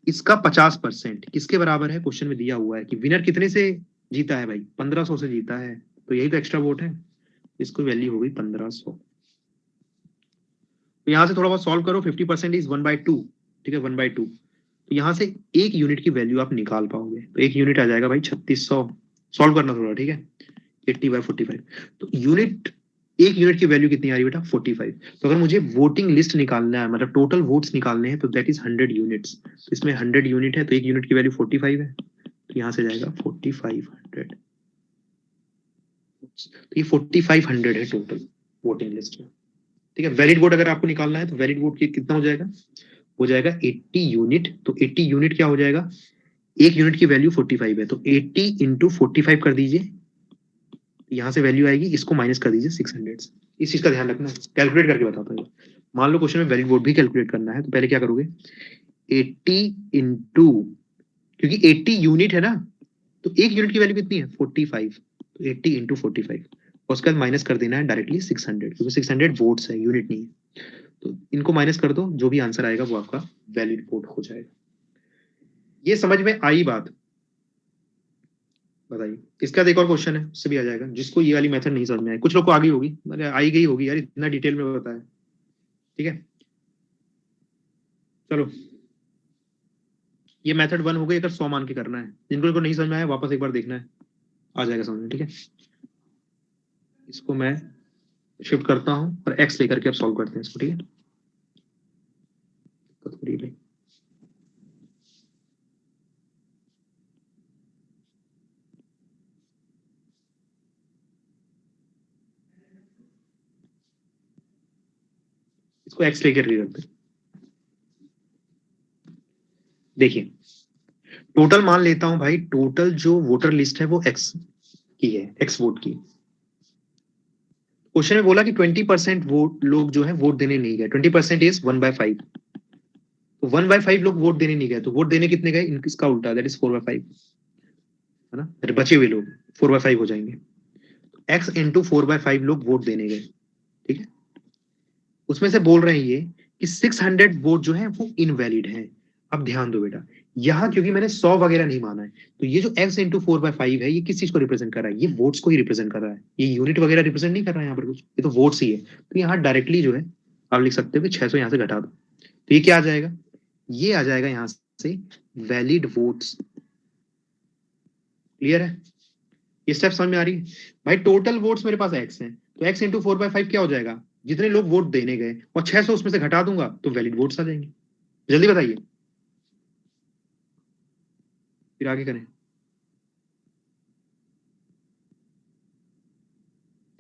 इसका 50% किसके बराबर है, क्वेश्चन में दिया हुआ है कि विनर कितने से जीता है भाई, 1500 से जीता है, तो यही तो एक्स्ट्रा वोट है। इसको वैल्यू हो गई 1500। तो यहां से थोड़ा बहुत सॉल्व करो, 50% इज 1/2, ठीक है, 1/2। तो यहां से एक यूनिट की वैल्यू आप निकाल पाओगे, तो एक यूनिट आ जाएगा भाई 3600। सॉल्व करना थोड़ा, ठीक है। 80/45, तो यूनिट, एक यूनिट की वैल्यू कितनी आ रही है बेटा, 45। तो अगर मुझे वोटिंग लिस्ट निकालना है, मतलब टोटल वोट्स निकालने हैं, तो दैट इज 100 यूनिट्स। तो इसमें 100 यूनिट है तो एक यूनिट की वैल्यू 45 है, तो यहाँ से जाएगा 4500। तो ये 4500 है टोटल वोटिंग लिस्ट में, ठीक है। वैलिड वोट अगर आपको निकालना है तो वैलिड वोट की कितना हो जाएगा, हो जाएगा 80 यूनिट। तो 80 यूनिट क्या हो जाएगा, एक यूनिट की वैल्यू 45 है, तो 80 इंटू 45 कर दीजिए, यहाँ से वैल्यू आएगी, इसको माइनस कर दीजिए 600। इस चीज का ध्यान रखना, कैलकुलेट करके बताता हूँ। मान लो क्वेश्चन में वैलिड वोट भी कैलकुलेट करना है, तो पहले क्या करोगे, 80 इंटू, क्योंकि 80 यूनिट है ना, तो एक यूनिट की वैल्यू कितनी है 45, तो 80 इंटू 45, और उसके बाद माइनस कर देना है डायरेक्टली 600, क्योंकि 600 वोट्स है, यूनिट नहीं है। तो इनको माइनस कर दो, जो भी आंसर आएगा वो आपका वैलिड वोट हो जाएगा। ये समझ में आई बात, बताइए। इसके बाद एक और क्वेश्चन है, उससे भी आ जाएगा, जिसको ये वाली मेथड नहीं समझ में आई, कुछ लोग को आ गई होगी, मतलब आई गई होगी यार, इतना डिटेल में बताया, ठीक है। चलो, ये मेथड 1 हो गई, अगर 100 मान के करना है। जिनको नहीं समझ में आया वापस एक बार देखना है, आ जाएगा समझ में, ठीक है। इसको मैं शिफ्ट करता हूँ और एक्स लेकर के अब सॉल्व करते हैं इसको, ठीक है। तो इसको एक्स लेकर करते हैं। देखिए टोटल मान लेता हूं भाई, टोटल जो वोटर लिस्ट है वो एक्स की है, एक्स वोट की। क्वेश्चन में बोला कि 20% वोट लोग जो है वोट देने नहीं गए, 20% इज 1/5। तो 1/5 लोग वोट देने नहीं गए, तो वोट देने कितने गए, इसका उल्टा, दैट इज 4/5, है ना। बचे हुए लोग 4/5 हो जाएंगे। एक्स इंटू 4/5 लोग वोट देने गए, ठीक है। उसमें से बोल रहे हैं ये कि 600 वोट जो है वो इनवैलिड है। अब ध्यान दो बेटा, यहाँ क्योंकि मैंने 100 वगैरह नहीं माना है, तो ये जो x इंटू 4/5 है, ये किस चीज को रिप्रेजेंट कर रहा है, ये वोट्स को ही रिप्रेजेंट कर रहा है। ये यूनिट वगैरह रिप्रेजेंट नहीं कर रहा है यहाँ पर कुछ, ये तो वोट्स ही है। तो यहाँ डायरेक्टली जो है आप लिख सकते हो कि 600 यहाँ से घटा दो, तो ये क्या आ जाएगा, ये आ जाएगा यहाँ से वैलिड वोट्स। क्लियर है, ये स्टेप समझ में आ रही है भाई। टोटल वोट्स मेरे पास x है, तो x इंटू 4/5 क्या हो जाएगा, जितने लोग वोट देने गए, और 600 उसमें से घटा दूंगा तो वैलिड वोट्स आ जाएंगे। जल्दी बताइए, फिर आगे करें।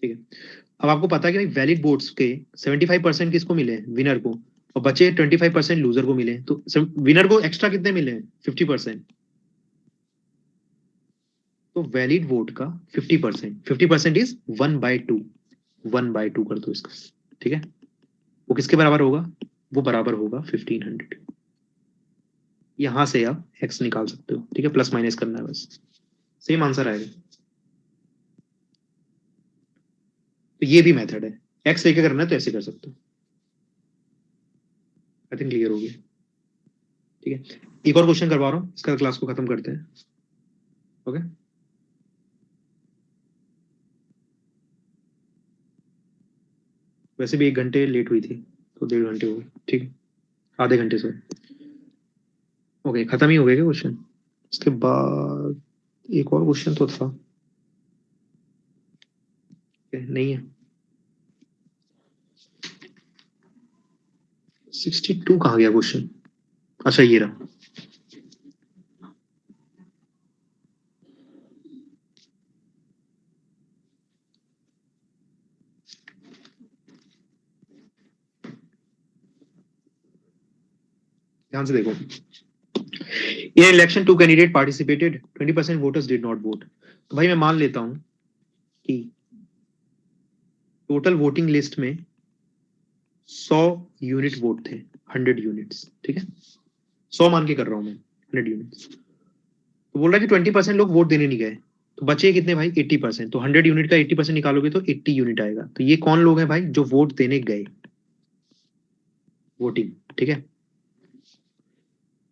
ठीक है, अब आपको पता है कि भाई वैलिड वोट्स के 75% किसको मिले, विनर को, और बचे 25% लूजर को मिले। तो विनर को एक्स्ट्रा कितने मिले, 50%। तो वैलिड वोट का 50% इज 1/2, 1/2 कर दो इसका, ठीक है। वो किसके बराबर होगा, वो बराबर होगा 1500। यहां से आप एक्स निकाल सकते हो, ठीक है, प्लस माइनस करना है बस, सेम आंसर आएगा। तो ये भी मेथड है, एक्स लेके करना है तो ऐसे कर सकते हो। आई थिंक क्लियर हो गया, ठीक है। एक और क्वेश्चन करवा रहा हूँ, इसका क्लास को खत्म करते हैं। ओके, वैसे भी 1 घंटे लेट हुई थी, तो 1.5 घंटे हो गए, ठीक है, आधे घंटे से। ओके, खत्म ही हो गया क्या क्वेश्चन, उसके बाद एक और क्वेश्चन तो था, नहीं है। 62 कहाँ गया क्वेश्चन, अच्छा ये रहा। ध्यान से देखो, in election 2 candidate participated, 20% voters did not vote. तो भाई मैं मान लेता हूं कि टोटल वोटिंग लिस्ट में 100 यूनिट वोट थे, 100 यूनिट्स, ठीक है, 100 मान के कर रहा हूं मैं, 100 यूनिट्स। तो बोल रहा है कि 20% लोग वोट देने नहीं गए, तो बचे कितने भाई, 80%। तो 100 यूनिट का 80% निकालोगे तो 80 यूनिट आएगा। तो ये कौन लोग हैं भाई, जो वोट देने गए, वोटिंग, ठीक है।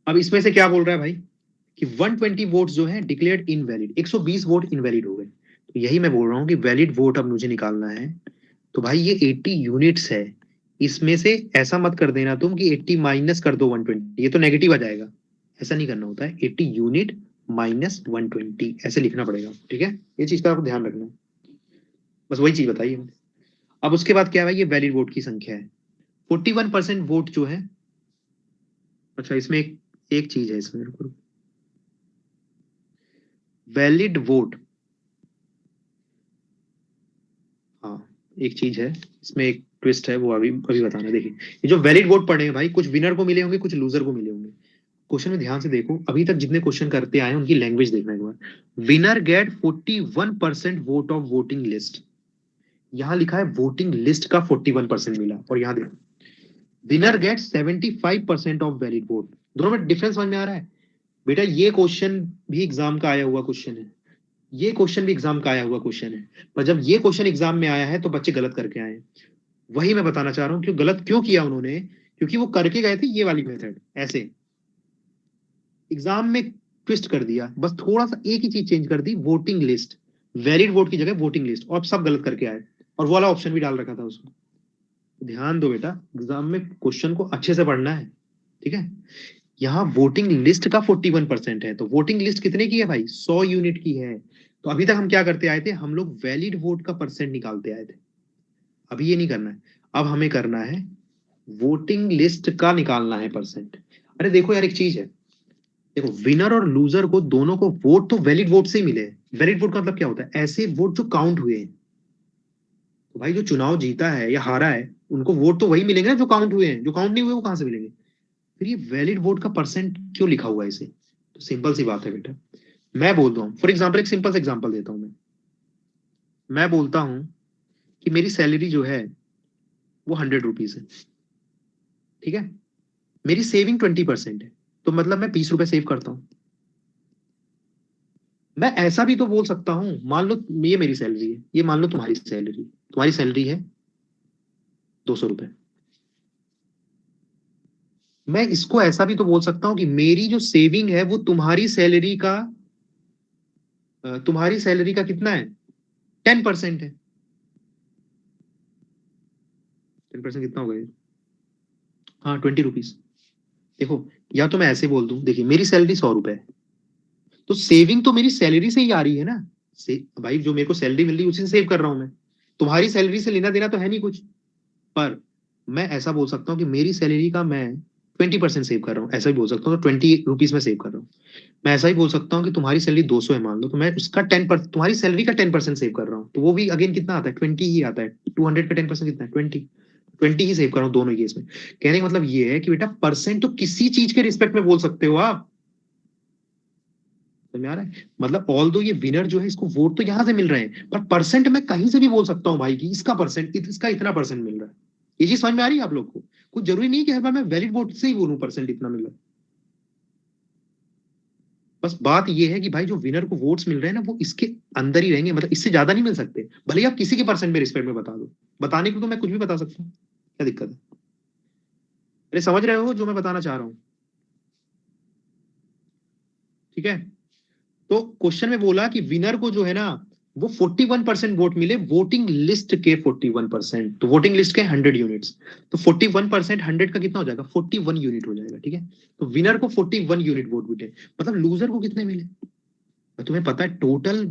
अब इसमें से क्या बोल रहा है भाई कि 120 वोट जो है डिक्लेयर्ड इनवैलिड, 120 वोट इनवैलिड हो गए। तो यही मैं बोल रहा हूँ कि वैलिड वोट अब मुझे निकालना है। तो भाई ये 80 यूनिट्स है, इसमें से ऐसा मत कर देना तुम कि 80 माइनस कर दो 120, ये तो नेगेटिव आ जाएगा। ऐसा नहीं करना होता है, 80 यूनिट माइनस 120 ऐसे लिखना पड़ेगा, ठीक है। ये चीज का आपको ध्यान रखना है, बस वही चीज बताइए। अब उसके बाद क्या है भाई, ये वैलिड वोट की संख्या है, 41% वोट जो है। अच्छा इसमें एक चीज है, इसमें वैलिड वोट, हाँ एक चीज है इसमें, एक ट्विस्ट है, वो अभी अभी बताना। देखिए ये जो वैलिड वोट पड़े हैं भाई, कुछ विनर को मिले होंगे, कुछ लूजर को मिले होंगे। क्वेश्चन में ध्यान से देखो, अभी तक जितने क्वेश्चन करते आए हैं उनकी लैंग्वेज देखना एक बार। Winner get 41% vote of voting list, यहां लिखा है वोटिंग लिस्ट का 41% मिला, और यहां देखो winner get 75% of valid vote. दोनों में डिफरेंस समझ में आ रहा है बेटा। ये क्वेश्चन भी एग्जाम का आया हुआ क्वेश्चन है, ये क्वेश्चन भी एग्जाम का आया हुआ क्वेश्चन है, पर जब ये क्वेश्चन एग्जाम में आया है तो बच्चे गलत करके आए हैं। वही मैं बताना चाह रहा हूँ कि गलत क्यों किया उन्होंने, क्योंकि वो करके गए थे ये वाली मेथड, ऐसे एग्जाम में ट्विस्ट कर दिया, बस थोड़ा सा एक ही चीज चेंज कर दी, वोटिंग लिस्ट, वैलिड वोट की जगह वोटिंग लिस्ट, और सब गलत करके आए, और वो वाला ऑप्शन भी डाल रखा था उसमें। ध्यान दो बेटा, एग्जाम में क्वेश्चन को अच्छे से पढ़ना है, ठीक है। यहाँ वोटिंग लिस्ट का 41% है, तो वोटिंग लिस्ट कितने की है भाई, 100 यूनिट की है। तो अभी तक हम क्या करते आए थे, हम लोग वैलिड वोट का परसेंट निकालते आए थे। अभी ये नहीं करना है, अब हमें करना है वोटिंग लिस्ट का निकालना है परसेंट। अरे देखो यार एक चीज है, देखो विनर और लूजर को दोनों को वोट तो वैलिड वोट से ही मिले हैं। वैलिड वोट का मतलब क्या होता है, ऐसे वोट जो काउंट हुए हैं। तो भाई जो चुनाव जीता है या हारा है उनको वोट तो वही मिलेंगे ना जो काउंट हुए हैं, जो काउंट नहीं हुए वो कहां से मिलेंगे? फिर ये वैलिड वोट का परसेंट क्यों लिखा हुआ है इसे? तो सिंपल सी बात है बेटा, मैं बोलता हूँ फॉर एग्जाम्पल, एक सिंपल सा एग्जाम्पल देता हूँ मैं बोलता हूँ कि मेरी सैलरी जो है वो 100 रुपीज है, ठीक है, मेरी सेविंग 20% है, तो मतलब मैं 20 रुपए सेव करता हूँ। मैं ऐसा भी तो बोल सकता हूँ, मान लो ये मेरी सैलरी है, ये मान लो तुम्हारी सैलरी है 200 रुपए। मैं इसको ऐसा भी तो बोल सकता हूँ कि मेरी जो सेविंग है वो तुम्हारी सैलरी का कितना है, 10% है। 10% कितना हो गया? हाँ, 20 रुपीज। देखो, या तो मैं ऐसे बोल दूं, देखिए मेरी सैलरी 100 रुपए है, तो सेविंग तो मेरी सैलरी से ही आ रही है ना। भाई जो मेरे को सैलरी मिल रही है उसी से सेव कर रहा हूं मैं, तुम्हारी सैलरी से लेना देना तो है नहीं कुछ। पर मैं ऐसा बोल सकता हूँ कि मेरी सैलरी का मैं 20% सेव कर रहा हूँ, ऐसा भी बोल सकता हूँ, तो 20 रुपीज में सेव कर रहा हूँ। मैं ऐसा ही बोल सकता हूँ कि तुम्हारी सैलरी 200 है मान लो, तो मैं उसका 10%, तुम्हारी सैलरी का 10% सेव कर रहा हूँ, तो वो भी अगेन कितना आता है, 20 ही आता है। 200 का 10% कितना है, 20 ही सेव कर रहा हूँ दोनों केस में। कहने का मतलब ये है कि बेटा परसेंट तो किसी चीज के रिस्पेक्ट में बोल सकते हो आप, समझ में आ रहा है? मतलब ऑल दो ये विनर जो है इसको वोट तो यहां से मिल रहे हैं, पर परसेंट मैं कहीं से भी बोल सकता हूँ भाई कि इसका परसेंट, इसका इतना परसेंट मिल रहा है। ये चीज समझ में आ रही है आप लोग को? कुछ जरूरी नहीं कि हर बार मैं वैलिड वोट से ही बोलूं परसेंट इतना मिल रहा है। बस बात ये है कि भाई जो विनर को वोट्स मिल रहे हैं ना वो इसके अंदर ही रहेंगे, मतलब इससे ज्यादा नहीं मिल सकते, भले ही आप किसी के परसेंट में रिस्पेक्ट में बता दो। बताने को तो मैं कुछ भी बता सकता हूँ, क्या दिक्कत है? अरे समझ रहे हो जो मैं बताना चाह रहा हूँ? ठीक है, तो क्वेश्चन में बोला कि विनर को जो है ना वो 41% वोट मिले, वोटिंग लिस्ट के 41%, तो वोटिंग लिस्ट के 100 यूनिट्स, तो 41% 100 का कितना हो जाएगा, 41 यूनिट हो जाएगा, ठीक है। तो विनर को 41 यूनिट वोट मिले, मतलब लूजर को कितने मिले? तुम्हें पता है टोटल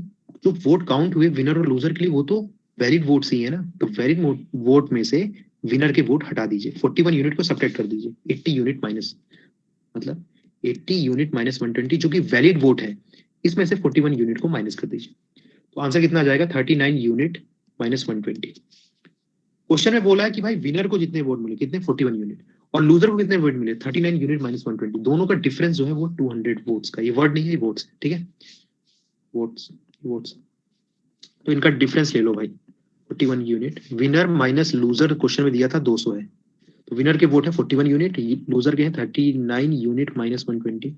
जो वोट काउंट हुए विनर और लूजर के लिए वो तो वैलिड वोट ही है ना, तो वैलिड वोट में से विनर के वोट हटा दीजिए, 41 यूनिट को सब्ट्रैक्ट कर दीजिए, 80 यूनिट माइनस, मतलब 80 यूनिट माइनस 120 जो कि वैलिड वोट है, इसमें से 41 यूनिट को माइनस कर दीजिए, तो आंसर कितना आ जाएगा, 39 यूनिट माइनस 120। क्वेश्चन में बोला है कि भाई विनर को जितने वोट मिले, कितने, 41 यूनिट, और लूजर को कितने वोट मिले, 39 यूनिट माइनस 120, दोनों का डिफरेंस जो है वो 200 वोट्स का, ये वर्ड नहीं है, वोट्स, ठीक है, वोट्स, वोट्स। तो इनका डिफरेंस ले लो भाई, 41 unit, winner minus loser question में दिया था 200 है, तो विनर के वोट है 41 यूनिट, लूजर के हैं 39 यूनिट माइनस 120,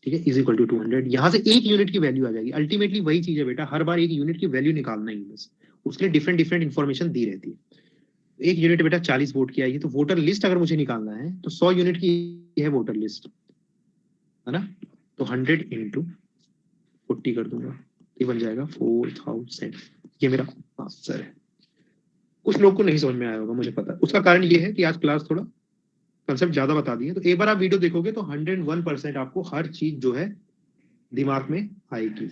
ठीक है, इज इक्वल टू 200। यहाँ से एक यूनिट की वैल्यू आ जाएगी, अल्टीमेटली वही चीज है बेटा, हर बार एक यूनिट की वैल्यू निकालना ही बस, उसके लिए डिफरेंट डिफरेंट इन्फॉर्मेशन दी रहती है। एक यूनिट बेटा 40 वोट की आएगी, तो वोटर लिस्ट अगर मुझे निकालना है तो 100 यूनिट की है वोटर लिस्ट, है ना, तो 100 इंटू 40 कर दूंगा, ये बन जाएगा 4000, ये मेरा आंसर है। कुछ लोग को नहीं समझ में आया होगा मुझे पता है, उसका कारण ये है कि आज क्लास थोड़ा कंसेप्ट ज्यादा बता दिए, तो एक बार आप वीडियो देखोगे तो 101% आपको हर चीज जो है दिमाग में आएगी।